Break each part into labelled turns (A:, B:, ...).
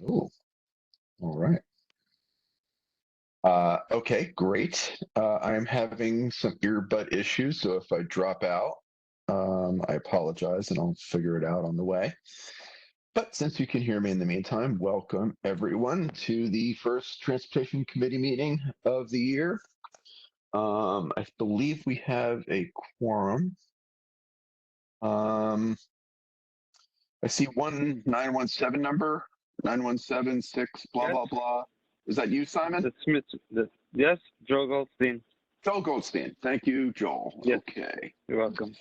A: Oh, all right. Okay, great. I am having some earbud issues, so if I drop out, I apologize and I'll figure it out on the way. But since you can hear me in the meantime, welcome everyone to the first Transportation Committee meeting of the year. I believe we have a quorum. I see 1917 number, 9176, blah,
B: Yes,
A: blah, blah. Is that you, Simon?
B: that's Smith. Yes, Joe Goldstein.
A: Joel Goldstein. Thank you, Joel.
B: Yes,
A: Okay.
B: you're welcome.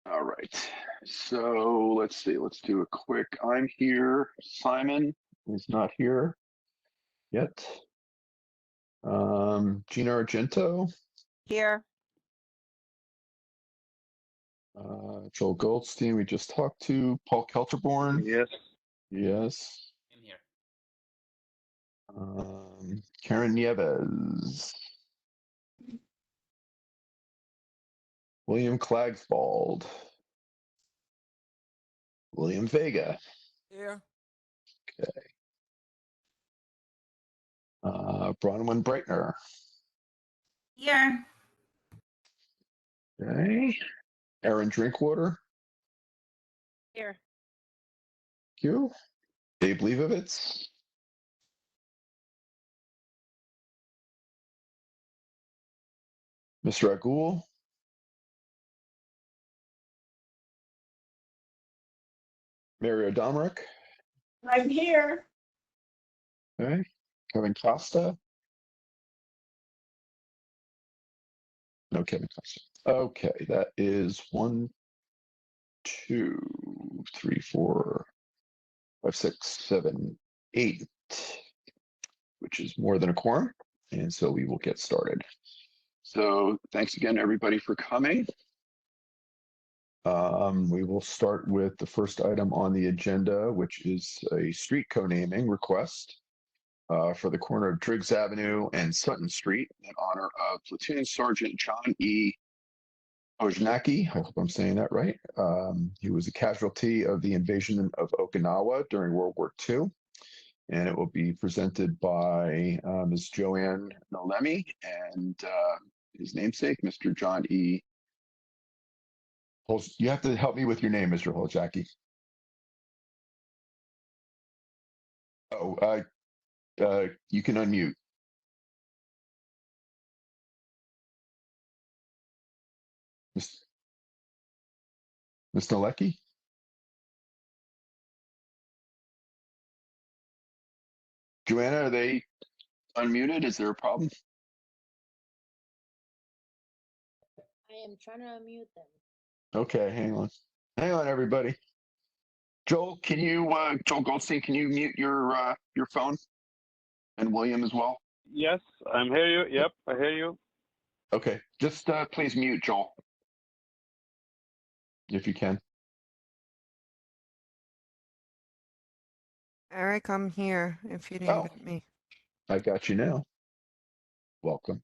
A: All right. So let's see. Let's do a quick. I'm here. Simon is not here yet. Gina Argento,
C: Here.
A: Joel Goldstein, we just talked to. Paul Kelterborn,
B: Yes,
A: yes.
D: In here.
A: Karen Nieves, William Klagsbald, William Vega,
D: Here.
A: Bronwyn Breitner,
C: Here.
A: okay. Aaron Drinkwater,
C: Here.
A: thank you. Dave Leibovitz, Mr. Agul, Mario Domrick,
C: I'm here.
A: okay. Kevin Costa, no Kevin Costa. Okay, that is 1, 2, 3, 4, 5, 6, 7, 8, which is more than a quorum. And so we will get started. So thanks again, everybody, for coming. We will start with the first item on the agenda, which is a street co-naming request for the corner of Driggs Avenue and Sutton Street in honor of Platoon Sergeant John E. Ojnaki. I hope I'm saying that right. He was a casualty of the invasion of Okinawa during World War II. And it will be presented by Ms. Joanne Nolemi and his namesake, Mr. John E. You have to help me with your name, Mr. Holjaki. Oh, you can unmute. Ms. Nolecki? Joanna, are they unmuted? Is there a problem?
E: I am trying to unmute them.
A: Okay, hang on. Hang on, everybody. Joel, can you, Joel Goldstein, can you mute your phone? And William as well?
B: yes, I'm hear you. Yep, I hear you.
A: Okay, just please mute Joel. If you can.
C: Eric, I'm here if you didn't get me.
A: I got you now. Welcome.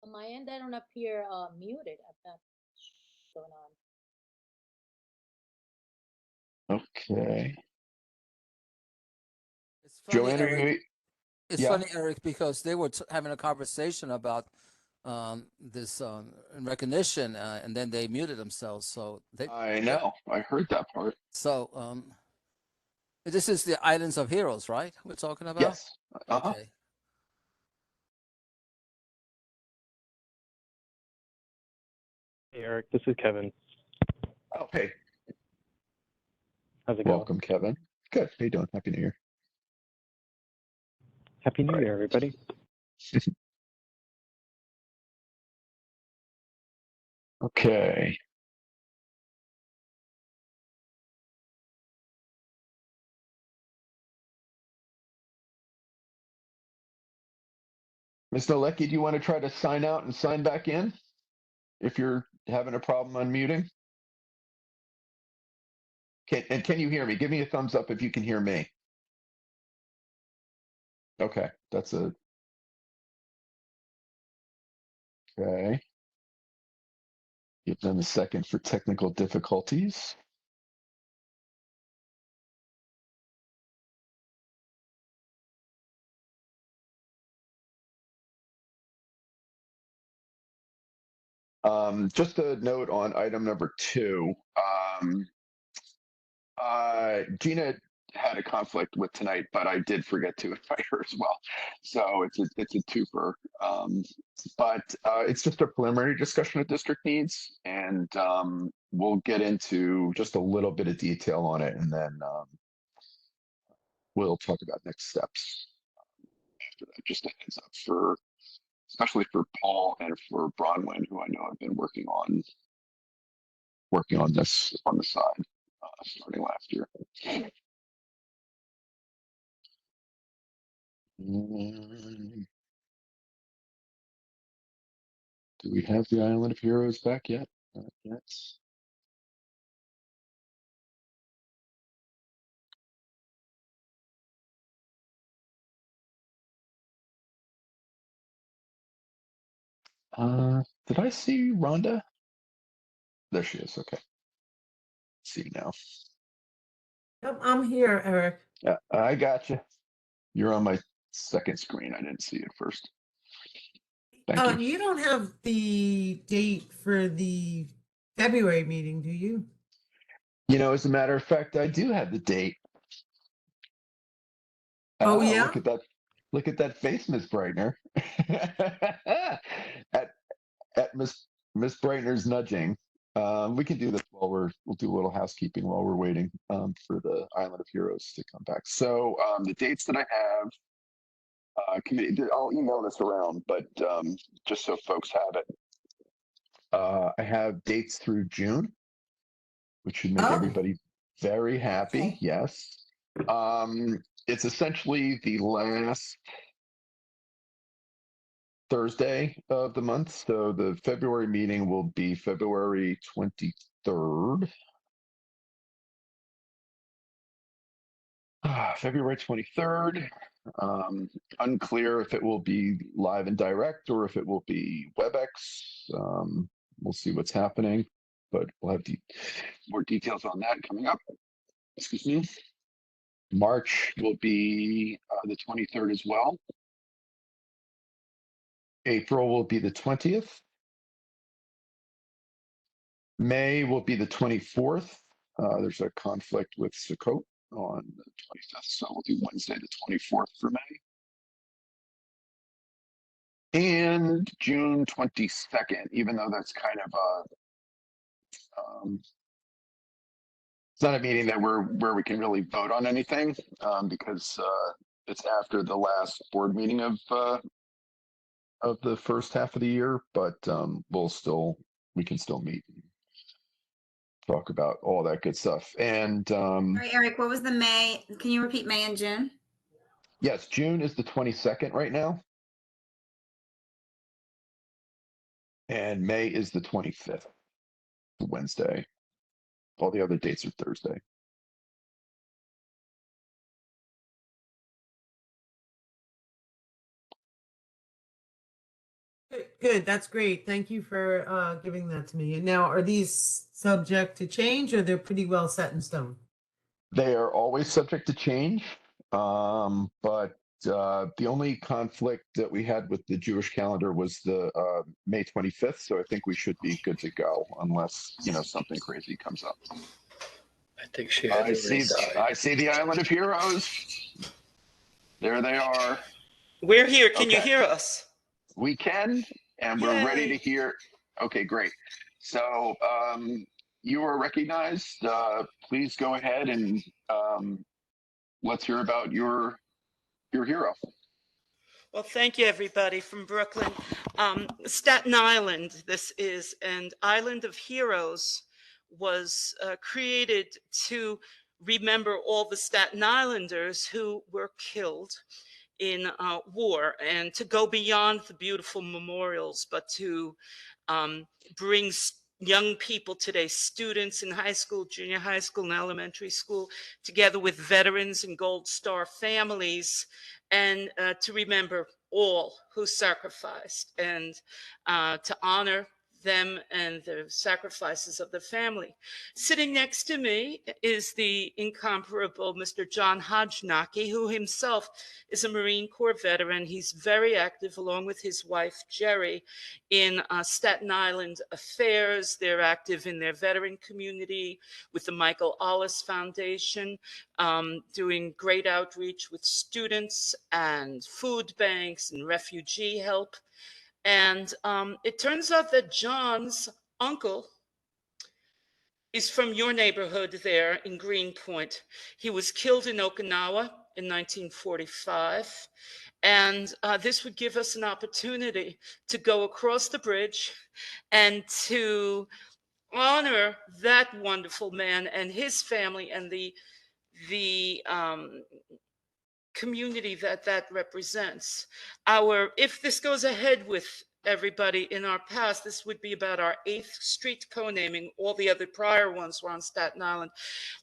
E: On my end, I don't appear muted. I'm not going on.
A: Okay.
D: It's funny,
A: Joanna, are
D: Eric.
A: you,
D: It's
A: yeah.
D: funny, Eric, because they were having a conversation about this recognition, and then they muted themselves. So they.
A: I know. I heard that part.
D: So this is the Islands of Heroes, right? We're talking about.
A: Yes.
D: Okay.
B: Hey, Eric, this is Kevin.
A: Oh, hey.
B: How's it
A: Welcome,
B: going?
A: Kevin. Good. How you doing? Happy New Year.
B: Happy New Year, everybody.
A: Okay. Ms. Nolecki, do you want to try to sign out and sign back in if you're having a problem unmuting? Can you hear me? Give me a thumbs up if you can hear me. Okay, that's a. Okay. Give them a second for technical difficulties. Just a note on item number 2. Gina had a conflict with tonight, but I did forget to invite her as well. So it's a twofer. But it's just a preliminary discussion of district needs, and we'll get into just a little bit of detail on it, and then we'll talk about next steps after that. Just a heads up for, especially for Paul and for Bronwyn, who I know have been working on this on the side starting last year. Do we have the Island of Heroes back yet? Not yet. Did I see Rhonda? There she is. Okay. See now.
F: Yep, I'm here, Eric.
A: Yeah, I got you. You're on my second screen. I didn't see it first. Thank you.
F: You don't have the date for the February meeting, do you?
A: You know, as a matter of fact, I do have the date.
F: Oh, yeah?
A: Look at that. Look at that face, Miss Breitner. at Miss Breitner's nudging. We can do this while we'll do a little housekeeping while we're waiting for the Island of Heroes to come back. So the dates that I have, committee, I'll email this around, but just so folks have it, I have dates through June, which should make everybody very happy.
F: Okay.
A: Yes. It's essentially the last Thursday of the month. So the February meeting will be February 23rd. February 23rd. Unclear if it will be live and direct or if it will be WebEx. We'll see what's happening, but we'll have more details on that coming up. Excuse me. March will be the 23rd as well. April will be the 20th. May will be the 24th. There's a conflict with Sukkot on the 25th, so we'll do Wednesday the 24th for May. And June 22nd, even though that's kind of it's not a meeting that where we can really vote on anything because it's after the last board meeting of the first half of the year, but we can still meet and talk about all that good stuff. And
C: All right, Eric, what was the May? Can you repeat May and June?
A: yes, June is the 22nd right now. And May is the 25th, Wednesday. All the other dates are Thursday.
F: Good, that's great. Thank you for giving that to me. And now, are these subject to change or they're pretty well set in stone?
A: They are always subject to change, but the only conflict that we had with the Jewish calendar was the May 25th. So I think we should be good to go unless, something crazy comes up.
G: I think she had
A: I see the Island of Heroes. There they are.
H: We're here. Can you
A: Okay.
H: hear us?
A: We can, and we're ready to
H: Yay.
A: hear. Okay, great. So you are recognized. Please go ahead and let's hear about your hero.
H: Well, thank you, everybody from Brooklyn. Staten Island, this is, and Island of Heroes was created to remember all the Staten Islanders who were killed in war, and to go beyond the beautiful memorials, but to bring young people today, students in high school, junior high school, and elementary school, together with veterans and Gold Star families, and to remember all who sacrificed, and to honor them and the sacrifices of the family. Sitting next to me is the incomparable Mr. John Hodgenacki, who himself is a Marine Corps veteran. He's very active, along with his wife, Jerry, in Staten Island affairs. They're active in their veteran community with the Michael Ollis Foundation, doing great outreach with students and food banks and refugee help. And it turns out that John's uncle is from your neighborhood there in Greenpoint. He was killed in Okinawa in 1945. And this would give us an opportunity to go across the bridge and to honor that wonderful man and his family and the community that represents. If this goes ahead with everybody in our past, this would be about our 8th street co-naming. All the other prior ones were on Staten Island.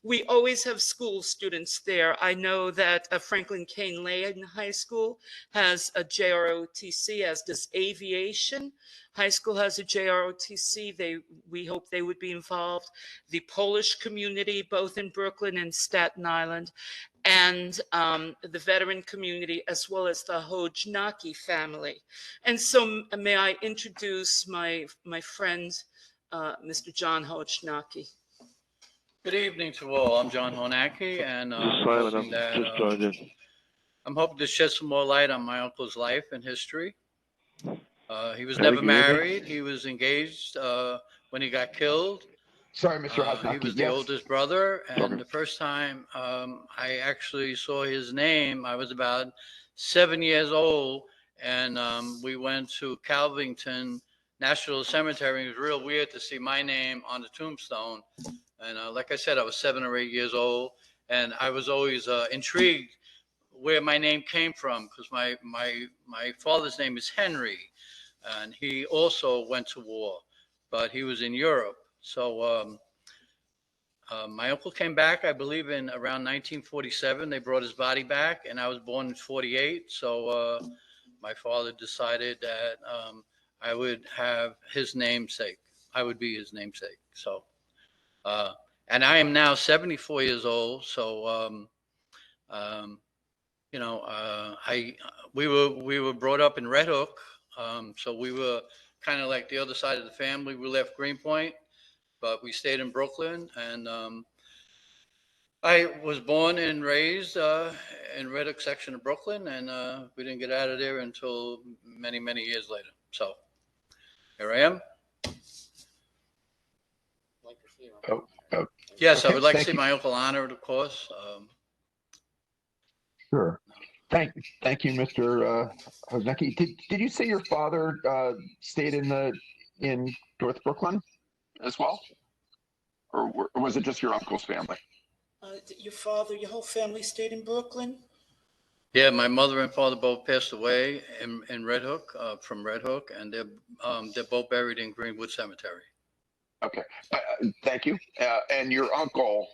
H: We always have school students there. I know that Franklin Cain Lane High School has a JROTC, as does Aviation High School has a JROTC. We hope they would be involved. The Polish community, both in Brooklyn and Staten Island, and the veteran community, as well as the Hodgenacki family. And so may I introduce my friend, Mr. John Hodgenacki.
G: Good evening to all. I'm John Hodgenacki, and I'm hoping to shed some more light on my uncle's life and history. He was never married. He was engaged when he got killed.
A: Sorry, Mr. Hodgenacki.
G: He was the oldest brother, and the first time I actually saw his name, I was about 7 years old, and we went to Calvington National Cemetery. It was real weird to see my name on the tombstone. And like I said, I was 7 or 8 years old, and I was always intrigued where my name came from, because my father's name is Henry, and he also went to war, but he was in Europe. So my uncle came back, I believe, in around 1947. They brought his body back, and I was born in 48. So my father decided that I would have his namesake. I would be his namesake. So, and I am now 74 years old. So, you know, we were brought up in Red Hook. So we were kind of like the other side of the family. We left Greenpoint, but we stayed in Brooklyn, and I was born and raised in Red Hook section of Brooklyn, and we didn't get out of there until many, many years later. So here I am. Yes,
A: Okay,
G: I would like to
A: thank
G: see
A: you.
G: my uncle honored, of course.
A: Sure. Thank you, Mr. Hodgenacki. Did you say your father stayed in North Brooklyn as well, or was it just your uncle's family?
H: Your whole family stayed in Brooklyn?
G: Yeah, my mother and father both passed away in Red Hook, from Red Hook, and they're both buried in Greenwood Cemetery.
A: Okay, thank you. And your uncle,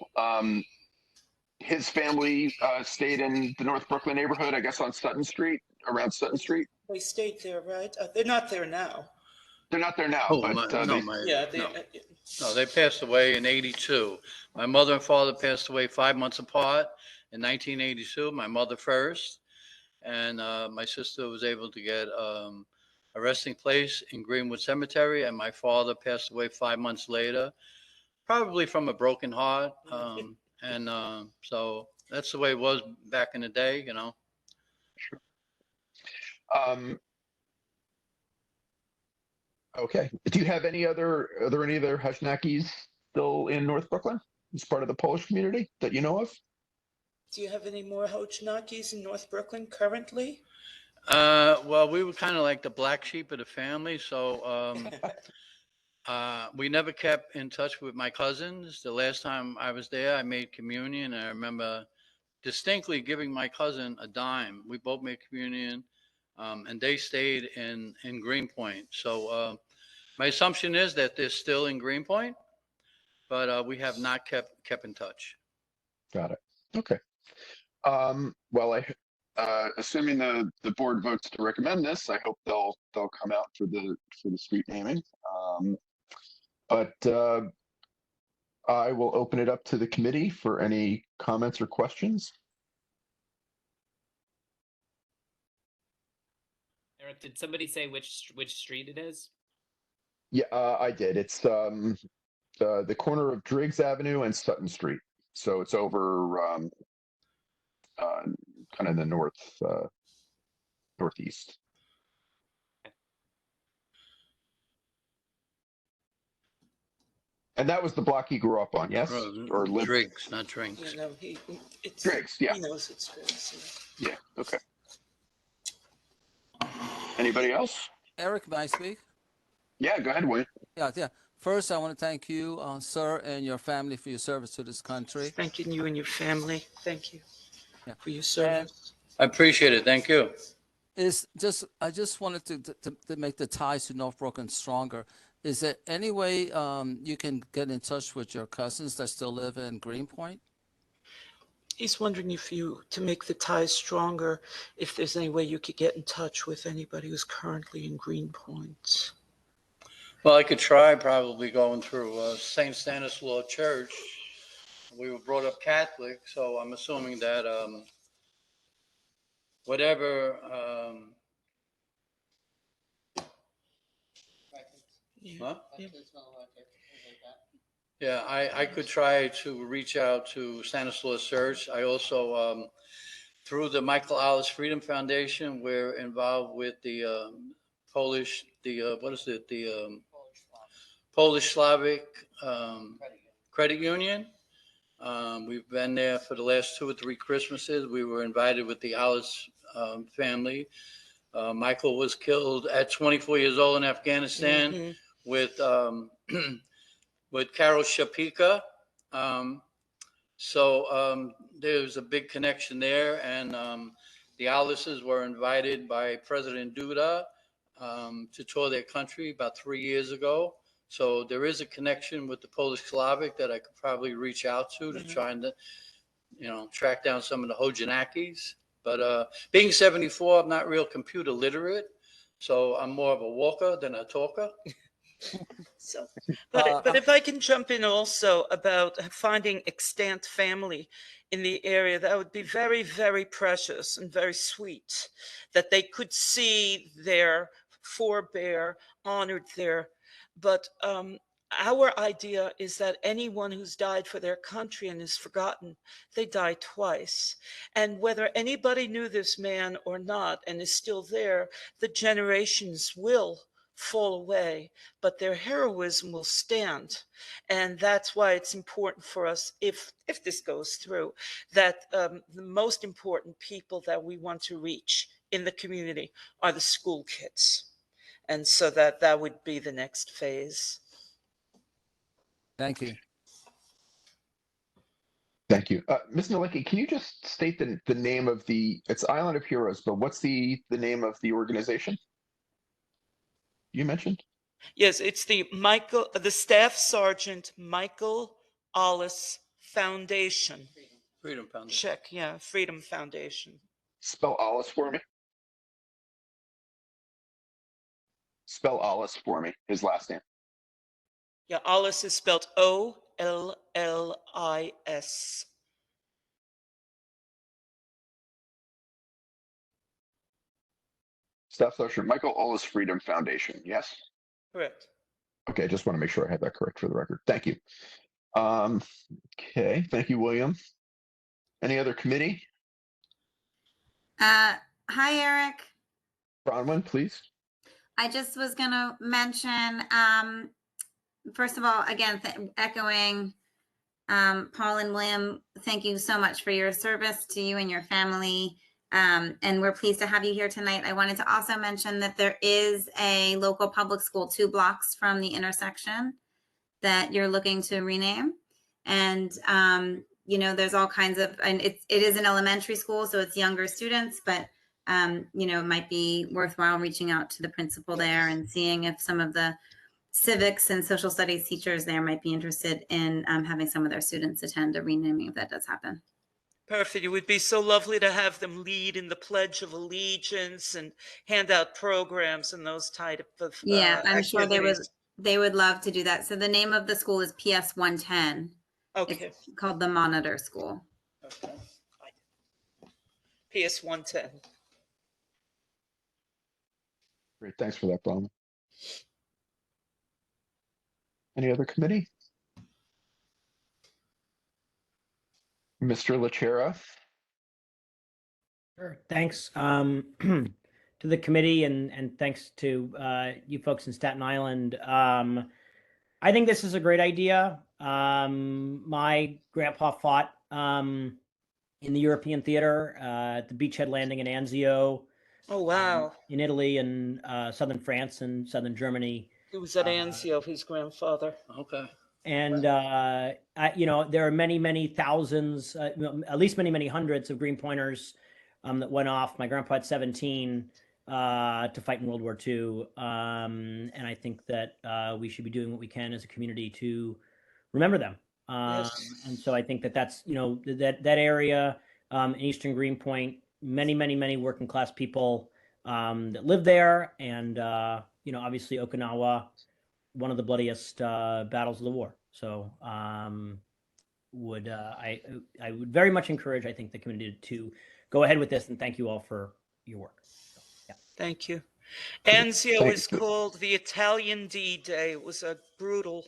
A: his family stayed in the North Brooklyn neighborhood, I guess on Sutton Street, around Sutton Street?
H: They stayed there, right? They're not there now.
A: They're not there now,
G: Oh,
A: but
G: no, they passed away in 82. My mother and father passed away 5 months apart in 1982, my mother first. And my sister was able to get a resting place in Greenwood Cemetery. And my father passed away 5 months later, probably from a broken heart. So that's the way it was back in the day, you know.
A: Okay. Do you have are there any other Hodgenackis still in North Brooklyn as part of the Polish community that you know of?
H: Do you have any more Hodgenackis in North Brooklyn currently?
G: Well, we were kind of like the black sheep of the family. So we never kept in touch with my cousins. The last time I was there, I made communion. I remember distinctly giving my cousin a dime. We both made communion, and they stayed in Greenpoint. So my assumption is that they're still in Greenpoint, but we have not kept in touch.
A: Got it. Okay. Well, assuming the board votes to recommend this, I hope they'll come out for the street naming. But I will open it up to the committee for any comments or questions.
I: Eric, did somebody say which street it is?
A: Yeah, I did. It's the corner of Driggs Avenue and Sutton Street. So it's over kind of the northeast. And that was the block he grew up on, yes? Or lived?
G: Driggs, not drinks.
H: No, it's.
A: Driggs, yeah.
H: He knows it's Driggs.
A: Yeah, okay. Anybody else?
D: Eric, may I speak?
A: Yeah, go ahead, Wayne.
D: Yeah. First, I want to thank you, sir, and your family for your service to this country.
H: Thanking you and your family. Thank you
D: Yeah.
H: for your service.
G: I appreciate it. Thank you.
D: I just wanted to make the ties to North Brooklyn stronger. Is there any way you can get in touch with your cousins that still live in Greenpoint?
H: He's wondering to make the ties stronger, if there's any way you could get in touch with anybody who's currently in Greenpoint.
G: Well, I could try probably going through St. Stanislaus Church. We were brought up Catholic, so I'm assuming that whatever. Huh? Yeah, I could try to reach out to Stanislaus Church. I also, through the Michael Alice Freedom Foundation, we're involved with the Polish, Polish Slavic Credit Union. We've been there for the last 2 or 3 Christmases. We were invited with the Alice family. Michael was killed at 24 years old in Afghanistan with Carol Shapika. So there's a big connection there. And the Alices were invited by President Duda to tour their country about 3 years ago. So there is a connection with the Polish Slavic that I could probably reach out to try and, track down some of the Hojanakis. But being 74, I'm not real computer literate. So I'm more of a walker than a talker.
H: So, but if I can jump in also about finding extant family in the area, that would be very, very precious and very sweet, that they could see their forebear honored there. But our idea is that anyone who's died for their country and is forgotten, they die twice. And whether anybody knew this man or not and is still there, the generations will fall away, but their heroism will stand. And that's why it's important for us, if this goes through, that the most important people that we want to reach in the community are the school kids. And so that would be the next phase.
D: Thank you.
A: Thank you. Ms. Nowicki, can you just state the name of it's Island of Heroes, but what's the name of the organization you mentioned?
H: Yes, it's the Staff Sergeant Michael Alice Foundation.
G: Freedom Foundation.
H: Check, yeah, Freedom Foundation.
A: Spell Alice for me. Spell Alice for me, his last name.
H: Yeah, Alice is spelled Ollis.
A: Staff Sergeant Michael Alice Freedom Foundation, yes?
H: Correct.
A: Okay, just want to make sure I had that correct for the record. Thank you. Okay, thank you, William. Any other committee?
C: Hi, Eric.
A: Bronwyn, please.
C: I just was going to mention, first of all, again, echoing Paul and William, thank you so much for your service to you and your family. And we're pleased to have you here tonight. I wanted to also mention that there is a local public school 2 blocks from the intersection that you're looking to rename. And, there's all kinds of, and it is an elementary school, so it's younger students, but it might be worthwhile reaching out to the principal there and seeing if some of the civics and social studies teachers there might be interested in having some of their students attend a renaming if that does happen.
H: Perfect. It would be so lovely to have them lead in the Pledge of Allegiance and hand out programs and those type of
C: I'm sure they would they would love to do that. So the name of the school is PS 110.
H: Okay.
C: It's called the Monitor School.
H: Okay. PS 110.
A: Great, thanks for that, Bronwyn. Any other committee? Mr. Lachera?
J: Sure. Thanks to the committee and thanks to you folks in Staten Island. I think this is a great idea. My grandpa fought in the European theater at the Beachhead Landing in Anzio,
H: Oh, wow.
J: in Italy and southern France and southern Germany.
H: He was at Anzio, his grandfather.
G: Okay.
J: And there are many thousands, at least many hundreds of Green Pointers that went off. My grandpa had 17 to fight in World War II, and I think that we should be doing what we can as a community to remember them.
H: Yes.
J: And so I think that's that area in Eastern Greenpoint, many working class people that live there, and obviously Okinawa, one of the bloodiest battles of the war. So I would very much encourage, I think, the community to go ahead with this, and thank you all for your work. So, yeah.
H: Thank you. Anzio
A: Thank
H: is
A: you.
H: called the Italian D-Day. It was a brutal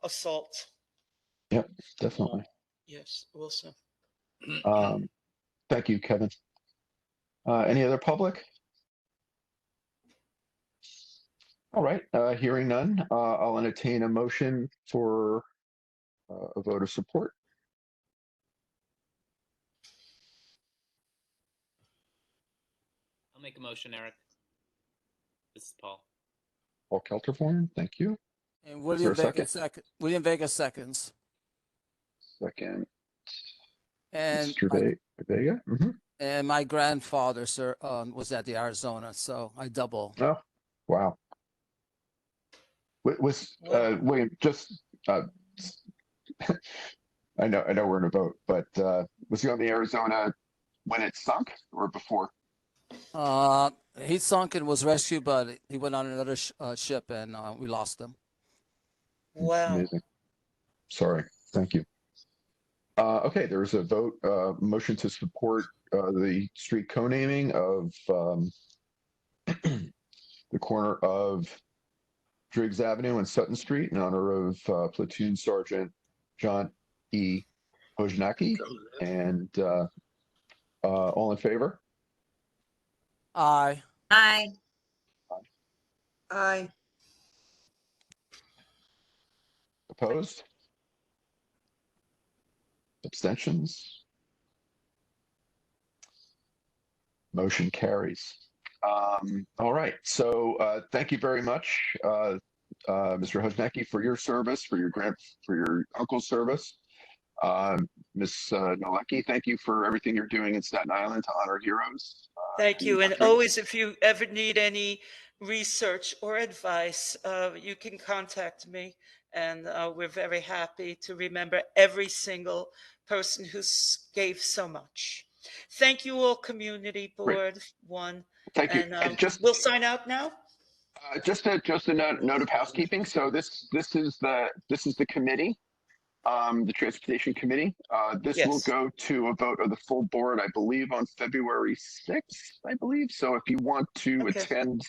H: assault.
A: Yep, definitely.
H: Yes, Wilson.
A: Thank you, Kevin. Any other public? All right, hearing none, I'll entertain a motion for a vote of support.
I: I'll make a motion, Eric. This is Paul.
A: Paul Kelterborn, thank you.
D: And
A: there
D: William
A: a
D: Vega William Vega seconds.
A: Second,
D: And
A: Mr. Vega. Mhm.
D: and my grandfather, sir, was at the Arizona, so I double.
A: Oh, wow. William, just, I know we're in a vote, but was he on the Arizona when it sunk or before?
D: He sunk and was rescued, but he went on another ship, and we lost him.
H: Wow.
A: Amazing. Sorry, thank you. Okay, there's a vote, motion to support the street co-naming of the corner of Driggs Avenue and Sutton Street in honor of Platoon Sergeant John E. Hojnacki. And all in favor?
D: Aye.
C: Aye.
H: Aye.
A: Opposed? Abstentions? Motion carries. All right, so thank you very much, Mr. Hojnacki, for your service, for your uncle's service. Ms. Nolecki, thank you for everything you're doing in Staten Island to honor heroes.
H: Thank
A: in
H: you. And
A: country.
H: always, if you ever need any research or advice, you can contact me. And we're very happy to remember every single person who gave so much. Thank you all, Community Board One.
A: Thank you.
H: And
A: Just
H: we'll sign out now.
A: just a note of housekeeping. So this is the committee, the Transportation Committee. This will
H: Yes.
A: go to a vote of the full board, I believe, on February 6th, I believe. So if you want to
H: Okay.
A: attend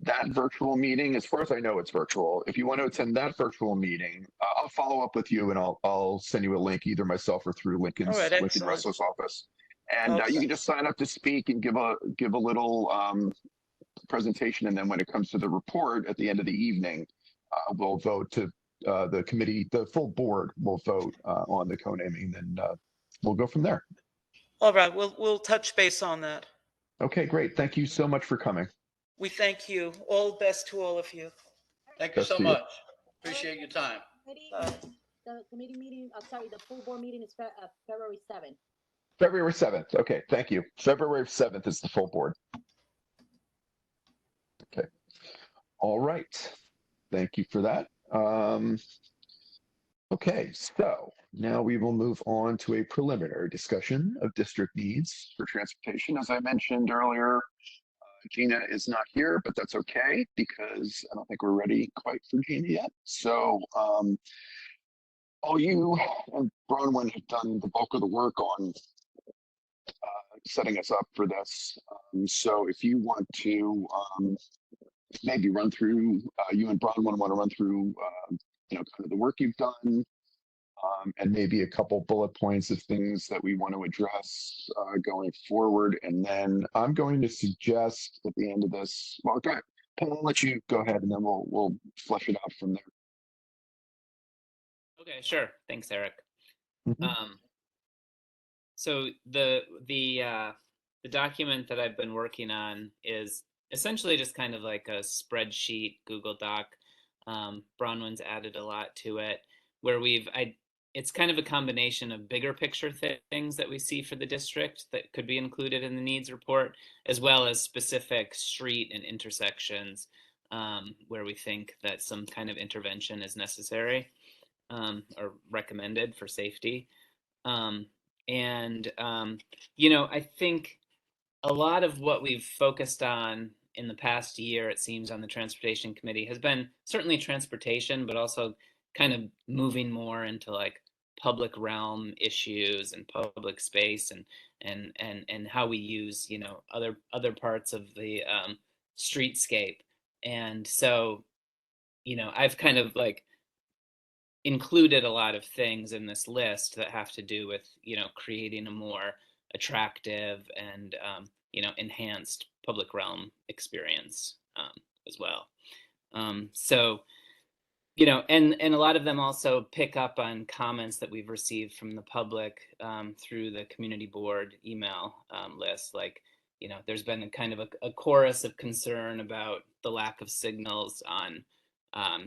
A: that virtual meeting, as far as I know, it's virtual. If you want to attend that virtual meeting, I'll follow up with you and I'll send you a link, either myself or through Lincoln
H: All right, excellent.
A: Russell's office. And
H: Okay.
A: you can just sign up to speak and give a little presentation, and then when it comes to the report at the end of the evening, we'll vote to the committee, the full board will vote on the co-naming, and we'll go from there.
H: All right, we'll touch base on that.
A: Okay, great. Thank you so much for coming.
H: We thank you. All the best to all of you.
G: Thank you
A: Best
G: so
A: to you.
G: much. Appreciate your time.
E: The committee meeting, sorry, the full board meeting is February 7th.
A: February 7th. Okay, thank you. February 7th is the full board. Okay. All right. Thank you for that. Okay, so now we will move on to a preliminary discussion of district needs for transportation. As I mentioned earlier, Gina is not here, but that's okay because I don't think we're ready quite for Gina yet. So all you and Bronwyn have done the bulk of the work on setting us up for this. So if you want to maybe run through, you and Bronwyn want to run through, kind of the work you've done, and maybe a couple bullet points of things that we want to address going forward. And then I'm going to suggest at the end of this, well, okay, Paul, I'll let you go ahead and then we'll flesh it out from there.
I: Okay, sure. Thanks, Eric.
A: Mhm.
I: So the document that I've been working on is essentially just kind of like a spreadsheet Google Doc. Bronwyn's added a lot to it, where it's kind of a combination of bigger picture things that we see for the district that could be included in the needs report, as well as specific street and intersections where we think that some kind of intervention is necessary or recommended for safety. I think a lot of what we've focused on in the past year, it seems, on the Transportation Committee has been certainly transportation, but also kind of moving more into like public realm issues and public space and how we use, other parts of the streetscape. And so, I've kind of like included a lot of things in this list that have to do with creating a more attractive and enhanced public realm experience as well. So and a lot of them also pick up on comments that we've received from the public through the community board email list. Like there's been a kind of a chorus of concern about the lack of signals on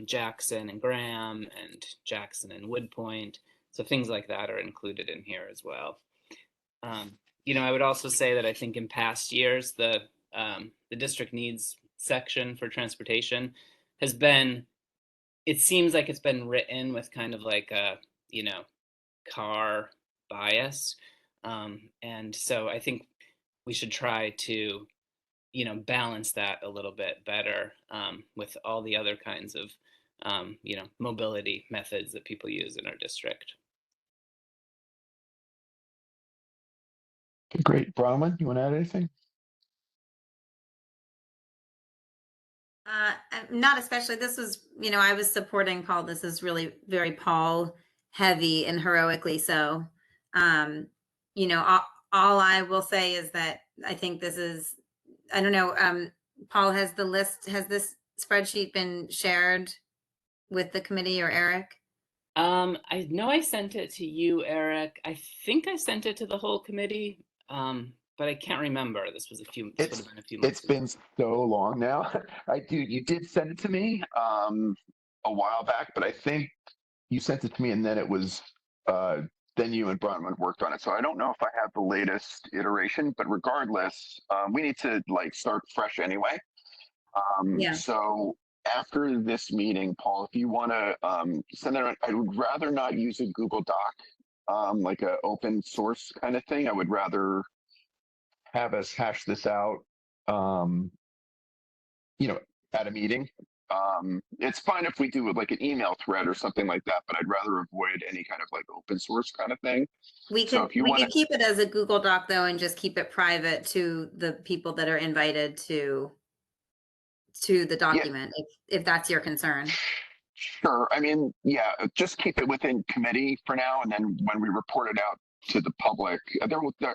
I: Jackson and Graham and Jackson and Woodpoint. So things like that are included in here as well. I would also say that I think in past years, the district needs section for transportation has been, it seems like it's been written with kind of like a, car bias. And so I think we should try to balance that a little bit better with all the other kinds of, mobility methods that people use in our district.
A: Okay, great. Bronwyn, you want to add anything?
C: Not especially. This was, I was supporting Paul. This is really very Paul heavy and heroically so. All I will say is that I think this is, I don't know, Paul, has this spreadsheet been shared with the committee or Eric?
I: I know I sent it to you, Eric. I think I sent it to the whole committee, but I can't remember. This would have been a few months
A: It's
I: ago.
A: been so long now. You did send it to me a while back, but I think you sent it to me and then it was then you and Bronwyn worked on it. So I don't know if I have the latest iteration, but regardless, we need to like start fresh anyway.
C: Yeah.
A: So after this meeting, Paul, if you want to send it, I would rather not use a Google Doc, like an open source kind of thing. I would rather have us hash this out, at a meeting. It's fine if we do it like an email thread or something like that, but I'd rather avoid any kind of like open source kind of thing.
C: We
A: So
C: could
A: if you want to
C: keep it as a Google Doc though, and just keep it private to the people that are invited to the document, if that's your concern.
A: Sure. I mean, yeah, just keep it within committee for now. And then when we report it out to the public,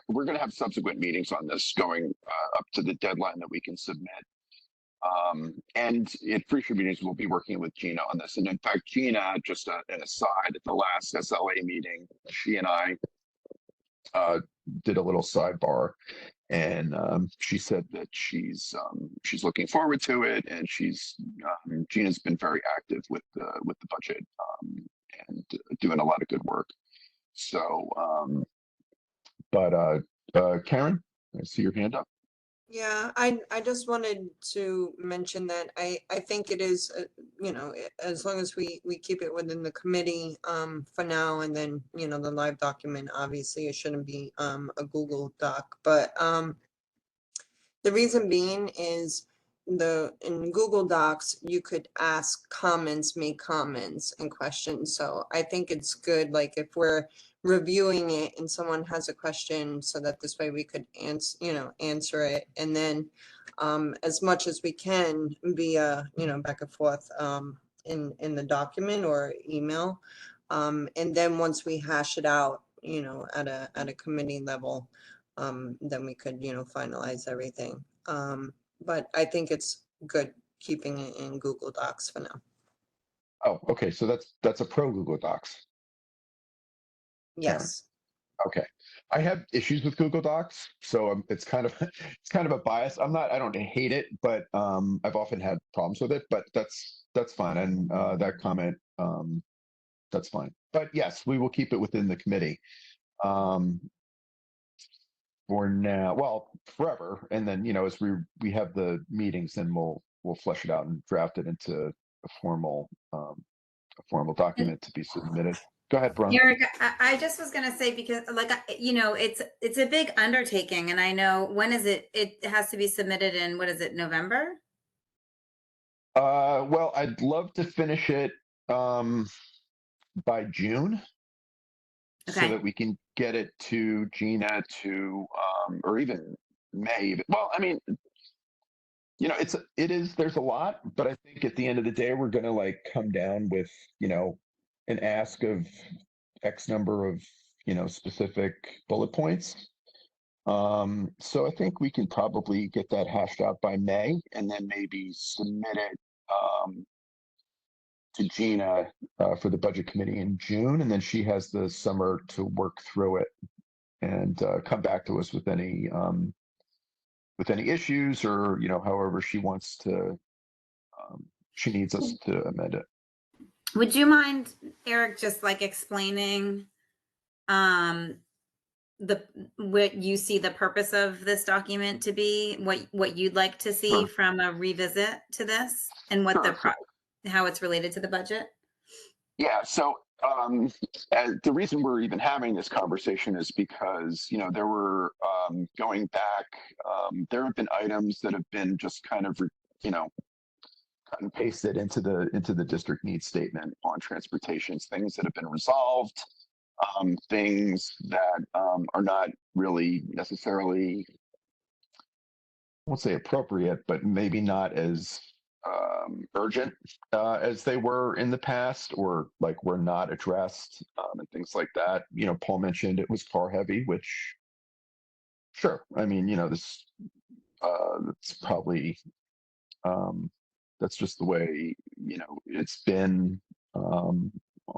A: we're going to have subsequent meetings on this going up to the deadline that we can submit. And at Free Tribune News, we'll be working with Gina on this. And in fact, Gina, just an aside, at the last SLA meeting, she and I did a little sidebar, and she said that she's looking forward to it, and Gina's been very active with the budget and doing a lot of good work. So, Karen, I see your hand up.
K: Yeah, I just wanted to mention that I think it is, as long as we keep it within the committee for now, and then, the live document, obviously it shouldn't be a Google Doc, but The reason being is in Google Docs, you could ask comments, make comments and questions. So I think it's good, like if we're reviewing it and someone has a question, so that this way we could answer it. And then as much as we can via, back and forth in the document or email. And then once we hash it out, at a committee level, then we could, finalize everything. But I think it's good keeping it in Google Docs for now.
A: Oh, okay. So that's a pro Google Docs.
K: Yes.
A: Okay. I have issues with Google Docs, so it's kind of a bias. I don't hate it, but I've often had problems with it. But that's fine, and that comment, that's fine. But yes, we will keep it within the committee for now. Well, forever, and then as we have the meetings, then we'll flesh it out and draft it into a formal document to be submitted. Go ahead, Brian.
C: Eric, I just was gonna say, because it's a big undertaking, and I know, when is it? It has to be submitted in, what is it, November?
A: Well, I'd love to finish it by June, so
C: Okay.
A: that we can get it to Gina or even May. Well, I mean, there's a lot, but I think at the end of the day, we're gonna come down with, an ask of X number of, specific bullet points. So I think we can probably get that hashed out by May, and then maybe submit it to Gina for the budget committee in June, and then she has the summer to work through it and come back to us with any issues, or however she wants to. She needs us to amend it.
C: Would you mind, Eric, just explaining what you see the purpose of this document to be, what you'd like to see
A: Sure.
C: from a revisit to this, and what
A: Sure.
C: how it's related to the budget?
A: Yeah. So the reason we're even having this conversation is because there were going back. There have been items that have been just kind of cut and pasted into the district needs statement on transportations, things that have been resolved, things that are not really necessarily, I won't say appropriate, but maybe not as urgent as they were in the past, or were not addressed, and things like that. Paul mentioned it was car heavy, which, sure. I mean, this it's probably that's just the way it's been on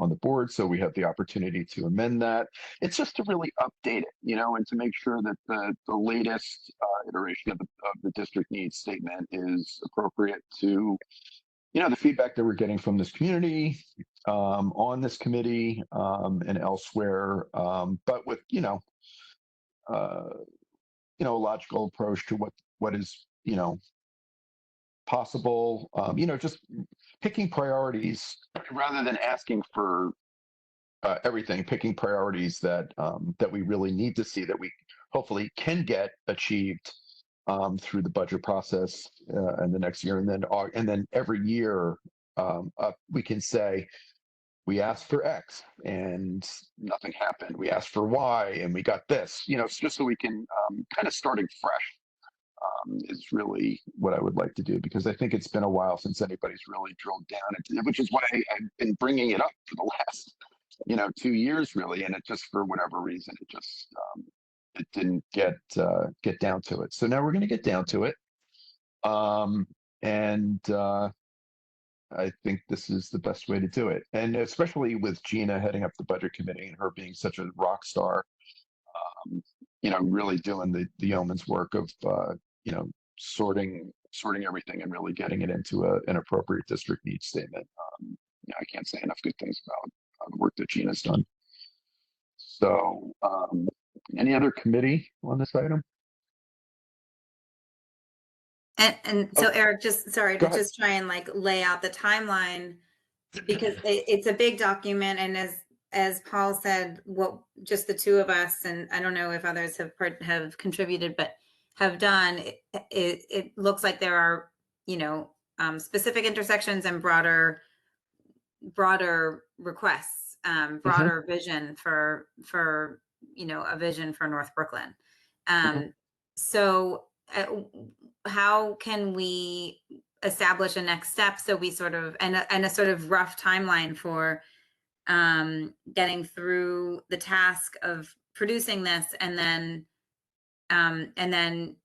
A: the board. So we have the opportunity to amend that. It's just to really update it, and to make sure that the latest iteration of the district needs statement is appropriate to the feedback that we're getting from this community, on this committee, and elsewhere, but with a logical approach to what is possible, just picking priorities rather than asking for everything, picking priorities that we really need to see, that we hopefully can get achieved through the budget process in the next year, and then every year we can say, we asked for X and nothing happened. We asked for Y and we got this. It's just so we can kind of starting fresh. Is really what I would like to do, because I think it's been a while since anybody's really drilled down into it, which is why I've been bringing it up for the last 2 years, really, and it just, for whatever reason, it just it didn't get down to it. So now we're going to get down to it, and I think this is the best way to do it, and especially with Gina heading up the budget committee and her being such a rock star, really doing the yeoman's work of sorting everything and really getting it into an appropriate district needs statement. I can't say enough good things about the work that Gina's done. So, any other committee on this item?
C: And so, Eric, just sorry
A: Go
C: to
A: ahead.
C: just try and lay out the timeline, because it's a big document, and as Paul said, just the two of us, and I don't know if others have contributed, but have done, it looks like there are, you know, specific intersections and broader requests, broader vision for, you know, a vision for North Brooklyn. So how can we establish a next step so we sort of, and a sort of rough timeline for getting through the task of producing this, and then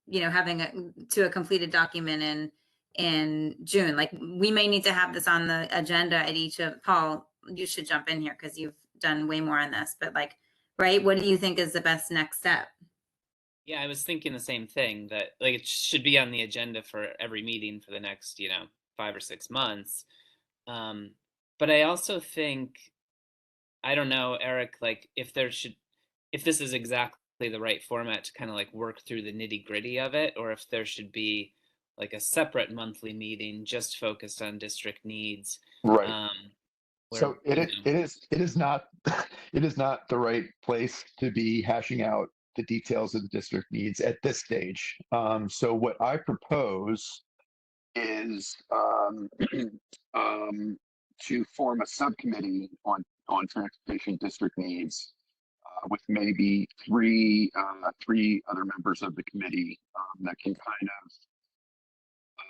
C: you know, having a completed document in June. Like, we may need to have this on the agenda at each of, Paul, you should jump in here because you've done way more on this, but like, right, what do you think is the best next step?
I: Yeah, I was thinking the same thing, that like it should be on the agenda for every meeting for the next, you know, 5 or 6 months. But I also think, I don't know, Eric, like if this is exactly the right format to kind of like work through the nitty-gritty of it, or if there should be like a separate monthly meeting just focused on district needs.
A: Right. So
I: where,
A: it is not the right place to be hashing out the details of the district needs at this stage. So what I propose is to form a subcommittee on transportation district needs with maybe three other members of the committee that can kind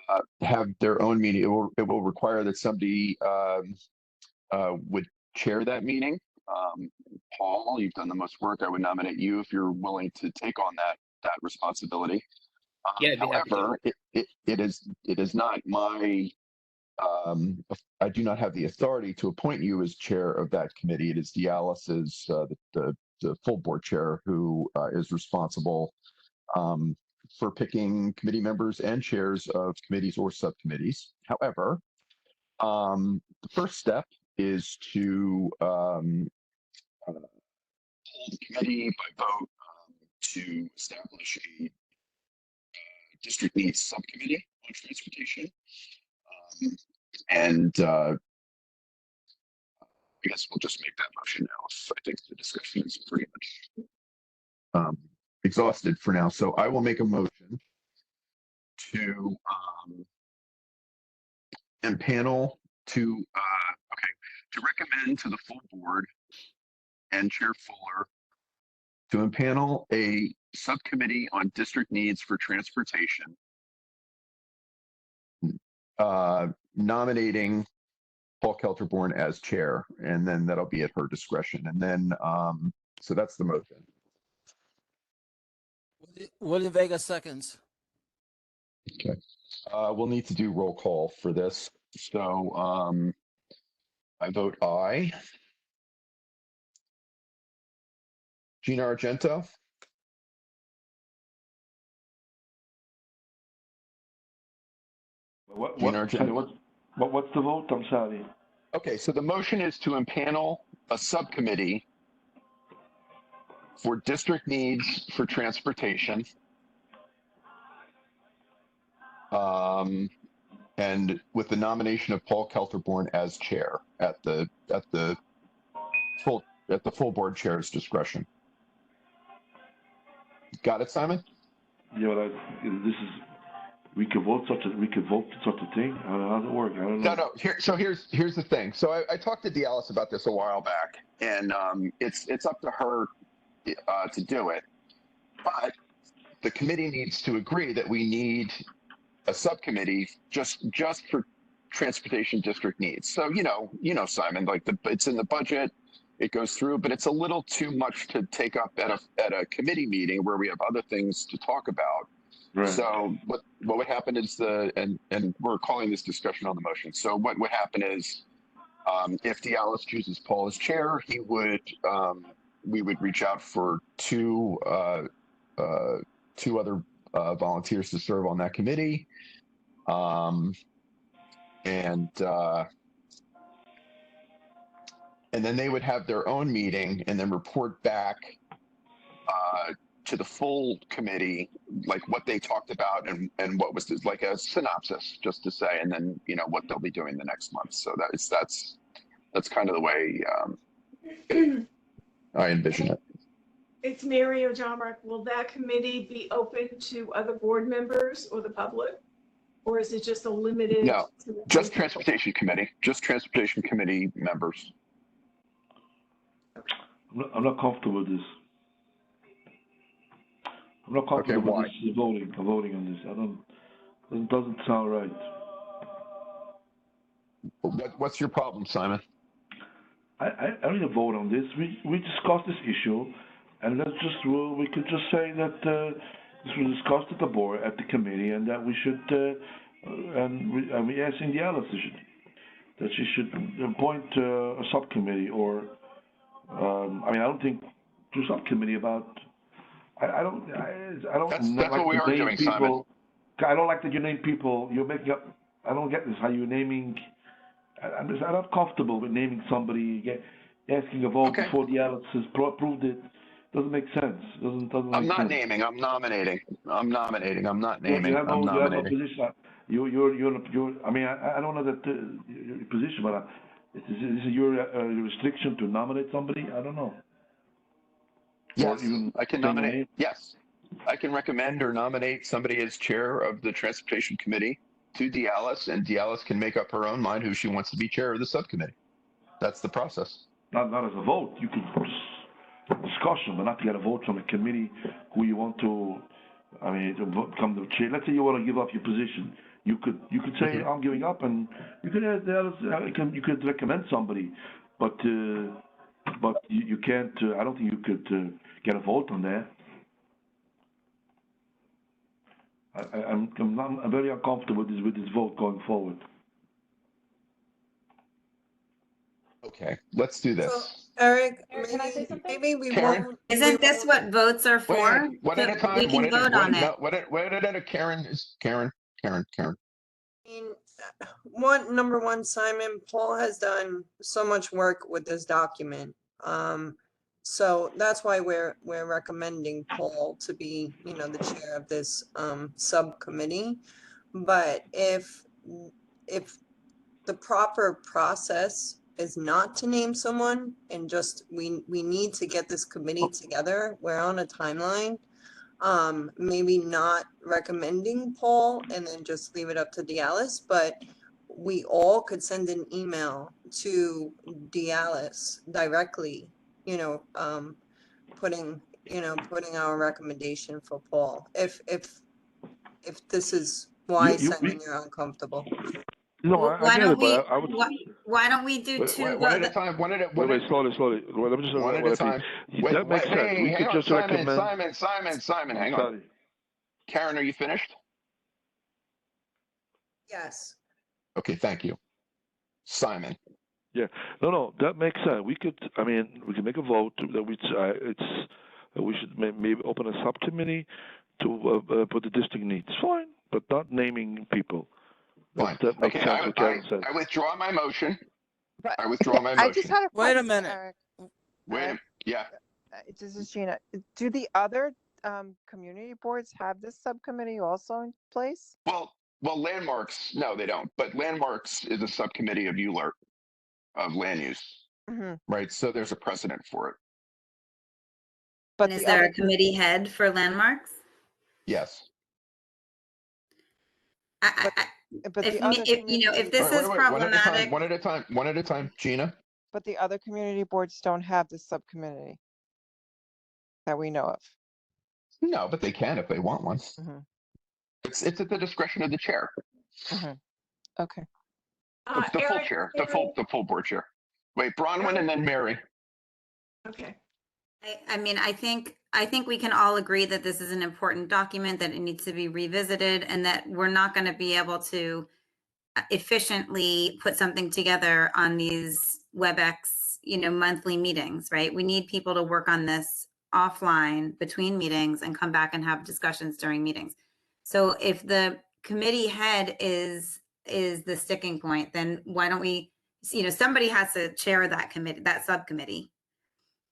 A: of have their own meeting. It will require that somebody would chair that meeting. Paul, you've done the most work. I would nominate you if you're willing to take on that responsibility.
I: Yeah, I'd be happy to.
A: However, it is not my. I do not have the authority to appoint you as chair of that committee. It is Dialysis, the full board chair, who is responsible for picking committee members and chairs of committees or subcommittees. However, the first step is to hold the committee by vote to establish a district needs subcommittee on transportation. And I guess we'll just make that motion now. I think the discussion is pretty much exhausted for now. So I will make a motion to impanel to recommend to the full board and Chair Fuller to impanel a subcommittee on district needs for transportation, nominating Paul Kelterborn as chair, and then that'll be at her discretion. And then, so that's the motion.
D: William Vega seconds.
A: Okay. We'll need to do roll call for this. So I vote aye. Gina Argento.
L: What's the vote? I'm sorry.
A: Okay, so the motion is to impanel a subcommittee for district needs for transportation. And with the nomination of Paul Kelterborn as chair at the full board chair's discretion. Got it, Simon?
L: Yeah, but this is, we could vote such a thing. How does it work? I don't know.
A: No. Here's the thing. So I talked to Dialysis about this a while back, and it's up to her to do it. But the committee needs to agree that we need a subcommittee just for transportation district needs. So you know, Simon, like it's in the budget, it goes through, but it's a little too much to take up at a committee meeting where we have other things to talk about.
L: Right.
A: So what would happen is and we're calling this discussion on the motion. So what would happen is if Dialysis chooses Paul as chair, he would we would reach out for two other volunteers to serve on that committee. And then they would have their own meeting and then report back to the full committee, like what they talked about and what was like a synopsis, just to say, and then what they'll be doing the next month. So that's kind of the way I envision it.
M: It's Mary Ojamrik. Will that committee be open to other board members or the public? Or is it just a limited?
A: No,
M: to the
A: just
M: 10 people?
A: transportation committee, just transportation committee members.
L: I'm not comfortable with this. I'm not comfortable
A: why?
L: with this voting on this. It doesn't sound right.
A: What's your problem, Simon?
L: I need a vote on this. We discussed this issue, and we could just say that this was discussed at the board, at the committee, and that we should, and we asking the Alice that she should appoint a subcommittee, or I don't think to a subcommittee about. I don't
A: That's
L: like
A: what we
L: to
A: are
L: name
A: doing,
L: people. I don't like that you name people. You're making up. I don't get this. How you naming? I'm not comfortable with naming somebody, asking a vote before the Alice has approved it. Doesn't make sense. Doesn't
A: I'm
L: make
A: not
L: sense.
A: naming. I'm nominating. I'm nominating. I'm not
L: You
A: naming.
L: have
A: I'm
L: no
A: nominating.
L: position. You're. I mean, I don't know that your position, but is your restriction to nominate somebody? I don't know.
A: Yes,
L: Or even
A: I can
L: say
A: nominate.
L: name?
A: Yes, I can recommend or nominate somebody as chair of the transportation committee to Dialis, and Dialis can make up her own mind who she wants to be chair of the subcommittee. That's the process.
L: Not as a vote. You could discussion, but not to get a vote from a committee who you want to. I mean, to become the chair. Let's say you want to give up your position. You could say I'm giving up, and you could you could recommend somebody, but you can't. I don't think you could get a vote on that. I'm very uncomfortable with this vote going forward.
A: Okay, let's do this.
K: So, Eric,
E: Eric, can I say something?
K: maybe we
A: Karen?
K: won't.
C: Isn't this what votes are
A: Wait,
C: for?
A: one at a time.
C: We can vote on it.
A: No, what at a Karen is Karen.
K: I mean, number one, Simon, Paul has done so much work with this document. So that's why we're recommending Paul to be, the chair of this subcommittee. But if the proper process is not to name someone and just we need to get this committee together, we're on a timeline. Maybe not recommending Paul and then just leave it up to Dialis, but we all could send an email to Dialis directly, putting our recommendation for Paul. If this is why Simon, you're uncomfortable.
L: No,
C: Why don't we?
L: I would.
C: Why don't we do two?
A: One at a time.
L: Wait, slowly. Well, let me just.
A: One at a time.
L: That makes sense. We could just recommend.
A: Simon, hang on. Karen, are you finished?
K: Yes.
A: Okay, thank you. Simon.
L: Yeah, no, that makes sense. We could make a vote that we should maybe open a subcommittee to put the district needs. Fine, but not naming people.
A: Fine.
L: That makes sense. What Karen said.
A: I withdraw my motion.
N: But
A: I withdraw my motion.
N: I just had a
D: Wait a
N: question,
D: minute.
N: Eric.
A: Wait, yeah.
N: This is Gina. Do the other community boards have this subcommittee also in place?
A: Well, landmarks. No, they don't. But landmarks is a subcommittee of ULERT, of land use, right? So there's a precedent for it.
N: But
C: Is there a committee head for landmarks?
A: Yes.
N: But the other
C: if this is problematic,
A: one at a time, Gina.
N: But the other community boards don't have this subcommittee that we know of.
A: No, but they can if they want one. It's at the discretion of the chair.
N: Okay.
A: The full chair, the full board chair. Wait, Bronwyn and then Mary.
M: Okay.
C: I mean, I think we can all agree that this is an important document, that it needs to be revisited, and that we're not going to be able to efficiently put something together on these WebEx, monthly meetings, right? We need people to work on this offline between meetings and come back and have discussions during meetings. So if the committee head is the sticking point, then why don't we, somebody has to chair that committee, that subcommittee.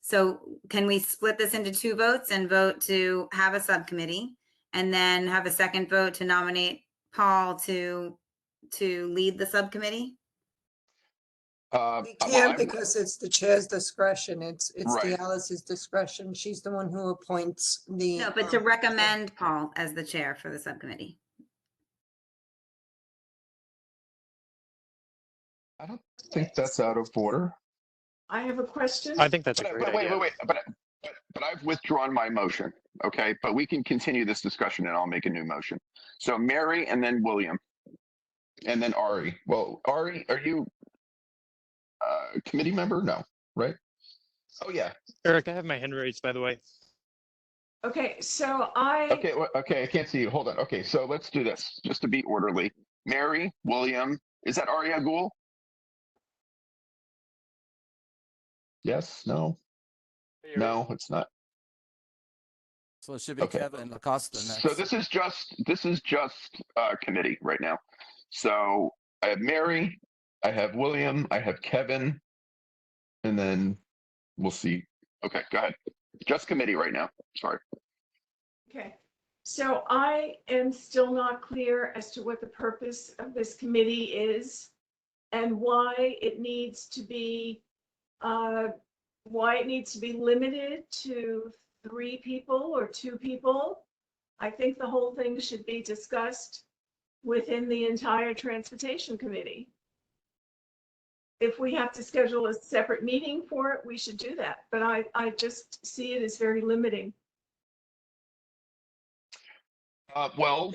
C: So can we split this into two votes and vote to have a subcommittee, and then have a second vote to nominate Paul to lead the subcommittee?
K: We
A: well,
K: can't
A: I'm-
K: because it's the chair's discretion. It's
A: Right.
K: Alice's discretion. She's the one who appoints the.
C: No, but to recommend Paul as the chair for the subcommittee.
A: I don't think that's out of order.
M: I have a question.
B: I think that's a
A: But,
B: great
A: but wait,
B: idea.
A: wait, wait. But I've withdrawn my motion. Okay, but we can continue this discussion, and I'll make a new motion. So Mary, and then William, and then Ari. Well, Ari, are you a committee member? No, right? Oh yeah.
B: Eric, I have my hand raised, by the way.
M: Okay, so I,
A: Okay, okay. I can't see you. Hold on. Okay, so let's do this just to be orderly. Mary, William. Is that Ari Agul? Yes. No. No, it's not.
D: So it should be
A: Okay.
D: Kevin Acosta next.
A: So this is just committee right now. So I have Mary, I have William, I have Kevin, and then we'll see. Okay, go ahead. Just committee right now. Sorry.
M: okay, so I am still not clear as to what the purpose of this committee is and why it needs to be limited to 3 people or 2 people. I think the whole thing should be discussed within the entire transportation committee. If we have to schedule a separate meeting for it, we should do that. But I just see it as very limiting.
A: Well,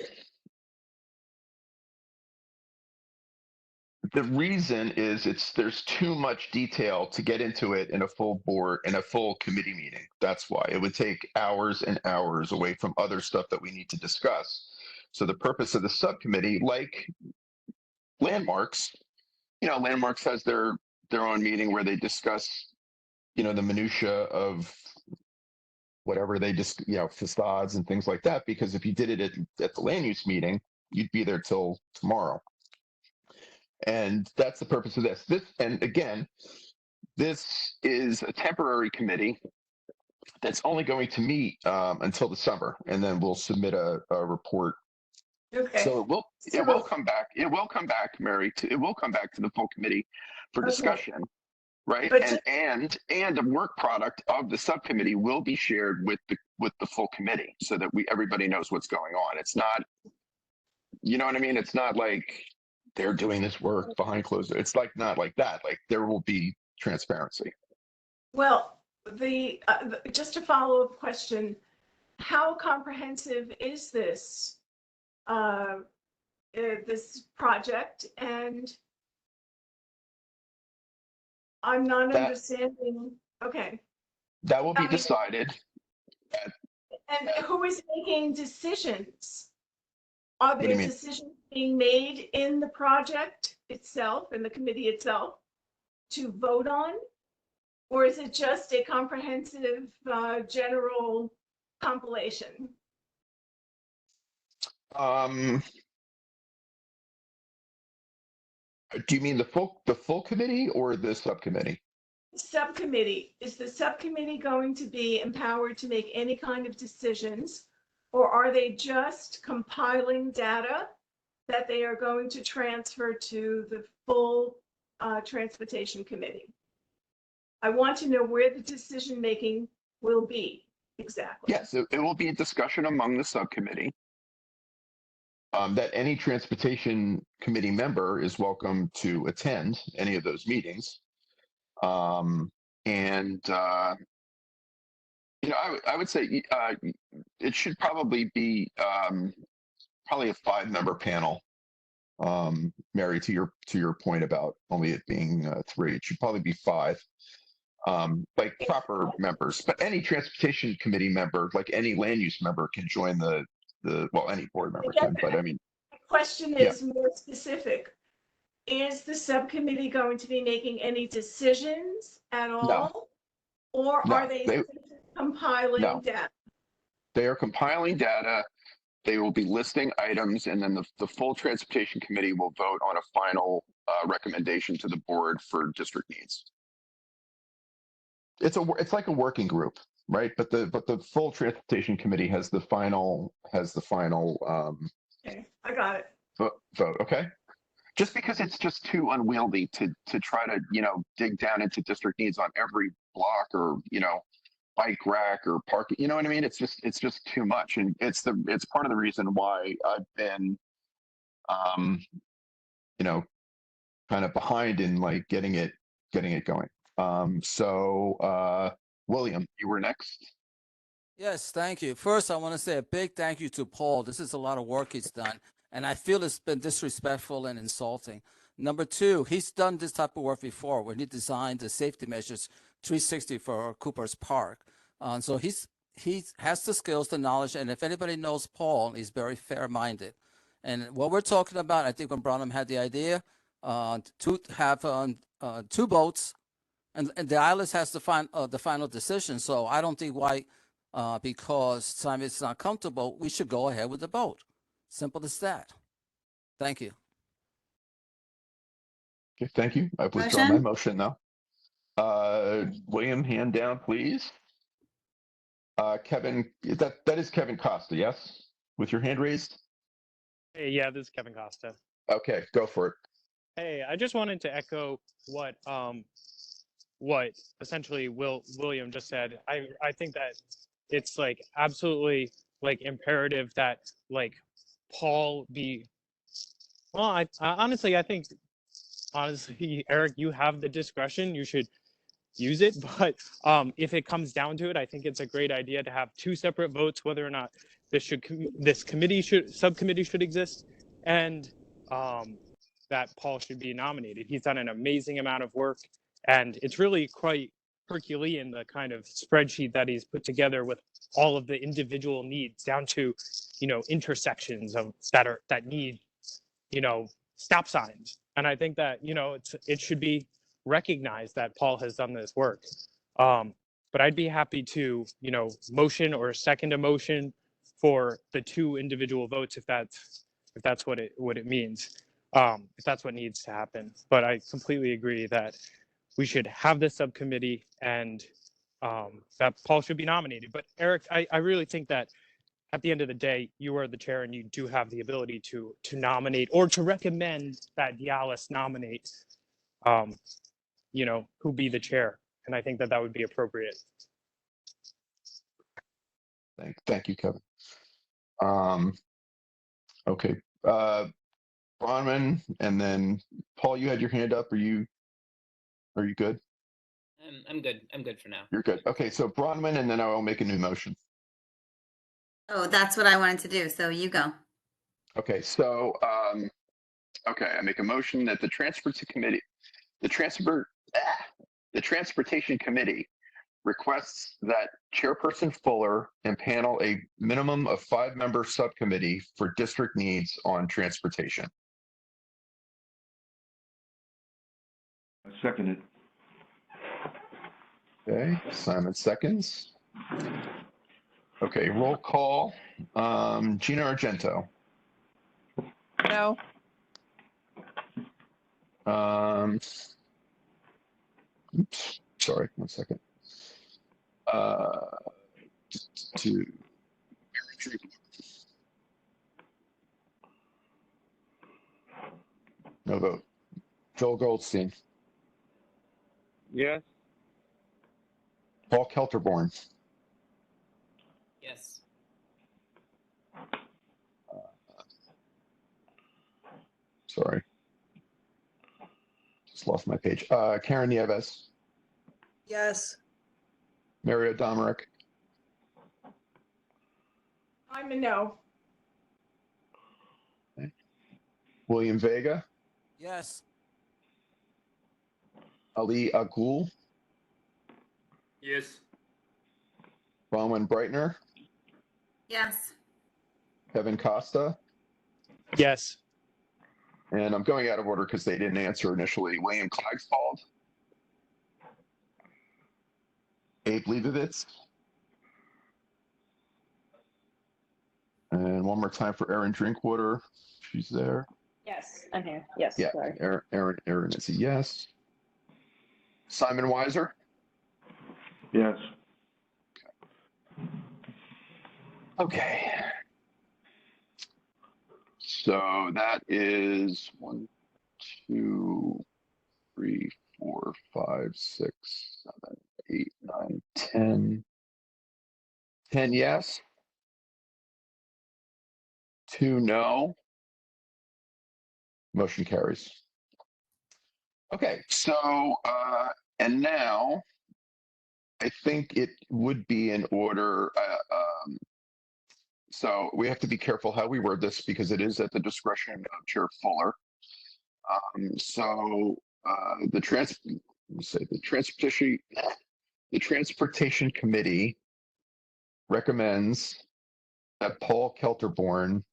A: the reason is there's too much detail to get into it in a full committee meeting. That's why it would take hours and hours away from other stuff that we need to discuss. So the purpose of the subcommittee, like Landmarks, Landmarks has their own meeting where they discuss, the minutia of whatever they just, facades and things like that. Because if you did it at the land use meeting, you'd be there till tomorrow. And that's the purpose of this. And again, this is a temporary committee that's only going to meet until the summer, and then we'll submit a report.
M: Okay.
A: So it will come back. It will come back, Mary. It will come back to the full committee for
M: Okay.
A: discussion, right?
M: But
A: and a work product of the subcommittee will be shared with the full committee, so that everybody knows what's going on. It's not, you know what I mean? It's not like they're doing this work behind closed doors. It's not like that. Like, there will be transparency.
M: Well, just a follow-up question, how comprehensive is this project? And I'm not understanding. Okay.
A: That will be decided.
M: And who is making decisions? Are
A: do you
M: there
A: mean?
M: decisions being made in the project itself, in the committee itself, to vote on? Or is it just a comprehensive general compilation?
A: Do you mean the full committee or the subcommittee?
M: Subcommittee, is the subcommittee going to be empowered to make any kind of decisions? Or are they just compiling data that they are going to transfer to the full transportation committee? I want to know where the decision-making will be exactly.
A: Yes, it will be a discussion among the subcommittee. That any transportation committee member is welcome to attend any of those meetings. I would say it should probably be probably a 5-member panel. Mary, to your point about only it being 3, it should probably be 5. Like proper members, but any transportation committee member, like any land use member, can join any board member can, but I mean.
M: The question is more specific. Is the subcommittee going to be making any decisions at all?
A: No.
M: Or
A: No,
M: are they compiling data?
A: They are compiling data. They will be listing items, and then the full transportation committee will vote on a final recommendation to the board for district needs. It's like a working group, right? But the full transportation committee has the final
M: Okay, I got it.
A: vote. Okay. just because it's just too unwieldy to try to, dig down into district needs on every block or, bike rack or park, you know what I mean? It's just too much. And it's part of the reason why I've been, you know, kind of behind in like getting it going. William, you were next.
D: Yes, thank you. First, I want to say a big thank you to Paul. This is a lot of work he's done, and I feel it's been disrespectful and insulting. Number two, he's done this type of work before when he designed the safety measures 360 for Cooper's Park. So he has the skills, the knowledge, and if anybody knows Paul, he's very fair-minded. And what we're talking about, I think when Branham had the idea to have 2 boats, and the ILS has the final decision. So I don't think why. Because Simon's not comfortable, we should go ahead with the boat. Simple as that. Thank you.
A: Okay, thank you. I've withdrawn my motion now. William, hand down, please. Kevin, that is Kevin Costa, yes? With your hand raised?
B: Hey, yeah, this is Kevin Costa.
A: Okay, go for it.
B: Hey, I just wanted to echo what essentially William just said. I think that it's like absolutely like imperative that like Paul be, well, I honestly, Eric, you have the discretion, you should use it. But if it comes down to it, I think it's a great idea to have 2 separate votes, whether or not this subcommittee should exist, and that Paul should be nominated. He's done an amazing amount of work, and it's really quite Herculean, the kind of spreadsheet that he's put together with all of the individual needs down to, intersections that need, stop signs. And I think that, it should be recognized that Paul has done this work. But I'd be happy to, motion or second a motion for the 2 individual votes if that's what it means, if that's what needs to happen. But I completely agree that we should have this subcommittee and that Paul should be nominated. But Eric, I really think that at the end of the day, you are the chair and you do have the ability to nominate or to recommend that Dialis nominate, who be the chair. And I think that would be appropriate.
A: Thank you, Kevin. Okay, Bronman, and then Paul, you had your hand up. Are you good?
I: I'm good. I'm good for now.
A: You're good. Okay, so Bronman, and then I will make a new motion.
C: Oh, that's what I wanted to do. So you go.
A: Okay, so I make a motion that the Transportation Committee requests that Chairperson Fuller impanel a minimum of 5-member subcommittee for district needs on transportation.
L: I second it.
A: Okay, Simon seconds. Okay, roll call. Gina Argento.
N: No.
A: Oops, sorry, 1 second. No vote. Joel Goldstein.
B: Yes.
A: Paul Kelterborn.
I: Yes.
A: Sorry. Just lost my page. Karen Nieves.
K: Yes.
A: Mario Domerick.
M: I'm a no.
A: Okay. William Vega.
D: Yes.
A: Ali Agul.
I: Yes.
A: Bronwyn Breitner.
C: Yes.
A: Kevin Costa.
B: Yes.
A: And I'm going out of order because they didn't answer initially. William Klagsfeld. Abe Leibovitz. And one more time for Erin Drinkwater. She's there.
O: Yes, I'm here. Yes,
A: Yeah,
O: sorry.
A: Erin is a yes. Simon Weiser.
L: Yes.
A: Okay. So that is 1, 2, 3, 4, 5, 6, 7, 8, 9, 10. 10 yes. 2 no. Motion carries. Okay, so, and now I think it would be in order, so we have to be careful how we word this because it is at the discretion of Chair Fuller. The Transportation Committee recommends that Paul Kelterborn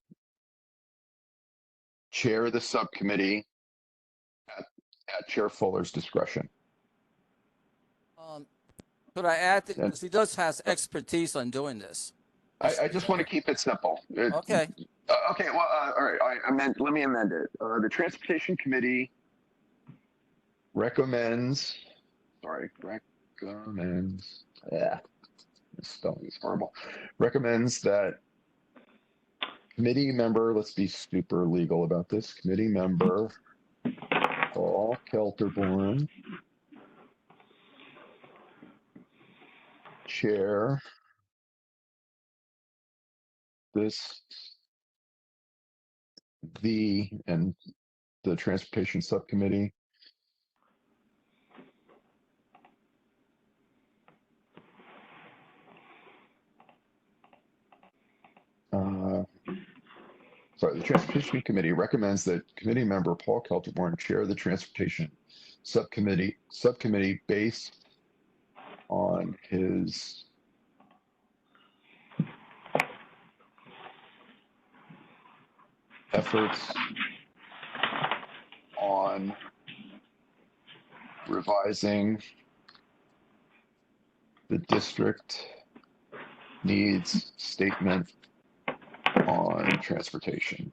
A: chair the subcommittee at Chair Fuller's discretion.
D: Could I add that because he does has expertise on doing this?
A: I just want to keep it simple.
D: Okay.
A: Okay, well, all right, let me amend it. The Transportation Committee recommends, this spelling is horrible. Recommends that committee member, let's be super legal about this, committee member Paul Kelterborn chair the Transportation Subcommittee the Transportation Committee recommends that committee member Paul Kelterborn chair the Transportation Subcommittee based on his efforts on revising the district needs statement on transportation.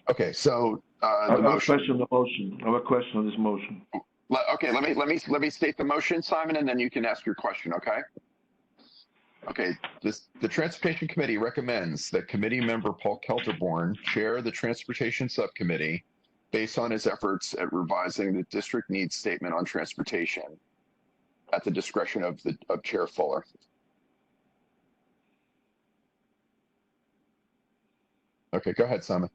A: Okay, so
L: I have a question on the motion. I have a question on this motion.
A: Okay, let me state the motion, Simon, and then you can ask your question. Okay. Okay. The Transportation Committee recommends that committee member Paul Kelterborn chair the Transportation Subcommittee based on his efforts at revising the district needs statement on transportation at the discretion of Chair Fuller. Okay, go ahead, Simon.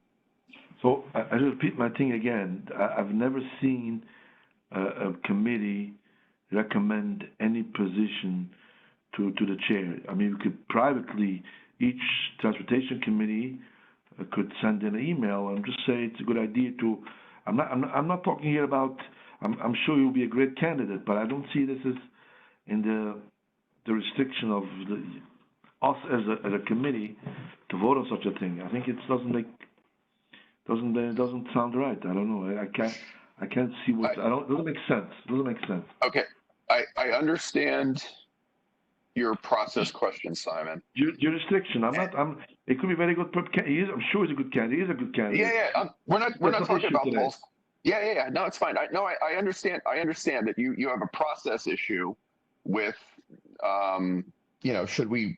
L: So I repeat my thing again. I've never seen a committee recommend any position to the chair. I mean, we could privately, each transportation committee could send in an email and just say it's a good idea to. I'm not talking here about. I'm sure you'll be a great candidate, but I don't see this as in the restriction of us as a committee to vote on such a thing. I think it doesn't sound right. I don't know. I can't see what. It doesn't make sense. It doesn't make sense.
A: Okay, I understand your process question, Simon.
L: Jurisdiction. It could be very good. I'm sure he's a good candidate. He's a good candidate.
A: Yeah. We're not talking about polls. Yeah. No, it's fine. I understand. I understand that you have a process issue with, should we,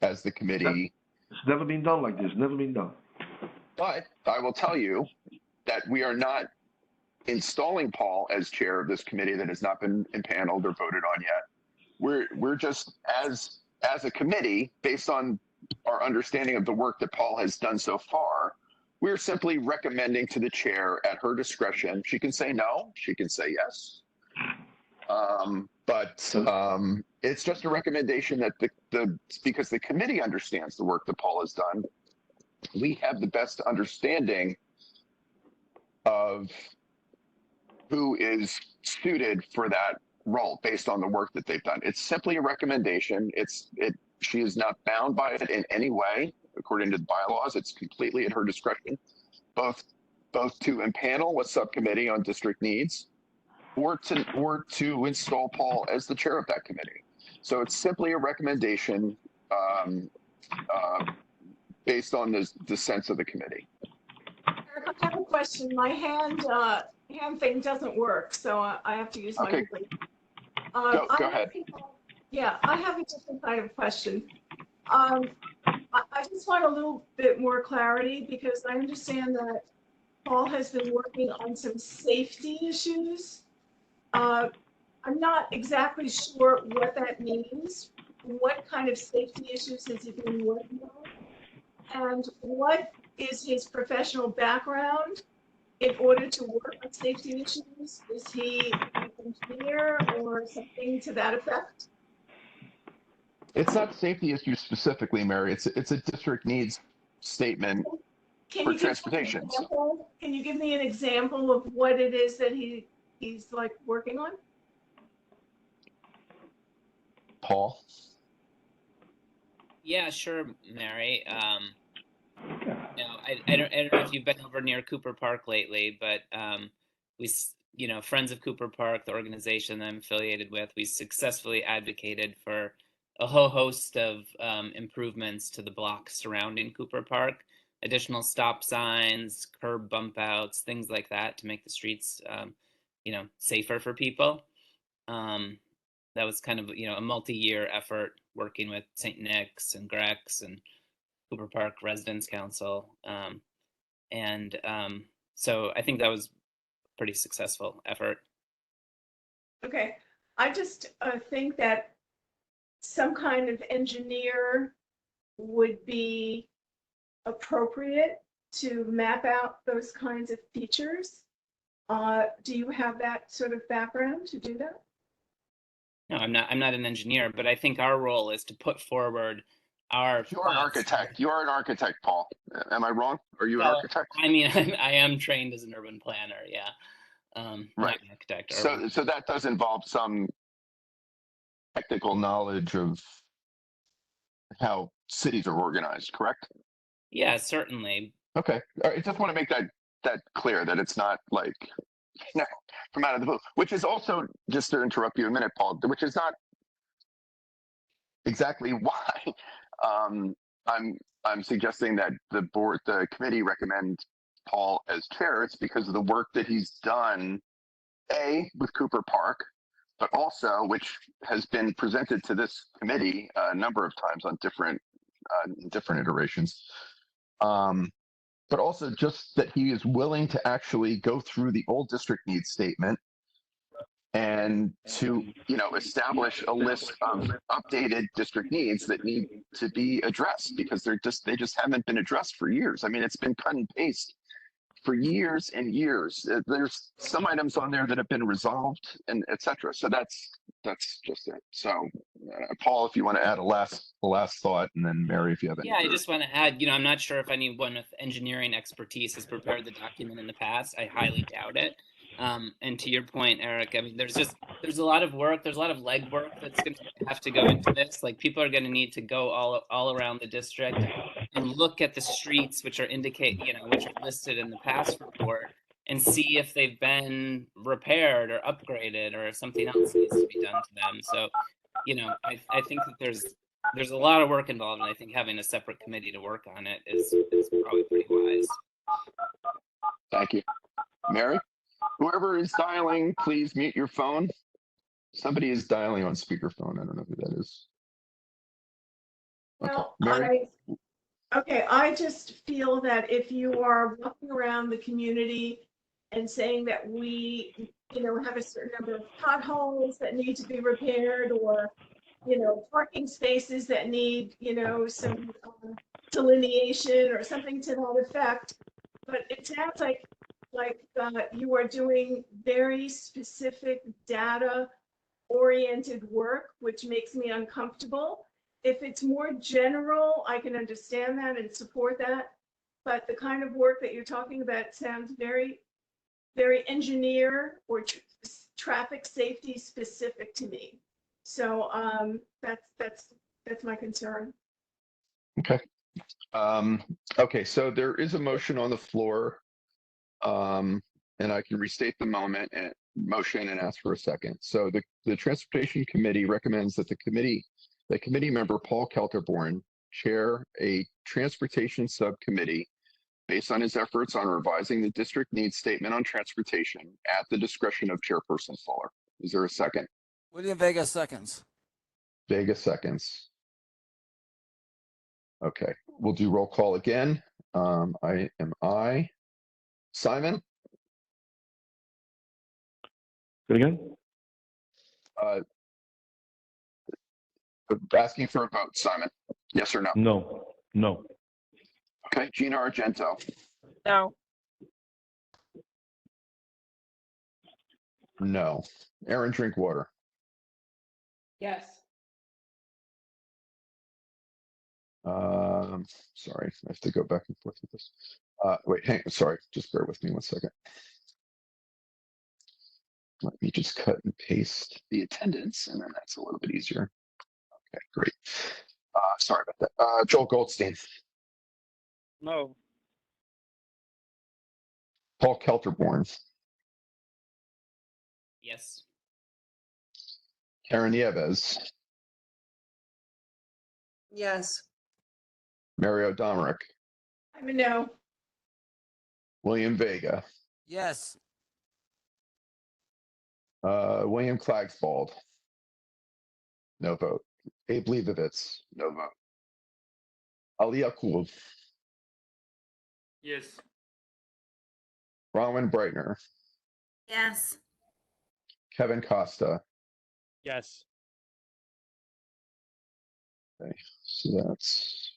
A: as the committee.
L: It's never been done like this. Never been done.
A: But I will tell you that we are not installing Paul as chair of this committee that has not been impaneled or voted on yet. We're just as a committee, based on our understanding of the work that Paul has done so far, we're simply recommending to the chair at her discretion. She can say no, she can say yes. But it's just a recommendation that because the committee understands the work that Paul has done, we have the best understanding of who is suited for that role based on the work that they've done. It's simply a recommendation. She is not bound by it in any way, according to the bylaws. It's completely at her discretion, both to impanel a subcommittee on district needs or to install Paul as the chair of that committee. So it's simply a recommendation based on the sense of the committee.
M: Eric, I have a question. My hand thing doesn't work, so I have to use my
A: Okay.
M: Go
A: ahead.
M: Yeah, I have a different kind of question. I just want a little bit more clarity because I understand that Paul has been working on some safety issues. I'm not exactly sure what that means. What kind of safety issues has he been working on? And what is his professional background in order to work on safety issues? Is he an engineer or something to that effect?
A: It's not safety issues specifically, Mary. It's a district needs statement
M: Can
A: for
M: you give me an
A: transportation.
M: example? Can you give me an example of what it is that he's like working on?
A: Paul?
I: Yeah, sure, Mary. I don't know if you've been over near Cooper Park lately, but Friends of Cooper Park, the organization that I'm affiliated with, we successfully advocated for a whole host of improvements to the blocks surrounding Cooper Park, additional stop signs, curb bump outs, things like that to make the streets, safer for people. That was kind of, a multi-year effort working with St. Nick's and Grex and Cooper Park Residents Council. So I think that was a pretty successful effort.
M: Okay, I just think that some kind of engineer would be appropriate to map out those kinds of features. Do you have that sort of background to do that?
I: No, I'm not an engineer, but I think our role is to put forward our.
A: You're an architect. You're an architect, Paul. Am I wrong? Are you an architect?
I: I mean, I am trained as an urban planner. Yeah.
A: Right.
I: Not an architect.
A: So that does involve some technical knowledge of how cities are organized, correct?
I: Yeah, certainly.
A: Okay. I just want to make that clear, that it's not like, from out of the blue, which is also, just to interrupt you a minute, Paul, which is not exactly why I'm suggesting that the committee recommend Paul as chair. It's because of the work that he's done, with Cooper Park, but also which has been presented to this committee a number of times on different iterations. But also just that he is willing to actually go through the old district needs statement and to, establish a list of updated district needs that need to be addressed, because they just haven't been addressed for years. I mean, it's been cut and paste for years and years. There's some items on there that have been resolved, and et cetera. So that's just it. So Paul, if you want to add a last thought, and then Mary, if you have any.
I: Yeah, I just want to add, I'm not sure if anyone with engineering expertise has prepared the document in the past. I highly doubt it. And to your point, Eric, I mean, there's a lot of work. There's a lot of legwork that's going to have to go into this. Like, people are going to need to go all around the district and look at the streets which are which are listed in the past report, and see if they've been repaired or upgraded, or if something else needs to be done to them. So, I think that there's a lot of work involved, and I think having a separate committee to work on it is probably pretty wise.
A: Thank you. Mary? Whoever is dialing, please mute your phone. Somebody is dialing on speakerphone. I don't know who that is. Okay.
M: Well,
A: Mary?
M: I just feel that if you are walking around the community and saying that we, have a certain number of potholes that need to be repaired, or, parking spaces that need, some delineation or something to that effect, but it sounds like you are doing very specific data oriented work, which makes me uncomfortable. If it's more general, I can understand that and support that. But the kind of work that you're talking about sounds very, very engineer or traffic safety specific to me. So that's my concern.
A: Okay. Okay, so there is a motion on the floor. And I can restate the motion and ask for a second. So the Transportation Committee recommends that the committee member Paul Kelterborn chair a transportation subcommittee based on his efforts on revising the district needs statement on transportation at the discretion of Chairperson Fuller. Is there a second?
D: William Vega seconds.
A: Vega seconds. Okay, we'll do roll call again. I am aye. Simon,
L: Say again?
A: uh, asking for a vote, Simon. Yes or no?
L: No, no.
A: Okay, Gina Argento,
O: No.
A: no. Aaron Drinkwater,
M: Yes.
A: sorry, I have to go back and forth with this. Wait, sorry, just bear with me 1 second. Let me just cut and paste the attendance, and then that's a little bit easier. Okay, great. Sorry about that. Joel Goldstein,
B: No.
A: Paul Kelterborn,
I: Yes.
A: Karen Nieves,
K: Yes.
A: Mario Domerick,
M: I'm a no.
A: William Vega,
D: Yes.
A: William Klagsbald, no vote. Abe Leibovitz, no vote. Ali Akul,
B: Yes.
A: Bronwyn Breitner,
C: Yes.
A: Kevin Costa.
B: Yes.
A: Okay, so that's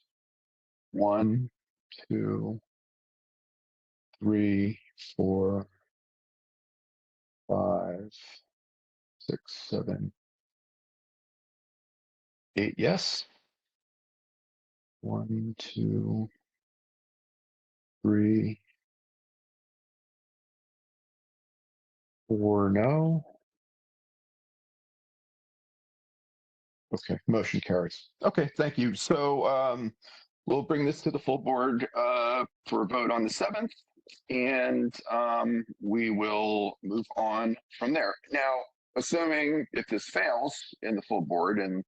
A: 1, 2, 3, 4, 5, 6, 7, 8. Yes. 1, 2, 3, 4. No. Okay, motion carries. Okay, thank you. So we'll bring this to the full board for a vote on the 7th, and we will move on from there. Now, assuming if this fails in the full board and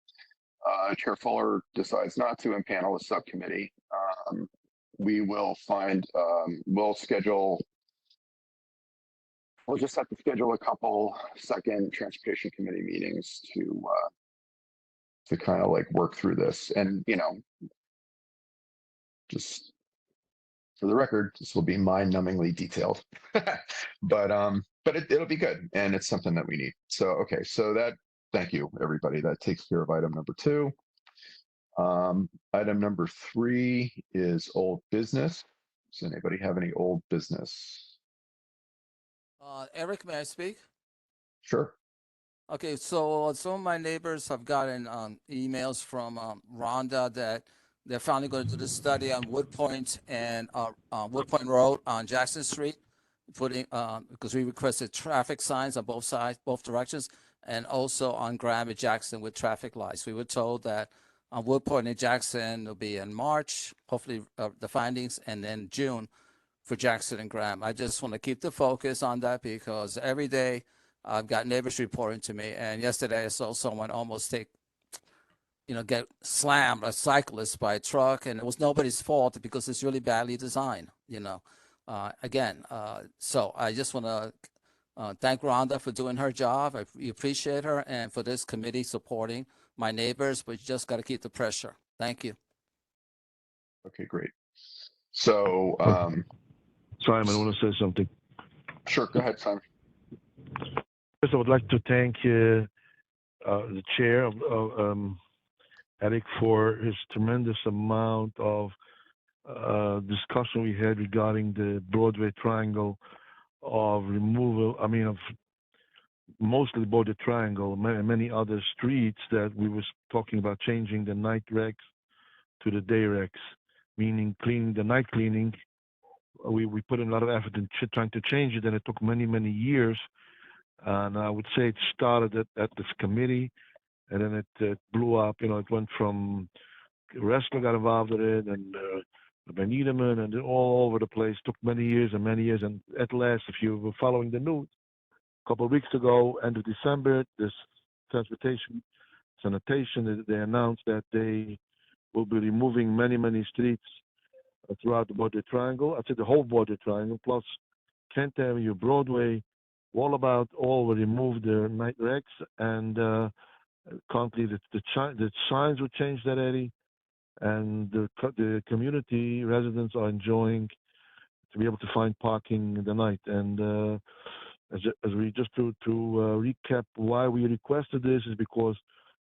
A: Chair Fuller decides not to impanel a subcommittee, we will we'll just have to schedule a couple second transportation committee meetings to kind of like work through this. And, just for the record, this will be mind-numbingly detailed, but it'll be good, and it's something that we need. So, okay, so thank you, everybody. That takes care of item number 2. Item number 3 is old business. Does anybody have any old business?
D: Eric, may I speak?
A: Sure.
D: Okay, so some of my neighbors have gotten emails from Rhonda that they're finally going to do the study on Wood Point and Wood Point Road on Jackson Street, putting because we requested traffic signs on both sides, both directions, and also on Graham and Jackson with traffic lights. We were told that on Wood Point and Jackson will be in March, hopefully the findings, and then June for Jackson and Graham. I just want to keep the focus on that because every day I've got neighbors reporting to me, and yesterday I saw someone almost get slammed, a cyclist, by a truck, and it was nobody's fault because it's really badly designed, so I just want to thank Rhonda for doing her job. We appreciate her, and for this committee supporting my neighbors, but you just got to keep the pressure. Thank you.
A: Okay, great. So,
L: Simon, I want to say something.
A: Sure, go ahead, Simon.
L: First, I would like to thank the chair of Eric for his tremendous amount of discussion we had regarding the Broadway Triangle of removal. I mean, of mostly Broadway Triangle, many other streets that we was talking about changing the night regs to the day regs, meaning cleaning the night cleaning. We put in a lot of effort in trying to change it, and it took many, many years. And I would say it started at this committee, and then it blew up. It went from wrestler got involved in it, and Ben Edelman, and all over the place. Took many years and many years, and at last, if you were following the news, a couple of weeks ago, end of December, this transportation sanitation, they announced that they will be removing many, many streets throughout the Broadway Triangle. I'd say the whole Broadway Triangle, plus Kent Avenue, Broadway, Wallabout, all will remove their night regs, and currently the signs will change that, Eddie, and the community residents are enjoying to be able to find parking in the night. And as we just to recap why we requested this is because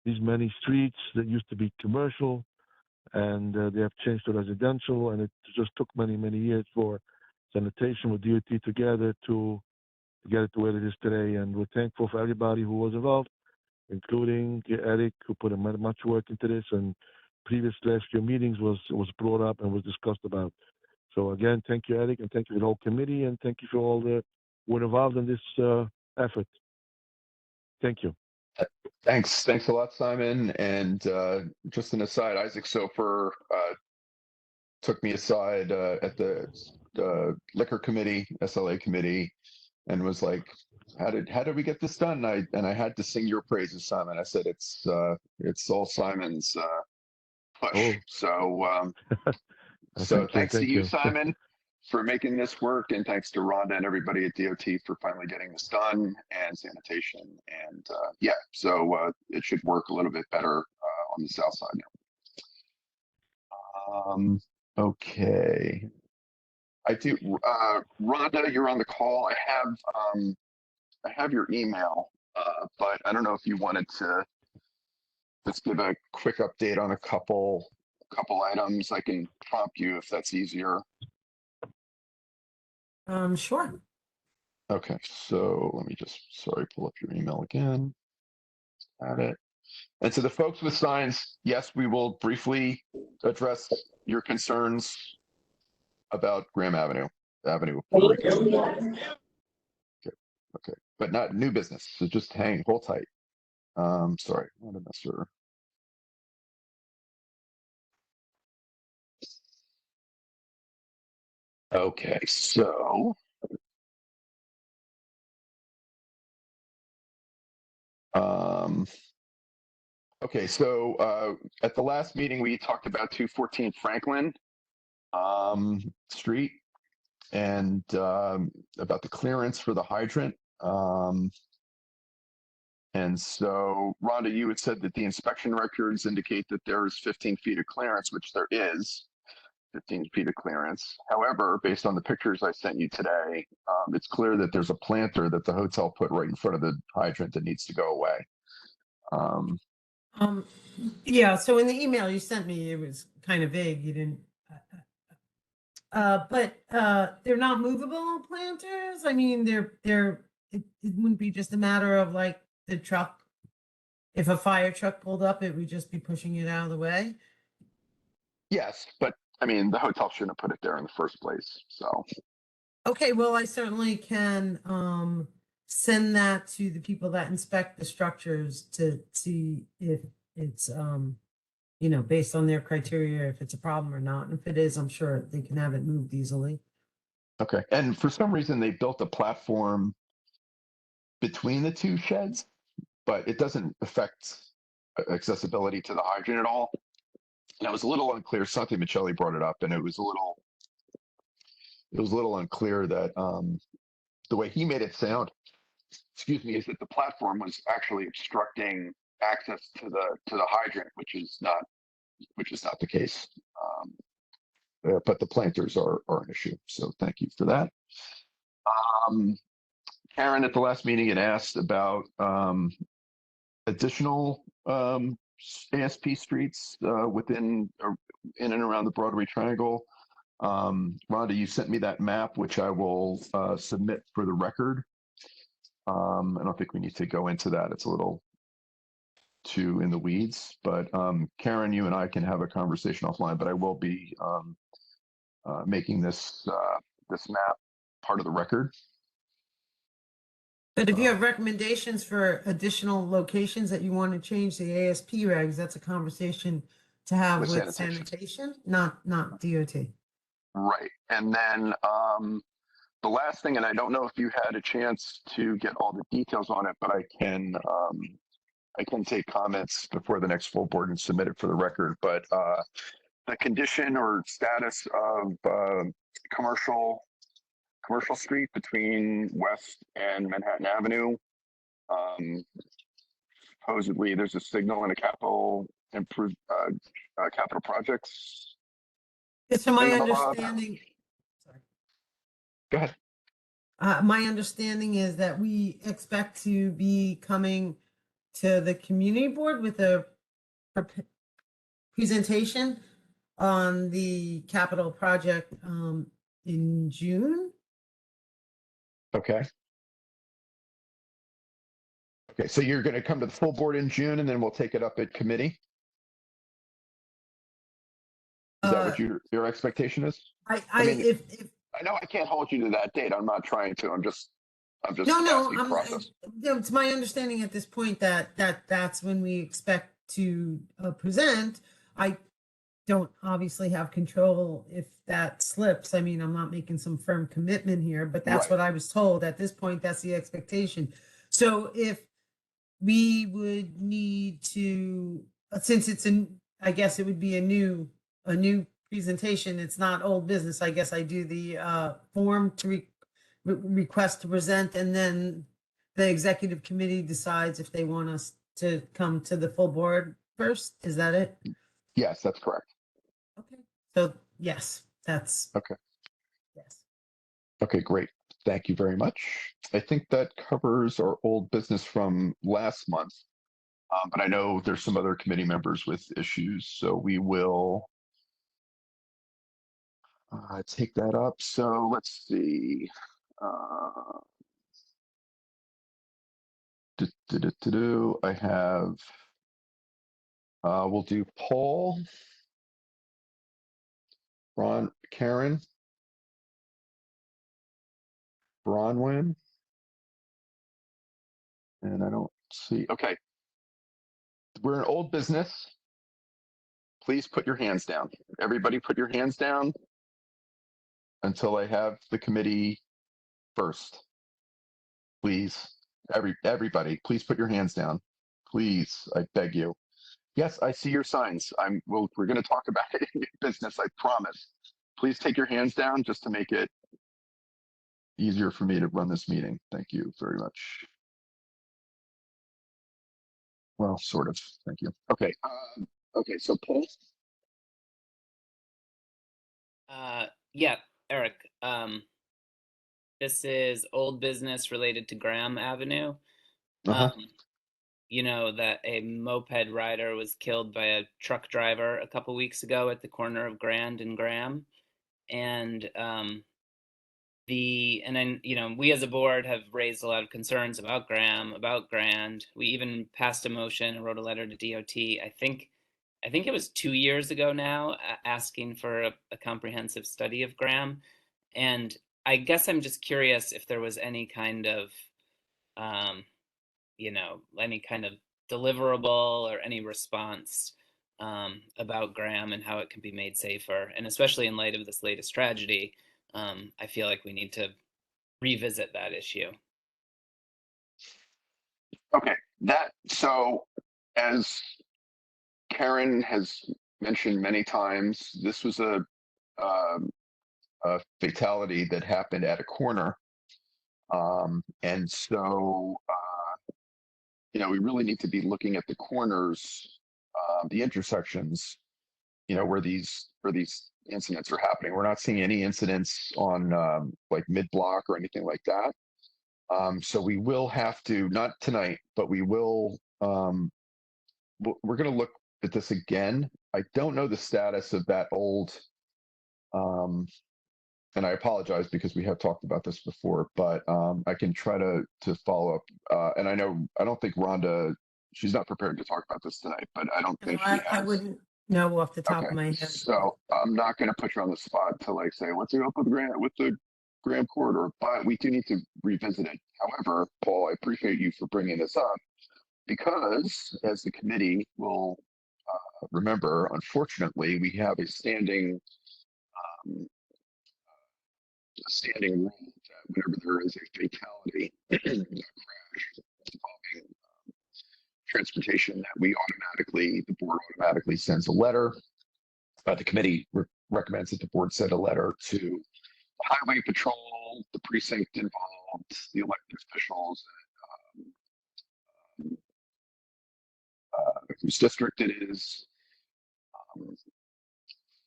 L: these many streets that used to be commercial and they have changed to residential, and it just took many years for sanitation with DOT together to get it to where it is today. And we're thankful for everybody who was involved, including Eric, who put much work into this, and previous last year meetings was brought up and was discussed about. So again, thank you, Eric, and thank you to the whole committee, and thank you for all the who were involved in this effort. Thank you.
A: Thanks a lot, Simon. And just an aside, Isaac Sofer took me aside at the liquor committee, SLA committee, and was like, how did we get this done? And I had to sing your praises, Simon. I said it's all Simon's push.
L: Oh.
A: So
L: Thank
A: thanks to you,
L: you.
A: Simon, for making this work, and thanks to Rhonda and everybody at DOT for finally getting this done, and sanitation. And so it should work a little bit better on the south side now. Okay. I do. Rhonda, you're on the call. I have your email, but I don't know if you wanted to just give a quick update on a couple items. I can prompt you if that's easier.
F: Sure.
A: Okay, so let me just, pull up your email again. Got it. And to the folks with signs, yes, we will briefly address your concerns about Graham Avenue, Puerto Rico. Okay, but not new business, so just hold tight. Sorry, not a messer. Okay, so okay, so at the last meeting we talked about 214 Franklin Street and about the clearance for the hydrant. And so, Rhonda, you had said that the inspection records indicate that there's 15 feet of clearance, which there is 15 feet of clearance. However, based on the pictures I sent you today, it's clear that there's a planter that the hotel put right in front of the hydrant that needs to go away.
F: Yeah, so in the email you sent me, it was kind of vague. You didn't, but they're not movable planters. I mean, it wouldn't be just a matter of like the truck. If a fire truck pulled up, it would just be pushing it out of the way.
A: Yes, but I mean, the hotel shouldn't have put it there in the first place. So,
F: okay, well, I certainly can send that to the people that inspect the structures to see if it's based on their criteria, if it's a problem or not. And if it is, I'm sure they can have it moved easily.
A: okay. And for some reason, they built a platform between the two sheds, but it doesn't affect accessibility to the hydrant at all. And it was a little unclear. Santi Michelli brought it up, and it was a little unclear that the way he made it sound, excuse me, is that the platform was actually obstructing access to the hydrant, which is not the case. But the planters are an issue. So thank you for that. Karen at the last meeting had asked about additional ASP streets within or in and around the Broadway Triangle. Rhonda, you sent me that map, which I will submit for the record. I don't think we need to go into that. It's a little too in the weeds, but Karen, you and I can have a conversation offline, but I will be making this map part of the record.
F: But if you have recommendations for additional locations that you want to change the ASP regs, that's a conversation to have with sanitation, not DOT.
A: Right. And then the last thing, and I don't know if you had a chance to get all the details on it, but I can take comments before the next full board and submit it for the record. But the condition or status of commercial street between West and Manhattan Avenue. Supposedly there's a signal in a capital projects.
F: It's my understanding. Sorry.
A: Go ahead.
F: My understanding is that we expect to be coming to the community board with a presentation on the capital project in June.
A: Okay. Okay, so you're going to come to the full board in June, and then we'll take it up at committee? Is that what your expectation is? I mean,
F: If
A: I know I can't hold you to that date. I'm not trying to. I'm just
F: no,
A: asking process.
F: it's my understanding at this point that that's when we expect to present. I don't obviously have control if that slips. I mean, I'm not making some firm commitment here, but that's
A: Right.
F: what I was told at this point. That's the expectation. So if we would need to, since it's I guess it would be a new presentation. It's not old business. I guess I do the form to request to present, and then the executive committee decides if they want us to come to the full board first. Is that it?
A: Yes, that's correct.
F: Okay. So yes, that's
A: Okay.
F: yes.
A: Okay, great. Thank you very much. I think that covers our old business from last month. But I know there's some other committee members with issues, so we will take that up. So let's see. I have, we'll do Paul, Ron, Karen, Bronwyn, and I don't see, okay. We're in old business. Please put your hands down. Everybody put your hands down until I have the committee first. Please, everybody, please put your hands down. Please, I beg you. Yes, I see your signs. We're going to talk about it in business, I promise. Please take your hands down just to make it easier for me to run this meeting. Thank you very much. Well, sort of. Thank you. Okay. Okay, so Paul.
I: Yeah, Eric. This is old business related to Graham Avenue. You know that a moped rider was killed by a truck driver a couple weeks ago at the corner of Grand and Graham, and then we as a board have raised a lot of concerns about Graham, about Grand. We even passed a motion and wrote a letter to DOT. I think it was 2 years ago now, asking for a comprehensive study of Graham. And I guess I'm just curious if there was any kind of, any kind of deliverable or any response about Graham and how it can be made safer. And especially in light of this latest tragedy, I feel like we need to revisit that issue.
A: Okay, so as Karen has mentioned many times, this was a fatality that happened at a corner. And so, we really need to be looking at the corners, the intersections, where these incidents are happening. We're not seeing any incidents on like mid-block or anything like that. So we will have to, not tonight, but we will, we're going to look at this again. I don't know the status of that old, and I apologize because we have talked about this before, but I can try to follow up. And I don't think Rhonda, she's not prepared to talk about this tonight, but I don't think she has.
F: I wouldn't know off the top of my head.
A: So I'm not going to put you on the spot to like say, what's up with the Graham corridor, but we do need to revisit it. However, Paul, I appreciate you for bringing this up because as the committee will remember, unfortunately, we have a standing rule that whenever there is a fatality, a crash involving transportation, that the board automatically sends a letter. The committee recommends that the board send a letter to the highway patrol, the precinct involved, the elected officials, whose district it is,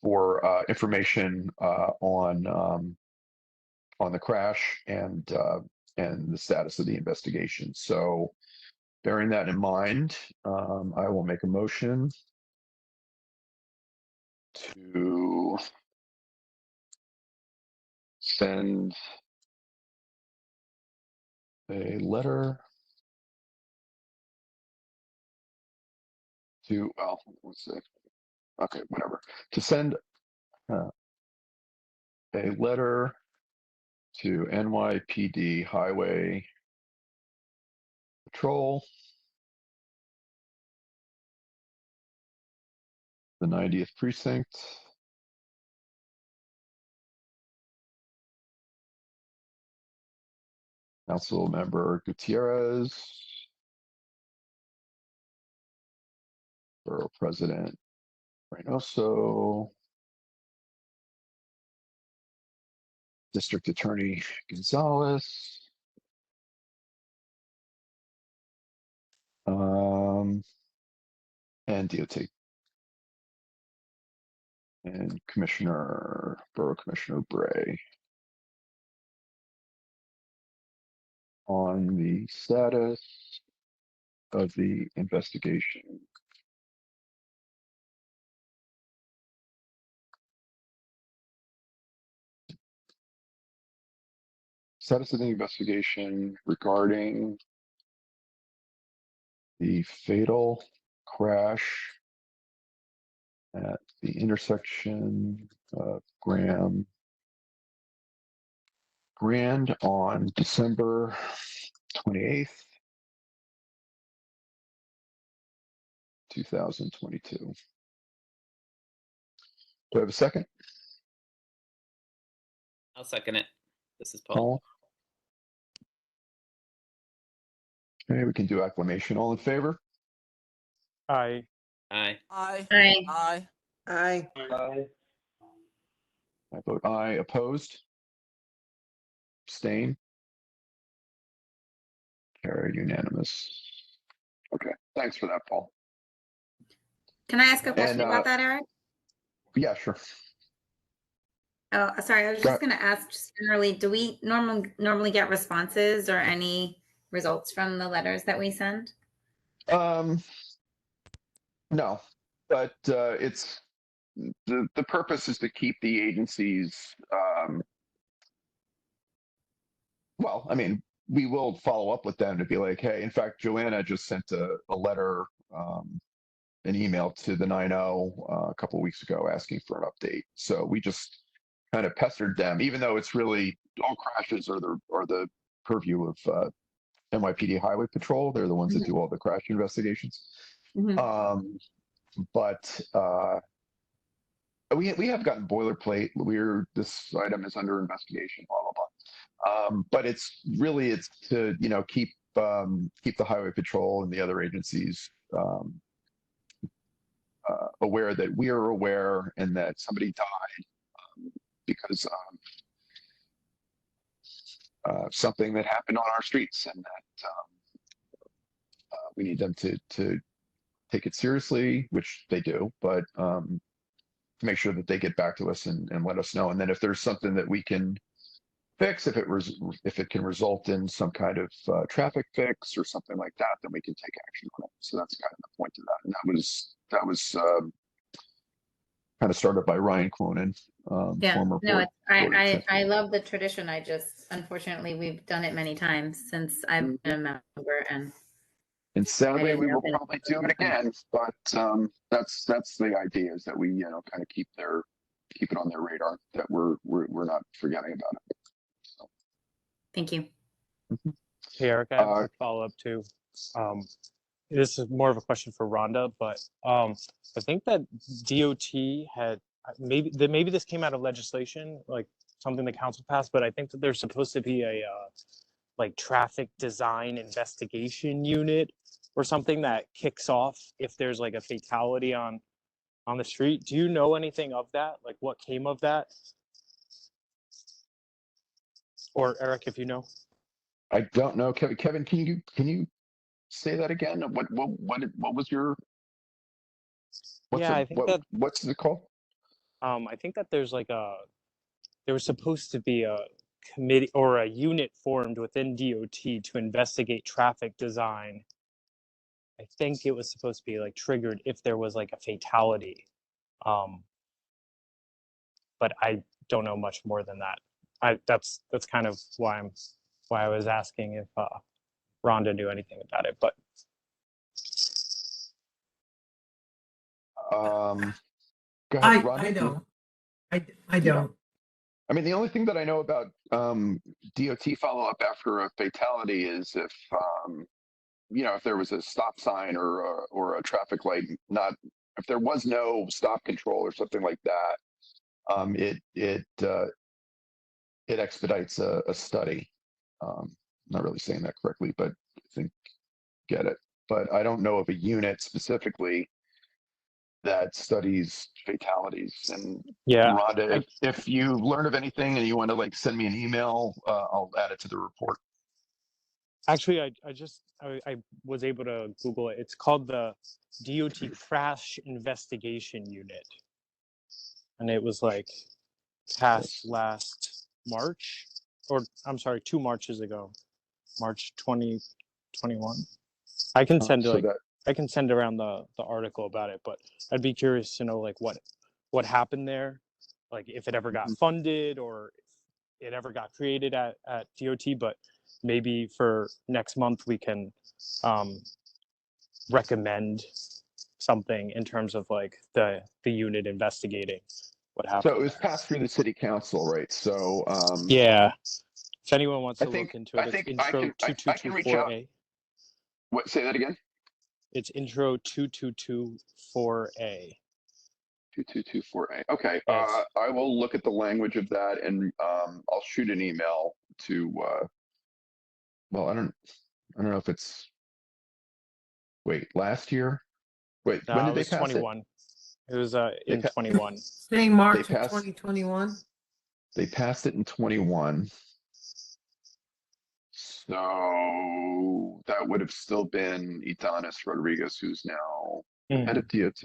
A: for information on on the crash and the status of the investigation. So bearing that in mind, I will make a motion to send a letter to, well, let's see. Okay, whatever. To send a letter to NYPD Highway Patrol, the 90th Precinct, Council Member Gutierrez, Borough President Reynoso, District Attorney Gonzalez, and DOT, and Borough Commissioner Bray on the status of the investigation. Status of the investigation regarding the fatal crash at the intersection of Grand on December 28th, 2022. Do I have a second?
I: I'll second it. This is Paul.
A: Paul? Okay, we can do acclamation. All in favor?
B: Aye.
I: Aye.
D: Aye.
C: Aye.
D: Aye.
K: Aye.
A: I vote aye. Opposed? Abstain? Carried, unanimous. Okay, thanks for that, Paul.
C: Can I ask a question
A: And,
C: about that, Eric?
A: Yeah, sure.
C: Oh, sorry, I was
A: Go
C: just gonna ask, just generally, do we normally get responses or any results from the letters that we send?
A: No, but it's the purpose is to keep the agencies. Well, I mean, we will follow up with them to be like, hey, in fact, Joanna just sent a letter, an email to the 9-0 a couple of weeks ago asking for an update. So we just kind of pestered them, even though it's really all crashes are the purview of NYPD Highway Patrol. They're the ones that do all the crash investigations. But we have gotten boilerplate. This item is under investigation, blah blah blah. But it's to keep the Highway Patrol and the other agencies aware that we are aware and that somebody died because of something that happened on our streets, and that we need them to take it seriously, which they do, but to make sure that they get back to us and let us know. And then if there's something that we can fix, if it can result in some kind of traffic fix or something like that, then we can take action on it. So that's kind of the point of that. And that was kind of started by Ryan Clonan,
C: Yeah,
A: former
C: no,
A: board
C: I love the tradition. Unfortunately, we've done it many times since I've been a member,
A: and sadly,
C: didn't
A: we
C: know
A: will
C: that-
A: probably do it again. But that's the idea, is that we kind of keep it on their radar, that we're not forgetting about it. So.
C: Thank you.
B: Hey, Eric, I have a follow up too. This is more of a question for Rhonda, but I think that DOT had maybe this came out of legislation, like something the council passed, but I think that there's supposed to be a like traffic design investigation unit or something that kicks off if there's like a fatality on the street. Do you know anything of that? Like what came of that? Or Eric, if you know.
A: I don't know, Kevin. Kevin, can you say that again? What was your? What's it called?
B: I think that there was supposed to be committee or a unit formed within DOT to investigate traffic design. I think it was supposed to be like triggered if there was like a fatality. But I don't know much more than that. That's kind of why I was asking if Rhonda knew anything about it. But
A: go ahead, Rhonda.
F: I don't. I
A: Yeah.
F: don't.
A: I mean, the only thing that I know about DOT follow-up after a fatality is if if there was a stop sign or a traffic light, not if there was no stop control or something like that, it expedites a study. Not really saying that correctly, but I think get it. But I don't know of a unit specifically that studies fatalities. And
B: yeah,
A: Rhonda, if you learn of anything and you want to like send me an email, I'll add it to the report.
B: actually, I was able to Google it. It's called the DOT Crash Investigation Unit, and it was like passed last March, or I'm sorry, 2 Marches ago, March 2021. I can send I can send around the article about it, but I'd be curious to know like what happened there, like if it ever got funded or if it ever got created at DOT. But maybe for next month we can recommend something in terms of like the unit investigating what happened.
A: So it was passed through the city council, right? So
B: yeah, if anyone wants to
A: I think-
B: look into it,
A: I
B: it's
A: think
B: intro
A: I can reach out.
B: 2224A.
A: What? Say that again.
B: It's intro 2224A.
A: 2224A. Okay.
B: Yes.
A: I will look at the language of that and I'll shoot an email to well, I don't know if it's last year. Wait,
B: No,
A: when
B: it
A: did they
B: was
A: pass
B: 21. It was in 21.
F: Saying March of
A: passed-
F: 2021.
A: They passed it in 21. So that would have still been Itanis Rodriguez, who's now head of DOT.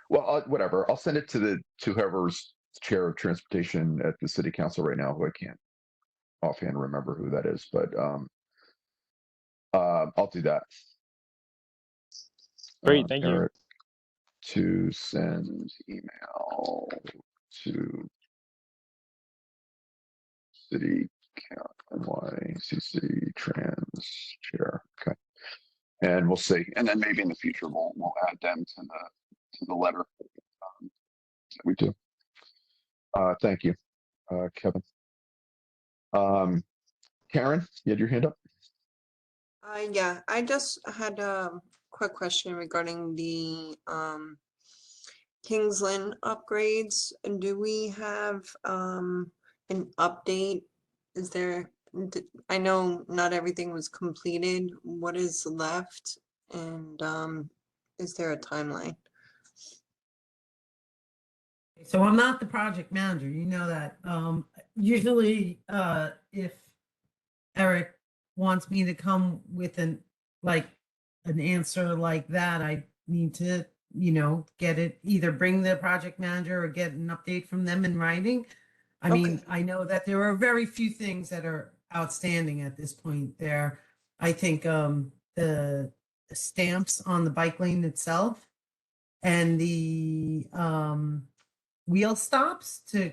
A: Well, whatever. I'll send it to whoever's chair of transportation at the city council right now, who I can't offhand remember who that is, but I'll do that.
B: Great, thank you.
A: Eric, to send email to city NYCC trans chair. Okay. And we'll see. And then maybe in the future we'll add them to the letter that we do. Thank you, Kevin. Karen, you had your hand up?
K: Yeah, I just had a quick question regarding the Kingsland upgrades. Do we have an update? Is there, I know not everything was completed. What is left? And is there a timeline?
F: So I'm not the project manager, you know that. Usually, if Eric wants me to come with an answer like that, I need to, get it, either bring the project manager or get an update from them in writing. I mean, I know that there are very few things that are outstanding at this point there. I think the stamps on the bike lane itself and the wheel stops to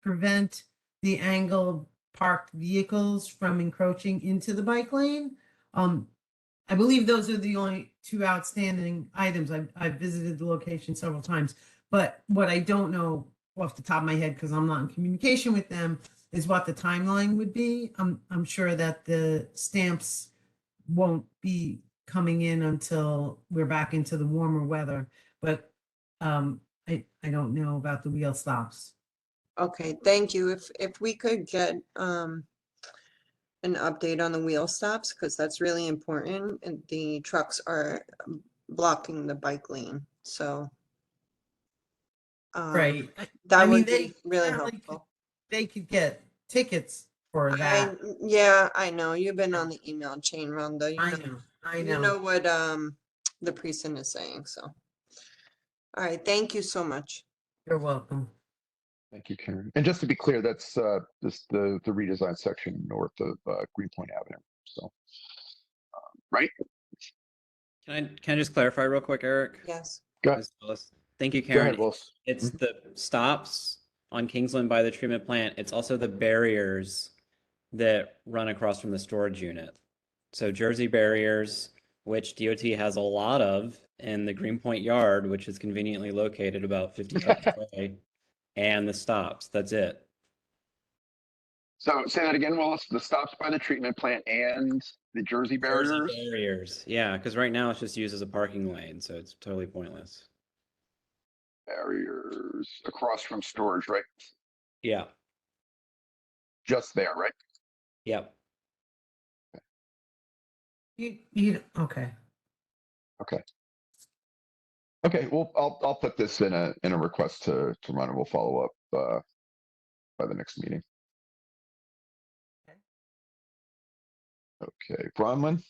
F: prevent the angled parked vehicles from encroaching into the bike lane. I believe those are the only two outstanding items. I've visited the location several times, but what I don't know off the top of my head, because I'm not in communication with them, is what the timeline would be. I'm sure that the stamps won't be coming in until we're back into the warmer weather, but I don't know about the wheel stops.
K: Okay, thank you. If we could get an update on the wheel stops, because that's really important, and the trucks are blocking the bike lane, so
F: Right.
K: that would
F: they
K: be really
F: apparently
K: helpful.
F: They could get tickets for that.
K: Yeah, I know. You've been on the email chain, Rhonda.
F: I
K: You
F: know.
K: know what the precinct is saying, so. All right, thank you so much.
F: You're welcome.
A: Thank you, Karen. And just to be clear, that's the redesigned section north of Greenpoint Avenue. So, right?
P: Can I just clarify real quick, Eric?
K: Yes.
A: Go,
P: Ms. Willis? Thank you,
A: go
P: Karen.
A: ahead, Willis.
P: It's the stops on Kingsland by the treatment plant. It's also the barriers that run across from the storage unit. So Jersey barriers, which DOT has a lot of in the Greenpoint yard, which is conveniently located about 50 feet away, and the stops. That's it.
A: So say that again, Willis. The stops by the treatment plant and the Jersey barriers.
P: Jersey barriers. Yeah, because right now it's just used as a parking lane, so it's totally pointless.
A: Barriers across from storage, right?
P: Yeah.
A: Just there, right?
P: Yep.
F: Okay.
A: Okay. Okay. Well, I'll put this in a request to run, and we'll follow up by the next meeting. Okay, Bronwyn.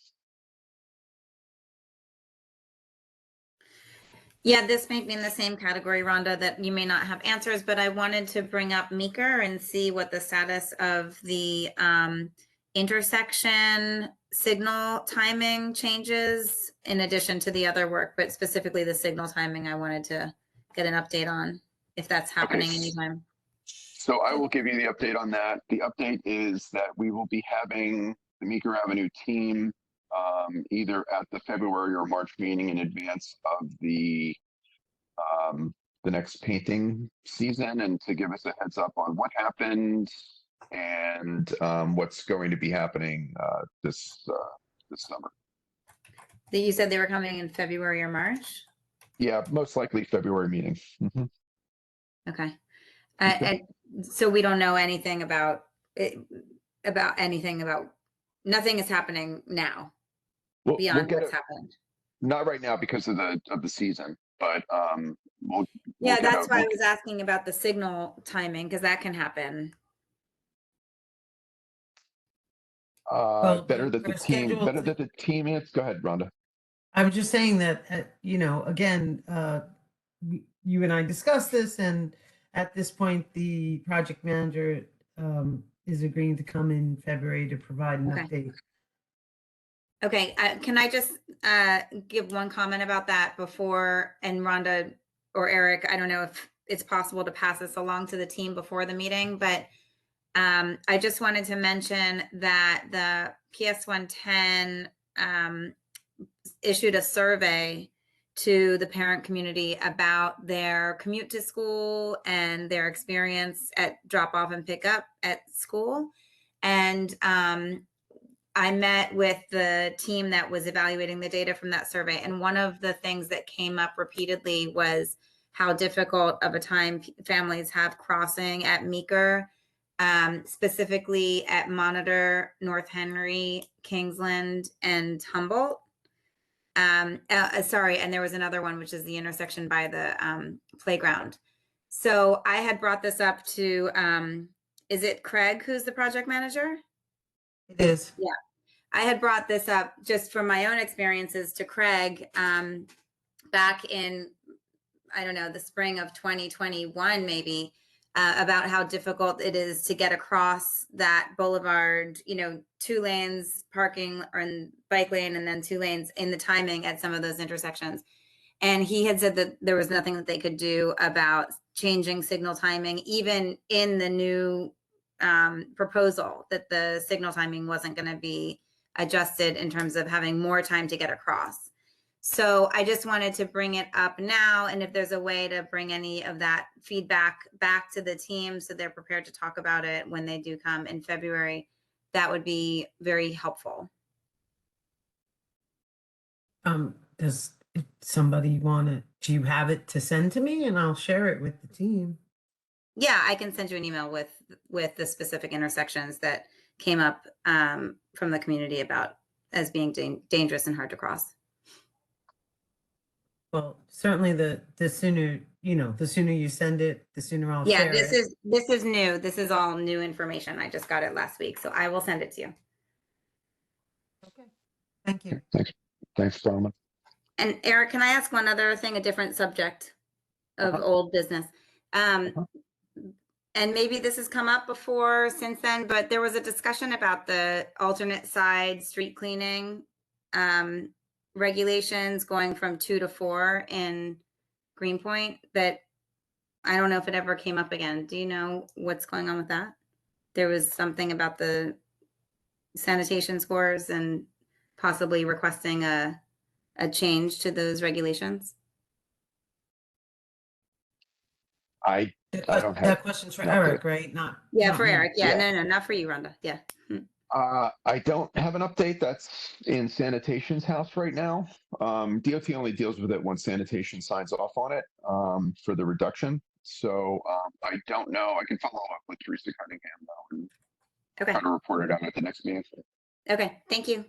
C: Yeah, this may be in the same category, Rhonda, that you may not have answers, but I wanted to bring up Meeker and see what the status of the intersection signal timing changes in addition to the other work, but specifically the signal timing I wanted to get an update on, if that's happening anytime.
A: So I will give you the update on that. The update is that we will be having the Meeker Avenue team either at the February or March meeting in advance of the next painting season, and to give us a heads up on what happened and what's going to be happening this summer.
C: You said they were coming in February or March?
A: Yeah, most likely February meeting. Mhm.
C: Okay. And so we don't know anything about it, nothing is happening now
A: We'll
C: beyond
A: get
C: what's
A: it.
C: happened.
A: Not right now because of the season, but we'll
C: Yeah,
A: get
C: that's
A: a-
C: why I
A: we'll-
C: was asking about the signal timing, because that can happen.
F: Well,
A: better that the
F: we're
A: team,
F: scheduled
A: better
F: to-
A: that the team is. Go ahead, Rhonda.
F: I was just saying that, again, you and I discussed this, and at this point, the project manager is agreeing to come in February to provide an
C: Okay.
F: update.
C: Okay, can I just give one comment about that before, and Rhonda or Eric, I don't know if it's possible to pass this along to the team before the meeting, but I just wanted to mention that the PS 110 issued a survey to the parent community about their commute to school and their experience at drop off and pick up at school. And I met with the team that was evaluating the data from that survey. And one of the things that came up repeatedly was how difficult of a time families have crossing at Meeker, specifically at Monitor, North Henry, Kingsland, and Humboldt. Sorry, and there was another one, which is the intersection by the playground. So I had brought this up to, is it Craig who's the project manager?
F: It is.
C: Yeah. I had brought this up just from my own experiences to Craig back in, I don't know, the spring of 2021, maybe, about how difficult it is to get across that boulevard, 2 lanes parking or bike lane and then 2 lanes in the timing at some of those intersections. And he had said that there was nothing that they could do about changing signal timing, even in the new proposal, that the signal timing wasn't going to be adjusted in terms of having more time to get across. So I just wanted to bring it up now, and if there's a way to bring any of that feedback back to the team so they're prepared to talk about it when they do come in February, that would be very helpful.
F: Does somebody want to, do you have it to send to me, and I'll share it with the team?
C: Yeah, I can send you an email with the specific intersections that came up from the community about as being dangerous and hard to cross.
F: Well, certainly the sooner, the sooner you send it, the sooner I'll
C: Yeah,
F: share
C: this
F: it.
C: is new. This is all new information. I just got it last week, so I will send it to you.
F: Okay, thank you.
A: Thanks, Bronwyn.
C: And Eric, can I ask one other thing, a different subject of old business? and maybe this has come up before since then, but there was a discussion about the alternate side street cleaning regulations going from 2 to 4 in Greenpoint that I don't know if it ever came up again. Do you know what's going on with that? There was something about the sanitation scores and possibly requesting a change to those regulations.
A: I don't have.
F: That question's for Eric, right? Not.
C: Yeah,
F: not
C: for
F: me.
C: Eric. Yeah,
A: Yeah.
C: no, not for you, Rhonda. Yeah.
A: I don't have an update. That's in sanitation's house right now. DOT only deals with it once sanitation signs off on it for the reduction. So I don't know. I can follow up with Teresa Cunningham though and
C: Okay.
A: try to report it out at the next meeting.
C: Okay. Thank you.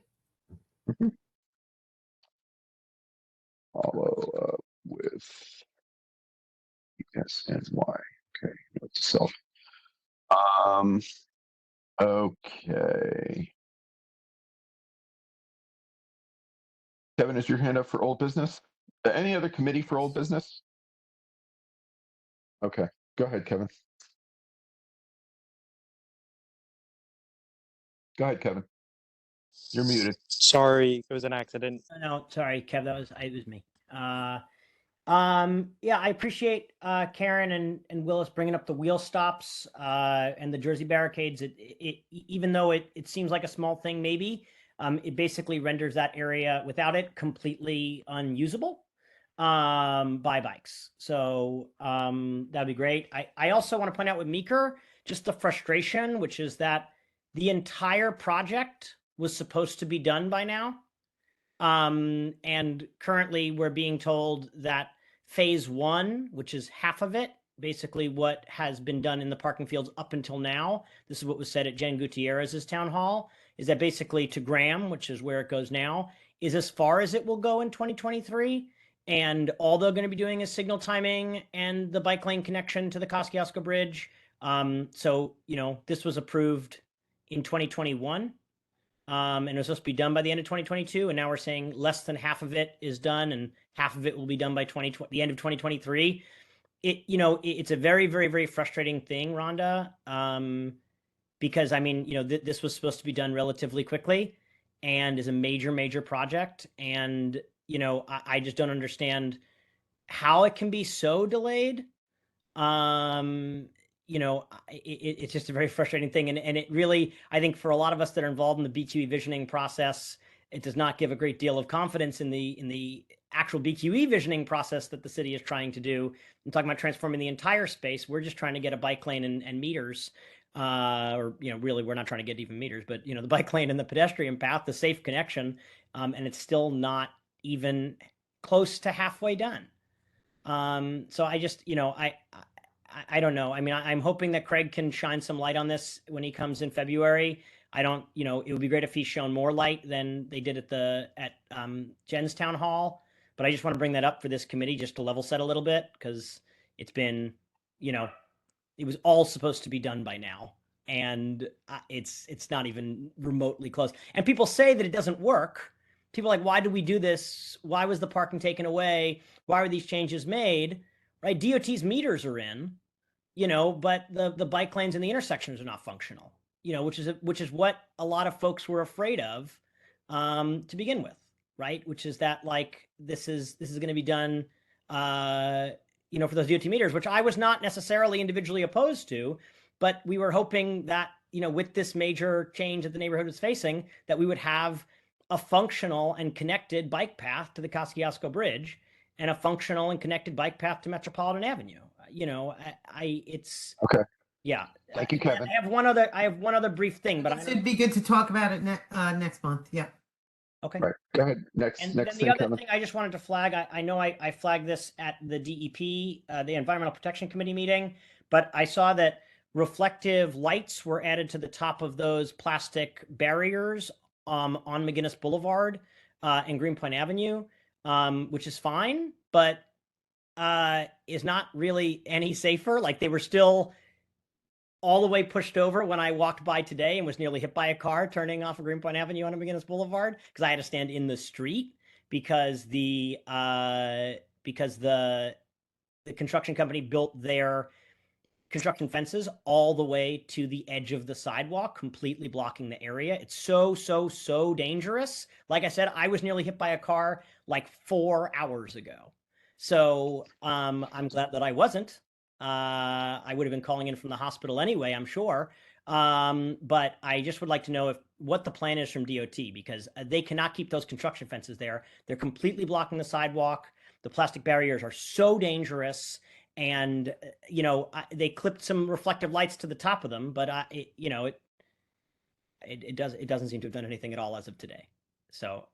A: Follow up with SNY. Okay, note to self. Okay. Kevin, is your hand up for old business? Any other committee for old business? Okay, go ahead, Kevin. Go ahead, Kevin. You're muted.
B: Sorry, it was an accident.
J: No, sorry, Kev, it was me. Yeah, I appreciate Karen and Willis bringing up the wheel stops and the Jersey barricades. Even though it seems like a small thing, maybe it basically renders that area without it completely unusable by bikes. So that'd be great. I also want to point out with Meeker just the frustration, which is that the entire project was supposed to be done by now. And currently we're being told that phase 1, which is half of it, basically what has been done in the parking fields up until now, this is what was said at Jen Gutierrez's town hall, is that basically to Graham, which is where it goes now, is as far as it will go in 2023. And all they're going to be doing is signal timing and the bike lane connection to the Kosciuszko Bridge. So, this was approved in 2021. And it was supposed to be done by the end of 2022, and now we're saying less than half of it is done, and half of it will be done by the end of 2023. It's a very, very, very frustrating thing, Rhonda, because this was supposed to be done relatively quickly, and is a major, major project, and I just don't understand how it can be so delayed. It's just a very frustrating thing. And it really, I think for a lot of us that are involved in the BQE visioning process, it does not give a great deal of confidence in the actual BQE visioning process that the city is trying to do. I'm talking about transforming the entire space. We're just trying to get a bike lane and meters, really, we're not trying to get even meters, but the bike lane and the pedestrian path, the safe connection. And it's still not even close to halfway done. So I just, I don't know. I'm hoping that Craig can shine some light on this when he comes in February. It would be great if he's shown more light than they did at Jen's town hall. But I just want to bring that up for this committee just to level set a little bit, because it's been, it was all supposed to be done by now, and it's not even remotely close. And people say that it doesn't work. People are like, why did we do this? Why was the parking taken away? Why were these changes made? Right? DOT's meters are in, but the bike lanes and the intersections are not functional, which is what a lot of folks were afraid of to begin with, right? Which is that this is going to be done, for those DOT meters, which I was not necessarily individually opposed to, but we were hoping that, with this major change that the neighborhood was facing, that we would have a functional and connected bike path to the Kosciuszko Bridge, and a functional and connected bike path to Metropolitan Avenue. It's
A: okay.
J: Yeah.
A: Thank you, Kevin.
J: I have one other brief thing, but
F: It'd be good to talk about it next month. Yeah.
J: Okay.
A: Right. Go ahead. Next
J: And
A: thing,
J: then the other
A: Kevin.
J: thing I just wanted to flag, I know I flagged this at the DEP, the Environmental Protection Committee meeting, but I saw that reflective lights were added to the top of those plastic barriers on McGinnis Boulevard and Greenpoint Avenue. Which is fine, but is not really any safer. They were still all the way pushed over when I walked by today and was nearly hit by a car turning off of Greenpoint Avenue on McGinnis Boulevard, because I had to stand in the street because the construction company built their construction fences all the way to the edge of the sidewalk, completely blocking the area. It's so dangerous. Like I said, I was nearly hit by a car like 4 hours ago. So I'm glad that I wasn't. I would have been calling in from the hospital anyway, I'm sure. But I just would like to know what the plan is from DOT, because they cannot keep those construction fences there. They're completely blocking the sidewalk. The plastic barriers are so dangerous. And, they clipped some reflective lights to the top of them, but it doesn't seem to have done anything at all as of today. So.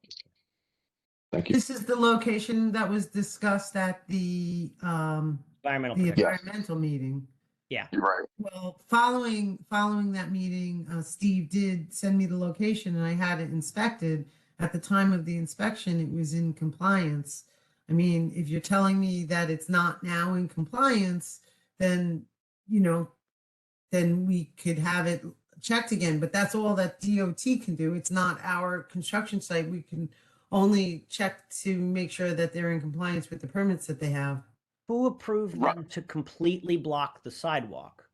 A: Thank you.
F: This is the location that was discussed at the environmental meeting.
J: Yeah.
A: You're right.
F: Well, following that meeting, Steve did send me the location and I had it inspected. At the time of the inspection, it was in compliance. I mean, if you're telling me that it's not now in compliance, then, then we could have it checked again, but that's all that DOT can do. It's not our construction site. We can only check to make sure that they're in compliance with the permits that they have.
J: Who approved them to completely block the sidewalk?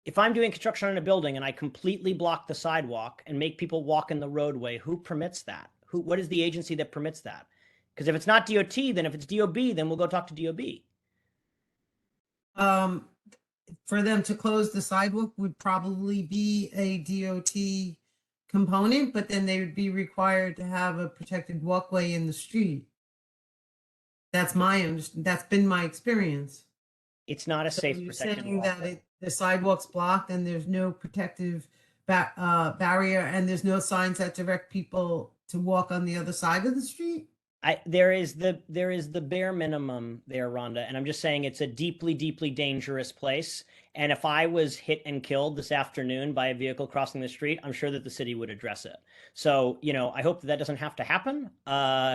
J: If I'm doing construction on a building and I completely block the sidewalk and make people walk in the roadway, who permits that? What is the agency that permits that? Because if it's not DOT, then if it's DOB, then we'll go talk to DOB.
F: For them to close the sidewalk would probably be a DOT component, but then they would be required to have a protected walkway in the street. That's been my experience.
J: It's not a safe
F: you're
J: protected
F: saying
J: walkway.
F: that the sidewalk's blocked and there's no protective barrier and there's no signs that direct people to walk on the other side of the street?
J: There is the bare minimum there, Rhonda, and I'm just saying it's a deeply dangerous place. And if I was hit and killed this afternoon by a vehicle crossing the street, I'm sure that the city would address it. So, I hope that doesn't have to happen,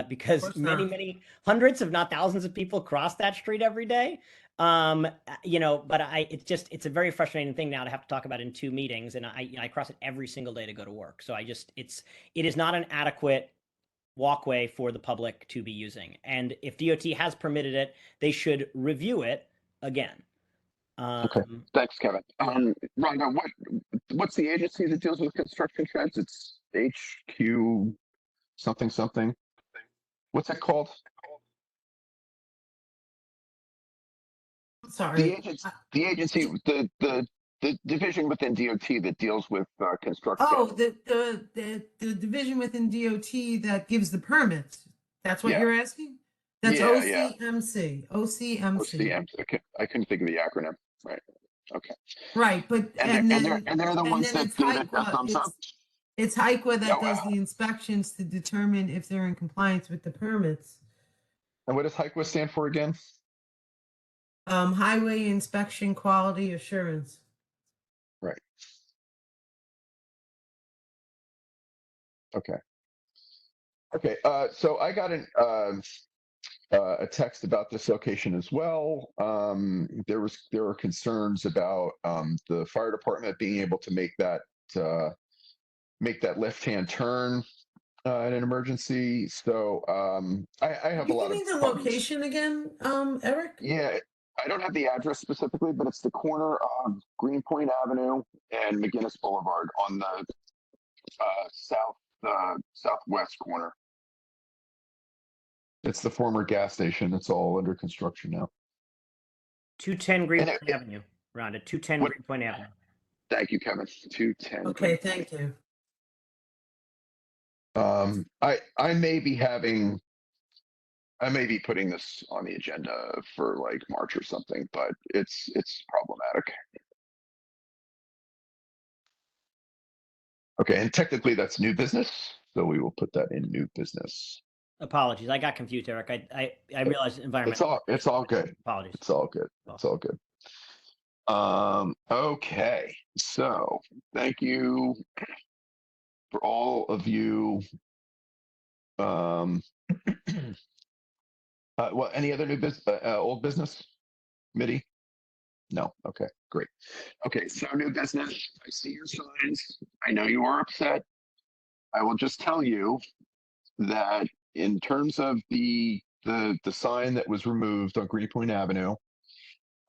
J: because many hundreds, if not thousands of people cross that street every day. But it's a very frustrating thing now to have to talk about in 2 meetings, and I cross it every single day to go to work. So it is not an adequate walkway for the public to be using. And if DOT has permitted it, they should review it again.
A: Okay, thanks, Kevin. Rhonda, what's the agency that deals with construction trends? It's HQ something. What's it called?
F: Sorry.
A: The agency, the division within DOT that deals with construction.
F: Oh, the division within DOT that gives the permits. That's what you're asking? That's OCMC.
A: OCMC. Okay. I couldn't think of the acronym. Right. Okay.
F: Right, but
A: and they're the ones that give it a thumbs up.
F: It's HIQA that does the inspections to determine if they're in compliance with the permits.
A: And what does HIQA stand for again?
F: Highway Inspection Quality Assurance.
A: Right. Okay. So I got a text about this location as well. There were concerns about the fire department being able to make that left-hand turn in an emergency. So I have a lot of.
F: Give me the location again, Eric.
A: Yeah, I don't have the address specifically, but it's the corner of Greenpoint Avenue and McGinnis Boulevard on the southwest corner. It's the former gas station. It's all under construction now.
J: 210 Greenpoint Avenue, Rhonda. 210 Greenpoint Avenue.
A: Thank you, Kevin. 210.
F: Okay, thank you.
A: I may be putting this on the agenda for like March or something, but it's problematic. Okay, and technically that's new business, so we will put that in new business.
J: Apologies, I got confused, Eric. I realized environment.
A: It's all good.
J: Apologies.
A: It's all good. It's all good. Okay, so thank you for all of you. Well, any other new business, old business committee? No. Okay, great. Okay, so new business. I see your signs. I know you are upset. I will just tell you that in terms of the sign that was removed on Greenpoint Avenue,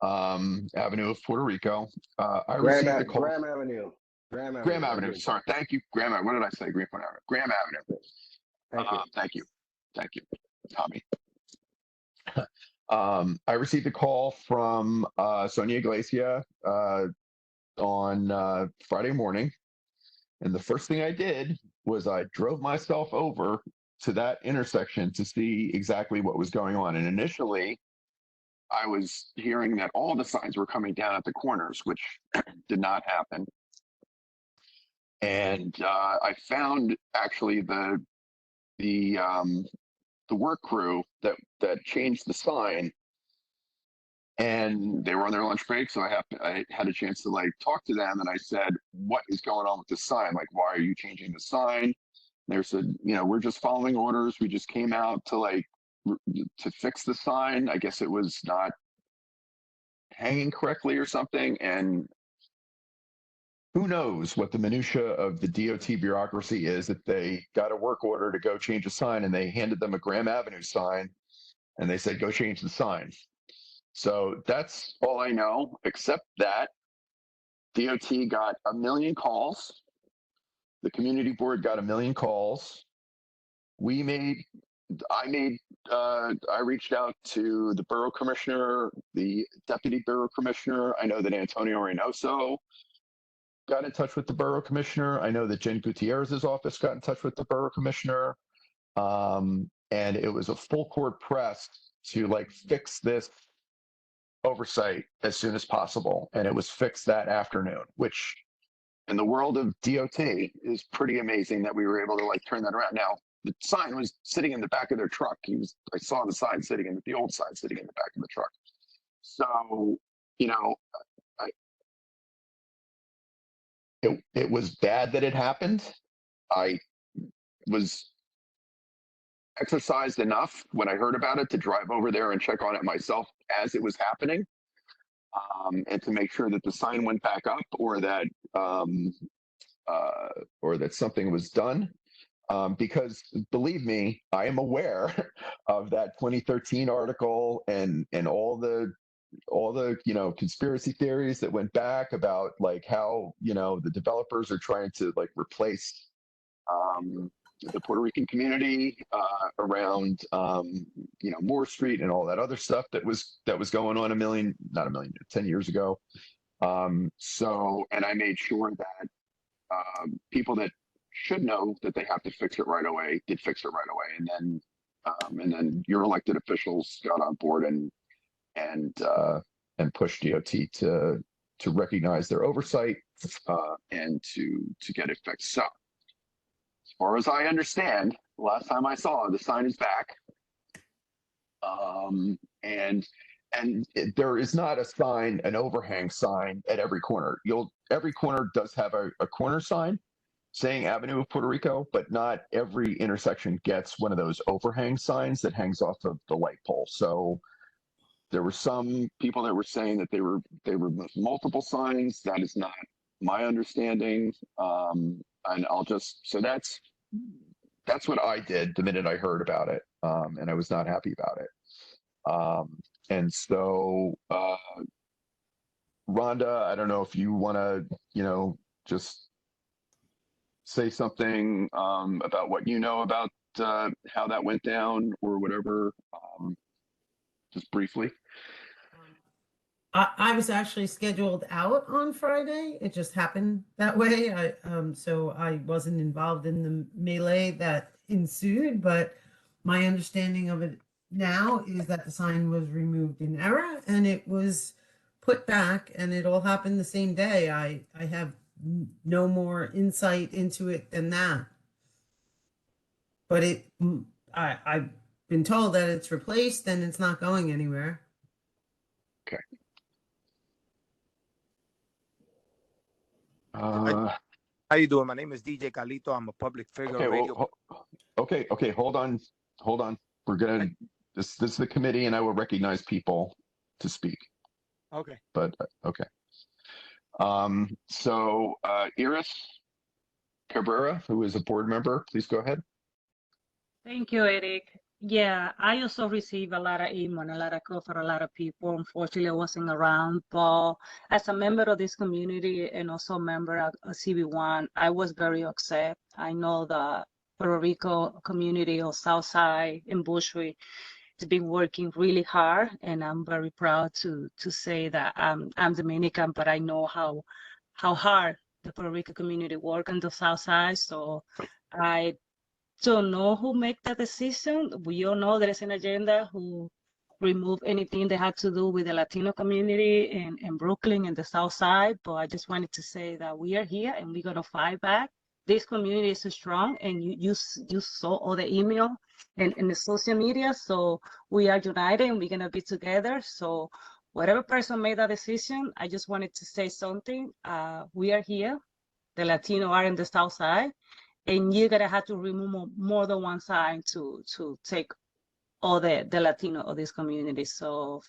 A: Avenue of Puerto Rico. I
Q: Graham,
A: received a call.
Q: Graham Avenue. Graham Avenue.
A: Graham
Q: not
A: Avenue.
Q: Greenpoint.
A: Sorry. Thank you. Graham Avenue. What did I say? Greenpoint Avenue. Graham Avenue.
Q: Thank you.
A: Thank you. Thank you, Tommy. I received a call from Sonia Iglesia on Friday morning. And the first thing I did was I drove myself over to that intersection to see exactly what was going on. And initially, I was hearing that all the signs were coming down at the corners, which did not happen. And I found actually the work crew that changed the sign, and they were on their lunch break. So I had a chance to like talk to them, and I said, "What is going on with the sign? Like, why are you changing the sign?" And they said, "You know, we're just following orders. We just came out to like to fix the sign. I guess it was not hanging correctly or something." And who knows what the minutia of the DOT bureaucracy is, that they got a work order to go change a sign and they handed them a Graham Avenue sign and they said, go change the sign. So that's all I know, except that DOT got 1 million calls. The community board got 1 million calls. I reached out to the borough commissioner, the deputy borough commissioner. I know that Antonio Reynoso got in touch with the borough commissioner. I know that Jen Gutierrez's office got in touch with the borough commissioner. And it was a full court press to like fix this oversight as soon as possible. And it was fixed that afternoon, which in the world of DOT is pretty amazing that we were able to like turn that around. Now, the sign was sitting in the back of their truck. I saw the sign sitting in the old sign sitting in the back of the truck. So, you know, it was bad that it happened. I was exercised enough when I heard about it to drive over there and check on it myself as it was happening, and to make sure that the sign went back up or that something was done. Because believe me, I am aware of that 2013 article and all the conspiracy theories that went back about like how the developers are trying to like replace the Puerto Rican community around Moore Street and all that other stuff that was going on 10 years ago. So, and I made sure that people that should know that they have to fix it right away did fix it right away, and then your elected officials got on board and push DOT to recognize their oversight and to get it fixed. So, as far as I understand, last time I saw the sign is back, and there is not a sign, an overhang sign at every corner. Every corner does have a corner sign saying Avenue of Puerto Rico, but not every intersection gets one of those overhang signs that hangs off of the light pole. So there were some people that were saying that they were multiple signs. That is not my understanding. And so that's what I did the minute I heard about it. And I was not happy about it. And so, Rhonda, I don't know if you want to, just say something about what you know about how that went down or whatever, just briefly.
F: I was actually scheduled out on Friday. It just happened that way. So I wasn't involved in the melee that ensued, but my understanding of it now is that the sign was removed in error and it was put back, and it all happened the same day. I have no more insight into it than that. But I've been told that it's replaced and it's not going anywhere.
A: Okay.
R: How you doing? My name is DJ Calito. I'm a public figure.
A: Okay,
R: radio.
A: Okay. Hold on. We're gonna. This is the committee, and I will recognize people to speak.
R: Okay.
A: But okay. So Iris Cabrera, who is a board member, please go ahead.
O: Thank you, Eric.
S: Yeah, I also receive a lot of email, and a lot of call for a lot of people. Unfortunately, I wasn't around, but as a member of this community and also a member of CB1, I was very upset. I know the Puerto Rico community of Southside and Bushwick has been working really hard, and I'm very proud to say that I'm Dominican, but I know how hard the Puerto Rico community work on the Southside. So I don't know who make that decision. We all know there is an agenda who remove anything that had to do with the Latino community in Brooklyn and the South Side. But I just wanted to say that we are here and we're gonna fight back. This community is strong, and you saw all the email and the social media. So we are united and we're gonna be together. So whatever person made that decision, I just wanted to say something. We are here. The Latino are in the South Side, and you're gonna have to remove more than one sign to take all the Latino of this community. So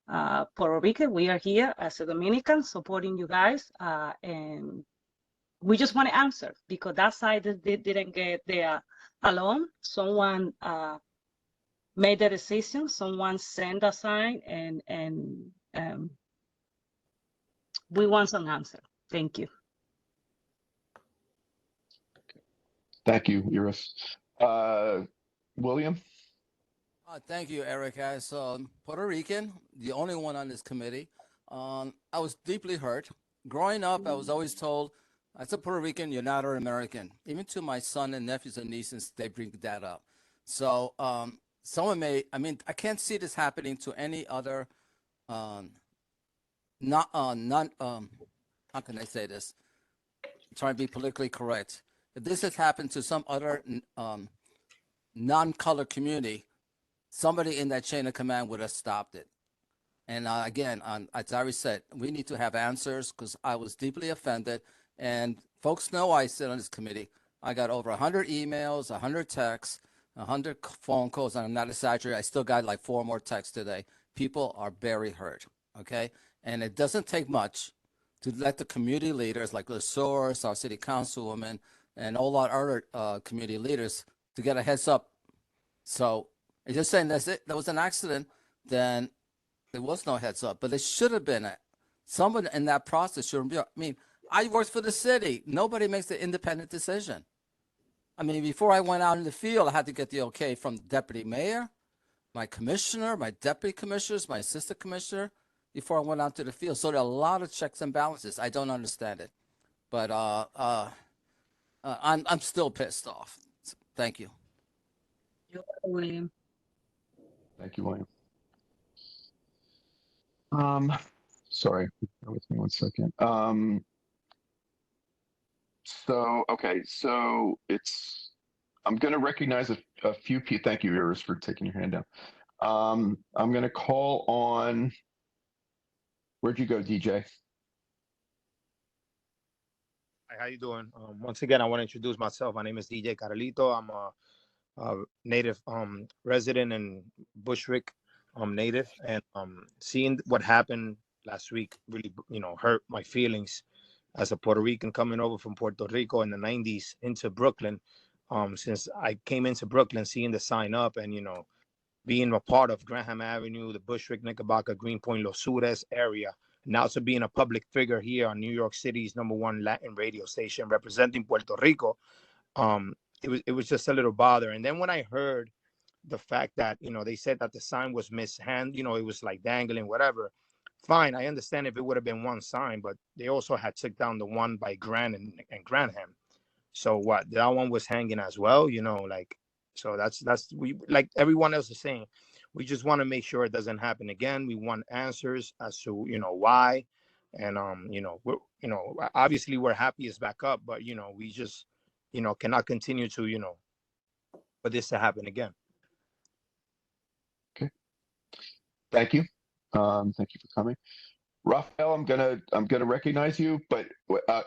S: Puerto Rico, we are here as a Dominican supporting you guys, and we just want to answer because that side didn't get there alone. Someone made the decision, someone sent a sign, and we want some answer. Thank you.
A: Thank you, Iris. William?
D: Thank you, Eric. As Puerto Rican, the only one on this committee, I was deeply hurt. Growing up, I was always told, as a Puerto Rican, you're not an American. Even to my son and nephews and nieces, they bring that up. So someone I can't see this happening to any other, how can I say this? I'm trying to be politically correct. If this has happened to some other non-colored community, somebody in that chain of command would have stopped it. And again, as Ari said, we need to have answers because I was deeply offended. And folks know I sit on this committee. I got over 100 emails, 100 texts, 100 phone calls, and I'm not exaggerating. I still got like 4 more texts today. People are very hurt, okay? And it doesn't take much to let the community leaders like LaSource, our city councilwoman, and all our other community leaders to get a heads up. So it's just saying that was an accident, then there was no heads up. But it should have been someone in that process shouldn't be. I mean, I worked for the city. Nobody makes the independent decision. I mean, before I went out in the field, I had to get the okay from the deputy mayor, my commissioner, my deputy commissioners, my assistant commissioner, before I went out to the field. So there are a lot of checks and balances. I don't understand it, but I'm still pissed off. So, thank you.
S: You're welcome, William.
A: Thank you, William. Sorry, bear with me one second. So I'm going to recognize a few people. Thank you, Iris, for taking your hand down. I'm going to call on, where'd you go, DJ?
R: Hi, how you doing? Once again, I want to introduce myself. My name is DJ Carlito. I'm a native resident in Bushwick, native, and seeing what happened last week really, hurt my feelings as a Puerto Rican coming over from Puerto Rico in the 90s into Brooklyn. Since I came into Brooklyn, seeing the sign up and, being a part of Graham Avenue, the Bushwick, Knickerbocker, Greenpoint, Los Sures area, and also being a public figure here on New York City's #1 Latin radio station representing Puerto Rico, it was just a little bother. And then when I heard the fact that, they said that the sign was mishandled, it was like dangling, whatever. Fine, I understand if it would have been one sign, but they also had took down the one by Grant and Granham. So what, that one was hanging as well, so that's we, like everyone else is saying, we just want to make sure it doesn't happen again. We want answers as to, why. And, obviously we're happy it's back up, but, we just, cannot continue to, for this to happen again.
A: Okay. Thank you. Thank you for coming. Raphael, I'm gonna recognize you, but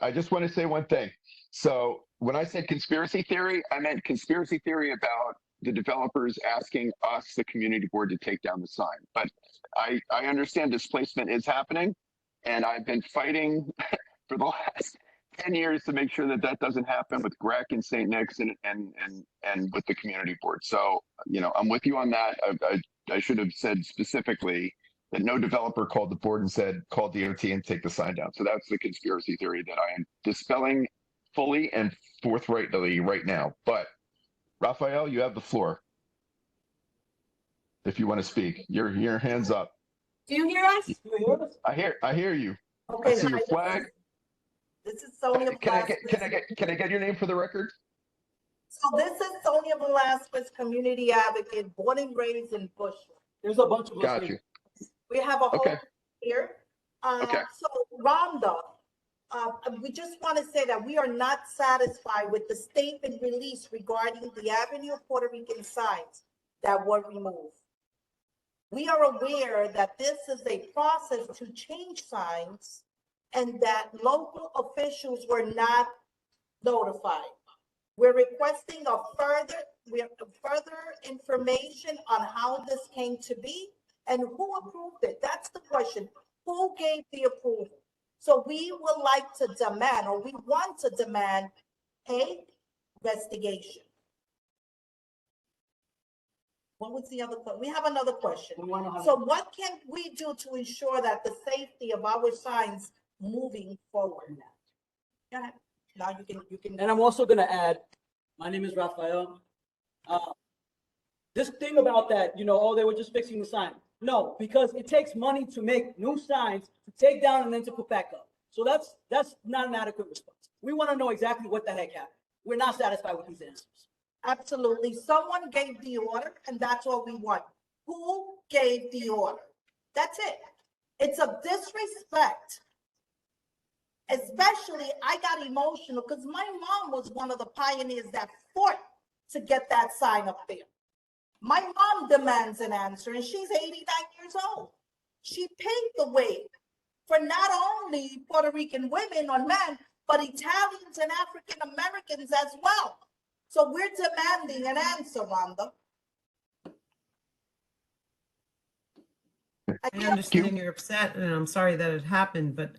A: I just want to say one thing. So when I said conspiracy theory, I meant conspiracy theory about the developers asking us, the community board, to take down the sign. But I understand displacement is happening, and I've been fighting for the last 10 years to make sure that that doesn't happen with Greg and St. Nick's and with the community board. So, I'm with you on that. I should have said specifically that no developer called the board and said, call DOT and take the sign down. So that's the conspiracy theory that I am dispelling fully and forthrightly right now. But Raphael, you have the floor. If you want to speak, your hands up.
T: Do you hear us?
A: I hear you.
T: Okay,
A: I see your
T: hi,
A: flag.
T: This is Sonia
A: Can I
T: Velasquez.
A: get your name for the record?
T: So this is Sonia Velasquez, community advocate, born and raised in Bushwick. There's a bunch of us.
A: Got
T: here.
A: you.
T: We have a whole
A: Okay.
T: here.
A: Okay.
T: So Rhonda, we just want to say that we are not satisfied with the statement released regarding the Avenue of Puerto Rican signs that were removed. We are aware that this is a process to change signs and that local officials were not notified. We're requesting further information on how this came to be and who approved it. That's the question. Who gave the approval? So we would like to demand, or we want to demand, a investigation. What was the other question? We have another question. So what can we do to ensure that the safety of our signs moving forward? Go ahead. Now you can.
U: And I'm also going to add, my name is Raphael. This thing about that, oh, they were just fixing the sign. No, because it takes money to make new signs, to take down and then to put back up. So that's not an adequate response. We want to know exactly what the heck happened. We're not satisfied with these answers.
T: Absolutely. Someone gave the order, and that's what we want. Who gave the order? That's it. It's a disrespect. Especially, I got emotional because my mom was one of the pioneers that fought to get that sign up there. My mom demands an answer, and she's 89 years old. She paved the way for not only Puerto Rican women or men, but Italians and African Americans as well. So we're demanding an answer, Rhonda.
F: I understand you're upset, and I'm sorry that it happened, but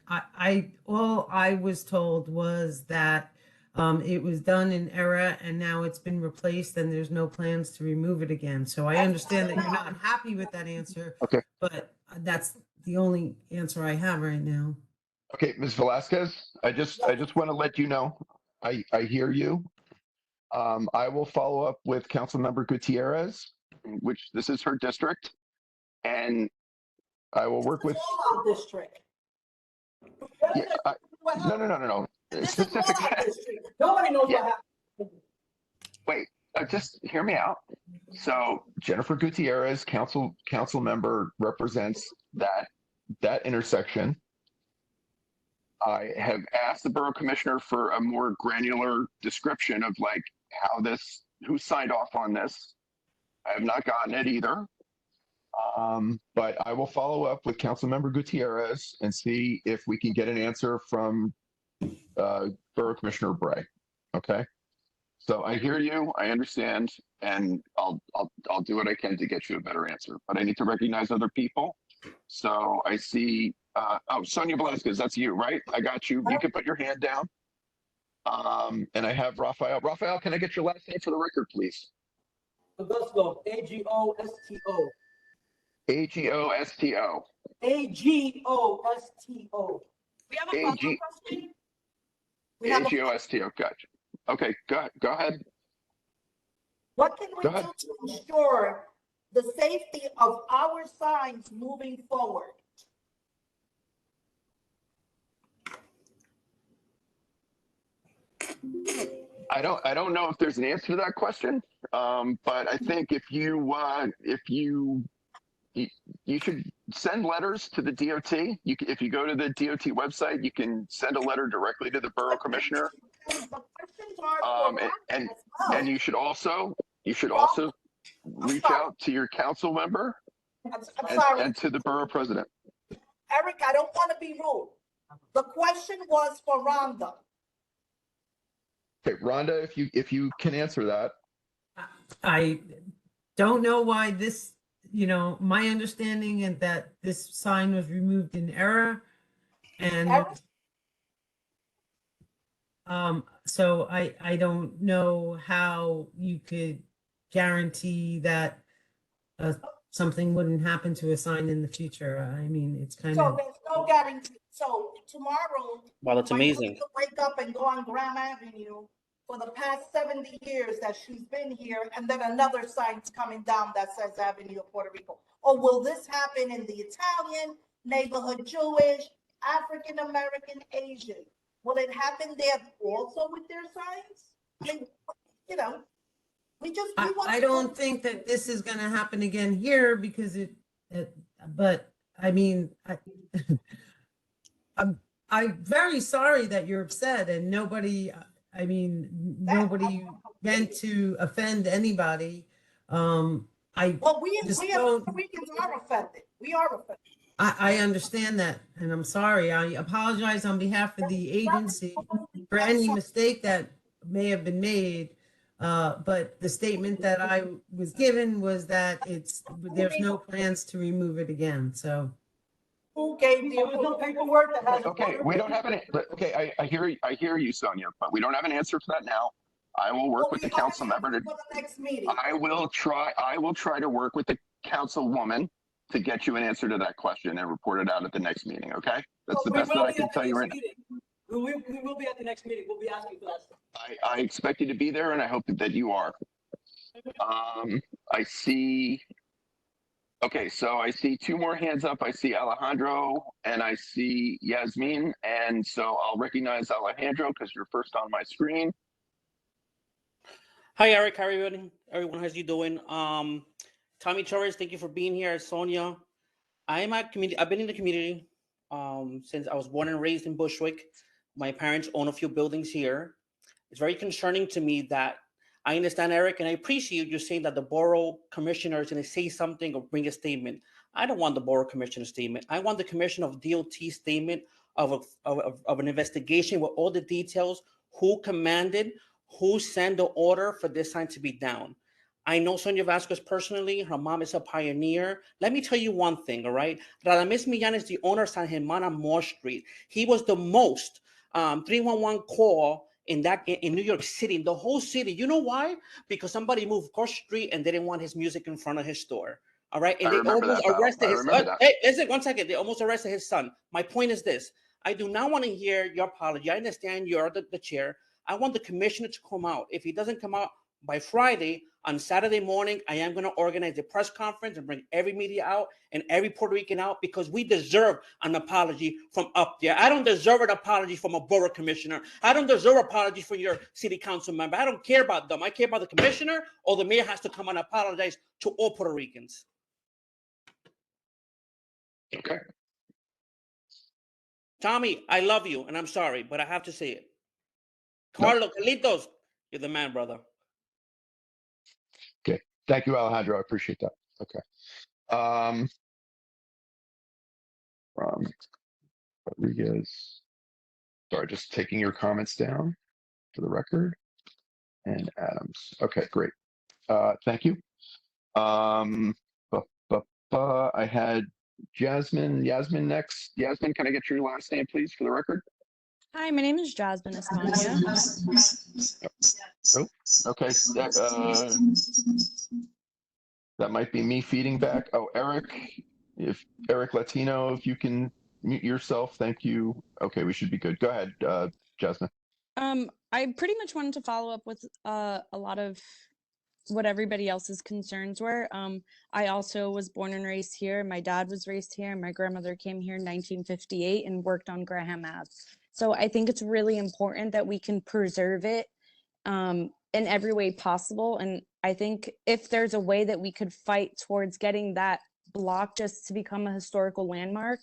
F: all I was told was that it was done in error and now it's been replaced and there's no plans to remove it again. So I understand that you're not happy with that answer.
A: Okay.
F: But that's the only answer I have right now.
A: Okay, Ms. Velasquez, I just want to let you know, I hear you. I will follow up with Councilmember Gutierrez, which this is her district, and I will work with.
T: District.
A: Yeah, no. Specific.
T: Nobody knows what happened.
A: Wait, just hear me out. So Jennifer Gutierrez, council member, represents that intersection. I have asked the borough commissioner for a more granular description of like who signed off on this. I have not gotten it either. But I will follow up with Councilmember Gutierrez and see if we can get an answer from Borough Commissioner Bray. Okay. So I hear you, I understand, and I'll do what I can to get you a better answer. But I need to recognize other people. So I see. Sonia Velasquez, that's you, right? I got you. You can put your hand down. And I have Raphael. Raphael, can I get your last name for the record, please?
U: Augusto, A-G-O-S-T-O.
A: A-G-O-S-T-O.
U: A-G-O-S-T-O.
T: We have a follow-up question?
A: A-G-O-S-T-O, gotcha. Okay, go ahead.
T: What can we do to ensure the safety of our signs moving forward?
A: I don't know if there's an answer to that question, but I think if you should send letters to the DOT. If you go to the DOT website, you can send a letter directly to the borough commissioner. And you should also reach out to your council member and to the borough president.
T: Eric, I don't want to be rude. The question was for Rhonda.
A: Okay, Rhonda, if you can answer that.
F: I don't know why this, my understanding is that this sign was removed in error. And So I don't know how you could guarantee that something wouldn't happen to a sign in the future. I mean, it's kind
T: So
F: of,
T: there's no guarantee. So tomorrow,
I: Well, it's
T: my
I: amazing.
T: daughter wake up and go on Graham Avenue for the past 70 years that she's been here, and then another sign's coming down that says Avenue of Puerto Rico. Or will this happen in the Italian, neighborhood Jewish, African American, Asian? Will it happen there also with their signs? I mean, you know, we want.
F: I don't think that this is gonna happen again here because but I mean, I'm very sorry that you're upset and nobody meant to offend anybody.
T: Well, we
F: just
T: as
F: don't-
T: Puerto Ricans are offended. We are offended.
F: I understand that, and I'm sorry. I apologize on behalf of the agency for any mistake that may have been made. But the statement that I was given was that there's no plans to remove it again, so.
T: Who gave the original paperwork that has?
A: Okay, we don't have okay, I hear you, Sonia, but we don't have an answer for that now. I will work with the council member to,
T: For the next meeting.
A: I will try to work with the councilwoman to get you an answer to that question and report it out at the next meeting, okay? That's the best that I can tell you right now.
U: We will be at the next meeting. We'll be asking for that stuff.
A: I expect you to be there and I hope that you are. I see, okay, so I see two more hands up. I see Alejandro and I see Yasmin. And so I'll recognize Alejandro because you're first on my screen.
H: Hi, Eric. How are you? Everyone, how's you doing? Tommy Torres, thank you for being here. Sonia, I've been in the community since I was born and raised in Bushwick. My parents own a few buildings here. It's very concerning to me that I understand, Eric, and I appreciate you saying that the borough commissioner is going to say something or bring a statement. I don't want the borough commissioner statement. I want the commissioner of DOT statement of an investigation with all the details, who commanded, who sent the order for this sign to be down. I know Sonia Vasquez personally. Her mom is a pioneer. Let me tell you one thing, all right? Radames Millán is the owner of San Germán on Moore Street. He was the most 311 call in New York City, in the whole city. You know why? Because somebody moved cross street and they didn't want his music in front of his store. All right, and they almost arrested his. Hey, listen, 1 second. They almost arrested his son. My point is this: I do not want to hear your apology. I understand you're the chair. I want the commissioner to come out. If he doesn't come out by Friday, on Saturday morning, I am going to organize a press conference and bring every media out and every Puerto Rican out because we deserve an apology from up there. I don't deserve an apology from a borough commissioner. I don't deserve an apology from your city council member. I don't care about them. I care about the commissioner, or the mayor has to come and apologize to all Puerto Ricans.
A: Okay.
H: Tommy, I love you, and I'm sorry, but I have to say it. Carlos, Carlitos, you're the man, brother.
A: Okay. Thank you, Alejandro. I appreciate that. Okay. Rodriguez. Sorry, just taking your comments down for the record. And Adams. Okay, great. Thank you. I had Yasmin next. Yasmin, can I get your last name, please, for the record?
V: Hi, my name is Jasmine Escamilla.
A: Oh, okay. That might be me feeding back. Oh, Eric Latino, if you can mute yourself, thank you. Okay, we should be good. Go ahead, Jasmine.
V: I pretty much wanted to follow up with a lot of what everybody else's concerns were. I also was born and raised here. My dad was raised here. My grandmother came here in 1958 and worked on Graham Ave. So I think it's really important that we can preserve it in every way possible. And I think if there's a way that we could fight towards getting that block just to become a historical landmark,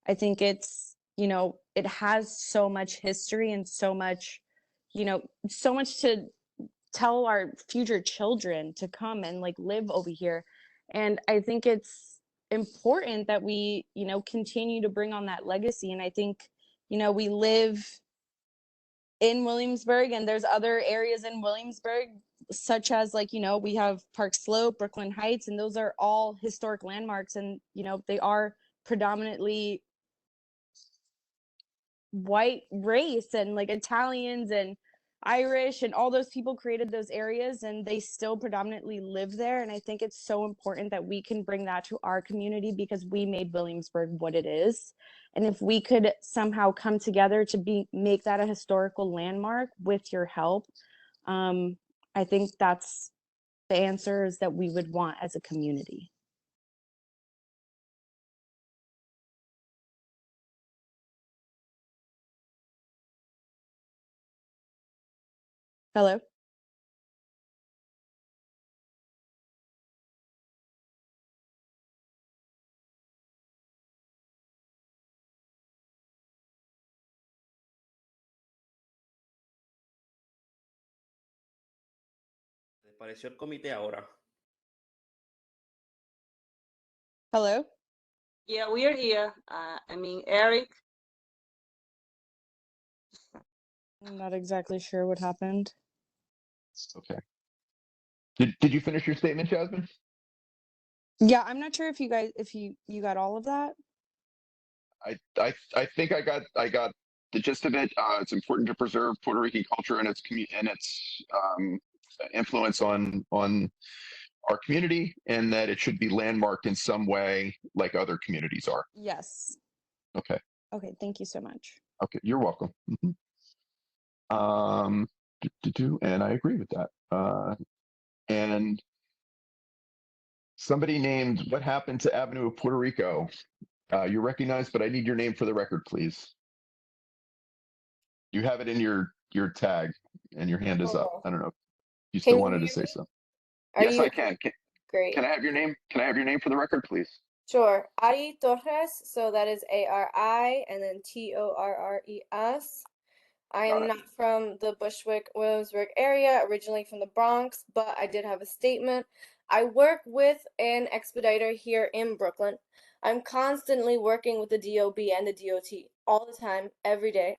V: I think it's, it has so much history and so much, so much to tell our future children to come and live over here. And I think it's important that we, continue to bring on that legacy. And I think, we live in Williamsburg, and there's other areas in Williamsburg, such as we have Park Slope, Brooklyn Heights, and those are all historic landmarks. And, they are predominantly white race, and like Italians and Irish and all those people created those areas, and they still predominantly live there. And I think it's so important that we can bring that to our community because we made Williamsburg what it is. And if we could somehow come together to make that a historical landmark with your help, I think that's the answers that we would want as a community. Hello?
H: ¿Te pareció el comité ahora?
V: Hello?
S: Yeah, we are here. Eric.
V: I'm not exactly sure what happened.
A: Okay. Did you finish your statement, Jasmine?
V: Yeah, I'm not sure if you got all of that.
A: I think I got the gist of it. It's important to preserve Puerto Rican culture and its influence on our community, and that it should be landmarked in some way like other communities are.
V: Yes.
A: Okay.
V: Okay, thank you so much.
A: Okay, you're welcome. And I agree with that. And somebody named What Happened to Avenue of Puerto Rico? You're recognized, but I need your name for the record, please. You have it in your tag, and your hand is up. I don't know if you still
E: Can you
A: wanted to
E: hear
A: say
E: me?
A: something.
E: Are
A: Yes,
E: you
A: I can.
E: great?
A: Can I have your name? Can I have your name for the record, please?
E: Sure. Ari Torres. So that is Ari and then Torres. I
A: Got
E: am
A: it.
E: not from the Bushwick, Williamsburg area, originally from the Bronx, but I did have a statement. I work with an expediter here in Brooklyn. I'm constantly working with the DOB and the DOT all the time, every day.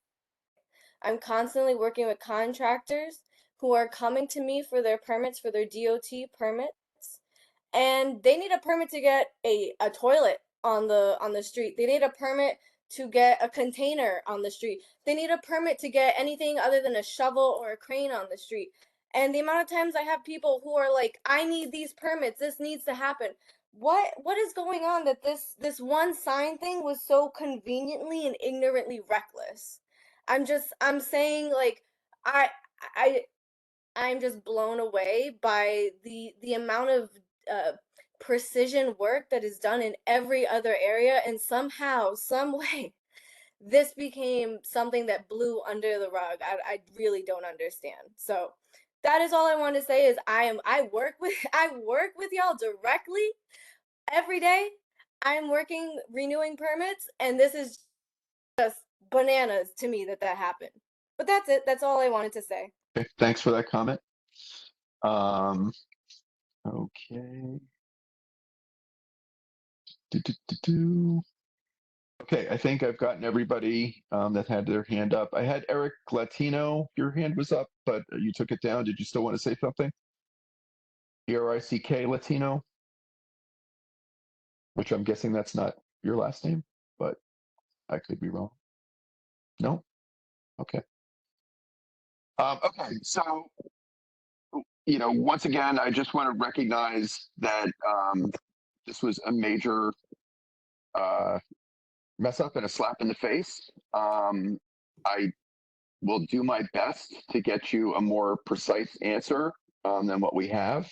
E: I'm constantly working with contractors who are coming to me for their permits, for their DOT permits, and they need a permit to get a toilet on the street. They need a permit to get a container on the street. They need a permit to get anything other than a shovel or a crane on the street. And the amount of times I have people who are like, I need these permits, this needs to happen. What is going on that this one sign thing was so conveniently and ignorantly reckless? I'm saying, like, I'm just blown away by the amount of precision work that is done in every other area, and somehow, some way, this became something that blew under the rug. I really don't understand. So that is all I want to say is I work with y'all directly every day. I'm working renewing permits, and this is just bananas to me that happened. But that's it. That's all I wanted to say.
A: Okay, thanks for that comment. Okay. Okay, I think I've gotten everybody that had their hand up. I had Eric Latino. Your hand was up, but you took it down. Did you still want to say something? ERICK Latino, which I'm guessing that's not your last name, but I could be wrong. No? Okay. Okay, so, once again, I just want to recognize that this was a major mess up and a slap in the face. I will do my best to get you a more precise answer than what we have.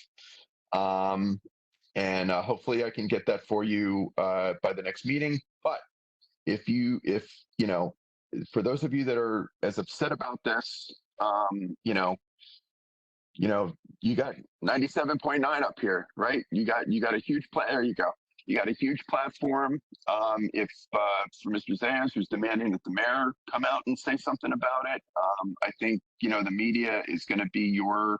A: And hopefully I can get that for you by the next meeting. But if for those of you that are as upset about this, you got 97.9 up here, right? You got a huge there you go. You got a huge platform. If for Mr. Zayas, who's demanding that the mayor come out and say something about it, I think the media is going to be your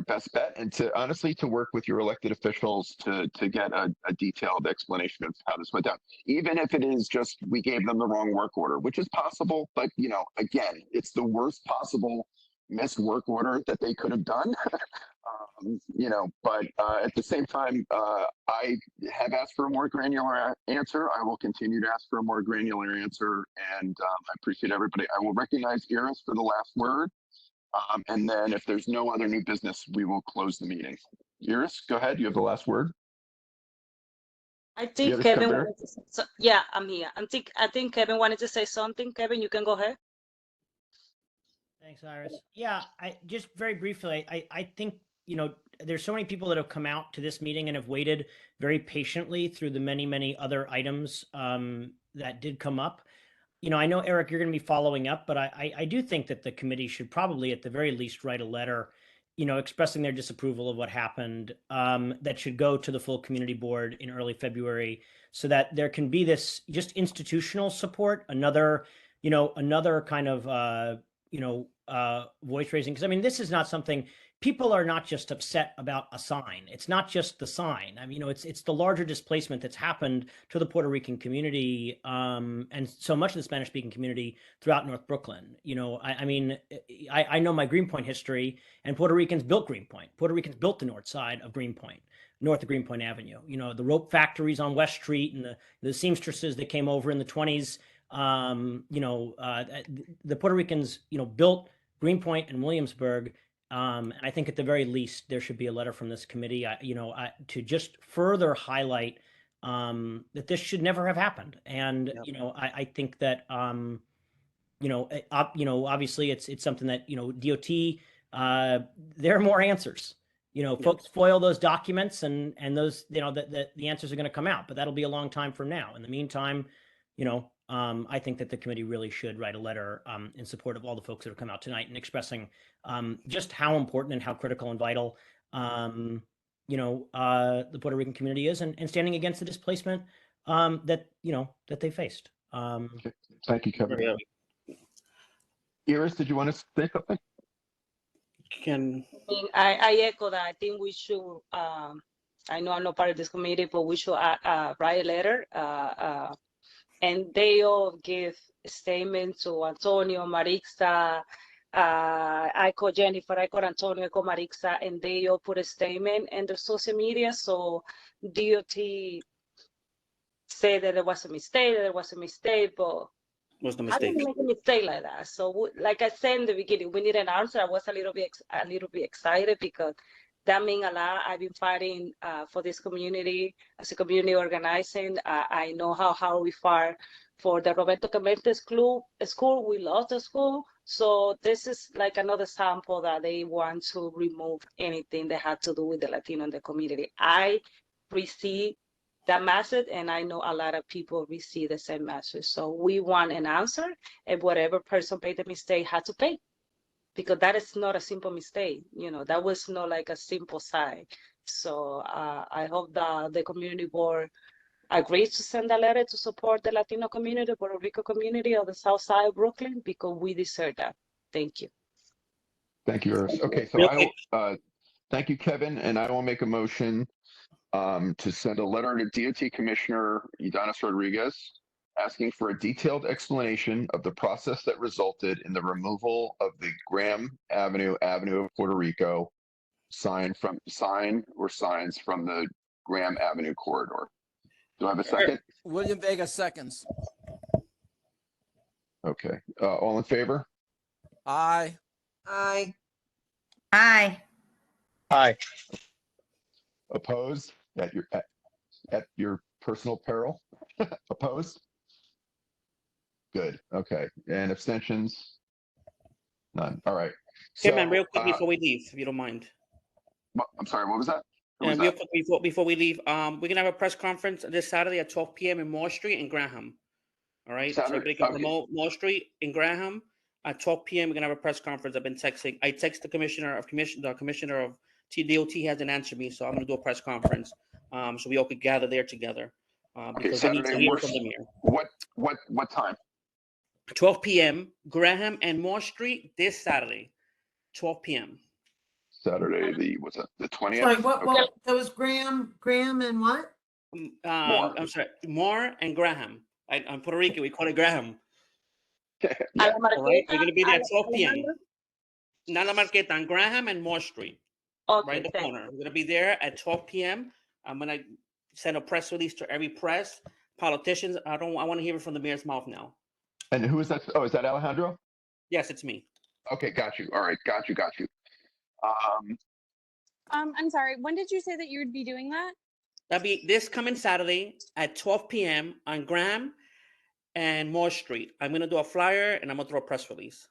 A: best bet, and to honestly to work with your elected officials to get a detailed explanation of how this went down, even if it is just we gave them the wrong work order, which is possible. But again, it's the worst possible missed work order that they could have done. But at the same time, I have asked for a more granular answer. I will continue to ask for a more granular answer, and I appreciate everybody. I will recognize Iris for the last word, and then if there's no other new business, we will close the meeting. Iris, go ahead. You have the last word.
S: I think
A: Iris
S: Kevin
A: Cabrera?
S: wanted to say, yeah, I'm here. I think Kevin wanted to say something. Kevin, you can go ahead.
J: Thanks, Iris. Yeah, I just very briefly, I think, there's so many people that have come out to this meeting and have waited very patiently through the many, many other items that did come up. I know, Eric, you're going to be following up, but I do think that the committee should probably, at the very least, write a letter, expressing their disapproval of what happened, that should go to the full community board in early February, so that there can be this just institutional support, another kind of, voice raising. Because this is not something, people are not just upset about a sign. It's not just the sign. It's the larger displacement that's happened to the Puerto Rican community, and so much of the Spanish speaking community throughout North Brooklyn. I know my Greenpoint history, and Puerto Ricans built Greenpoint. Puerto Ricans built the north side of Greenpoint, north of Greenpoint Avenue. The rope factories on West Street and the seamstresses that came over in the 20s. The Puerto Ricans, built Greenpoint and Williamsburg. And I think at the very least, there should be a letter from this committee, to just further highlight that this should never have happened. And, I think that, obviously it's something that, DOT, there are more answers. Folks foil those documents and those, the answers are going to come out, but that'll be a long time from now. In the meantime, I think that the committee really should write a letter in support of all the folks that have come out tonight and expressing just how important and how critical and vital, the Puerto Rican community is, and standing against the displacement that they faced.
A: Okay. Thank you, Kevin. Iris, did you want to say something?
S: I echo that. I think we should, I know I'm not part of this committee, but we should write a letter, and they all give a statement to Antonio, Marixa, I call Jennifer, I call Antonio, I call Marixa, and they all put a statement in the social media. So DOT say that there was a mistake, but
H: was the
S: I
H: mistake?
S: didn't make a mistake like that. So, like I said in the beginning, we need an answer. I was a little bit excited because that means a lot. I've been fighting for this community as a community organizing. I know how we fought for the Roberto Clemente school. We lost the school. So this is like another sample that they want to remove anything that had to do with the Latino in the community. I receive that message, and I know a lot of people receive the same message. So we want an answer, and whatever person made the mistake had to pay, because that is not a simple mistake. That was not like a simple sign. So I hope that the community board agrees to send a letter to support the Latino community, the Puerto Rico community of the South Side of Brooklyn, because we deserve that. Thank you.
A: Thank you, Iris. Okay, so thank you, Kevin, and I will make a motion to send a letter to DOT Commissioner Ydanis Rodriguez asking for a detailed explanation of the process that resulted in the removal of the Graham Avenue of Puerto Rico signs from the Graham Avenue corridor. Do I have a second?
D: William Vega seconds.
A: Okay. All in favor?
D: Aye.
K: Aye.
C: Aye.
R: Aye.
A: Opposed? At your personal peril? Opposed? Good. Okay. And abstentions? None. All right.
H: Okay, man, real quick before we leave, if you don't mind.
A: I'm sorry, what was that?
H: And real quick before we leave, we're gonna have a press conference this Saturday at 12 p.m. in Moore Street in Graham. All right.
A: Saturday,
H: So everybody can
A: okay.
H: promote Moore Street in Graham at 12 p.m. We're gonna have a press conference. I've been texting. I text the commissioner of TDOT hasn't answered me, so I'm gonna do a press conference. So we all could gather there together. Because we need to hear from the mayor.
A: What time?
H: 12 p.m. Graham and Moore Street this Saturday, 12 p.m.
A: Saturday, the 20th?
F: Sorry, what, that was Graham and what?
H: I'm sorry, Moore and Graham. I'm Puerto Rican, we call it Graham.
A: Yeah.
H: All right, we're going to be there at 12 p.m. Not La Marqueta, on Graham and Moore Street.
O: Okay,
H: right in the
O: thank
H: corner. We're gonna be there at 12 p.m. I'm gonna send a press release to every press, politicians. I want to hear it from the mayor's mouth now.
A: And who is that? Oh, is that Alejandro?
H: Yes, it's me.
A: Okay, got you. All right, got you.
V: I'm sorry. When did you say that you would be doing that?
H: That'll be this coming Saturday at 12 p.m. on Graham and Moore Street. I'm gonna do a flyer and I'm gonna throw a press release.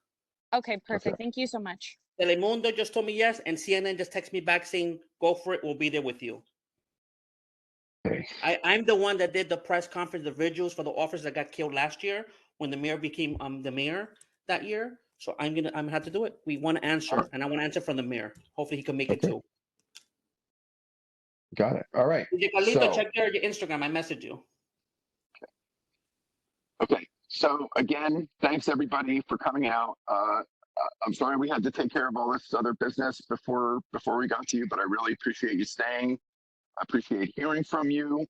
V: Okay, perfect. Thank you so much.
H: Telemundo just told me yes, and CNN just texted me back saying, "Go for it. We'll be there with you." I'm the one that did the press conference, the vigils for the officers that got killed last year when the mayor became the mayor that year. So I'm gonna have to do it. We want to answer, and I want to answer from the mayor. Hopefully he can make it too.
A: Got it. All right.
H: Carlito,
A: So,
H: check your Instagram. I messaged you.
A: okay. So again, thanks everybody for coming out. I'm sorry we had to take care of all this other business before we got to you, but I really appreciate you staying. I appreciate hearing from you.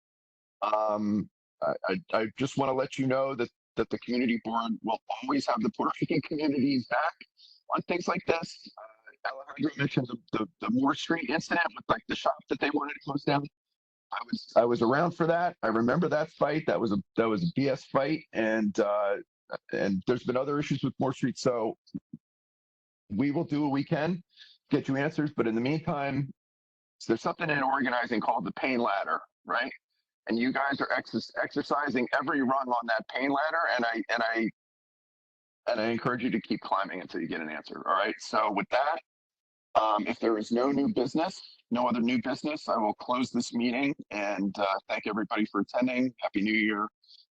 A: I just want to let you know that the community board will always have the Puerto Rican communities back on things like this. Alejandro mentioned the Moore Street incident with like the shop that they wanted to close down. I was around for that. I remember that fight. That was a BS fight, and there's been other issues with Moore Street. So we will do what we can, get you answers. But in the meantime, there's something in organizing called the pain ladder, right? And you guys are exercising every rung on that pain ladder, and I encourage you to keep climbing until you get an answer. All right. So with that, if there is no other new business, I will close this meeting and thank everybody for attending. Happy New Year.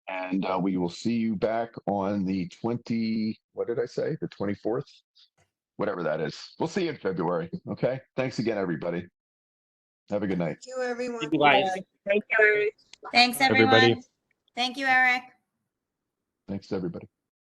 A: And we will see you back on the 24th, whatever that is. We'll see you in February. Okay. Thanks again, everybody. Have a good night.
K: Thank you, everyone.
H: Thank you, guys.
O: Thank you.
C: Thanks,
B: Everybody.
C: everyone. Thank you, Eric.
A: Thanks, everybody.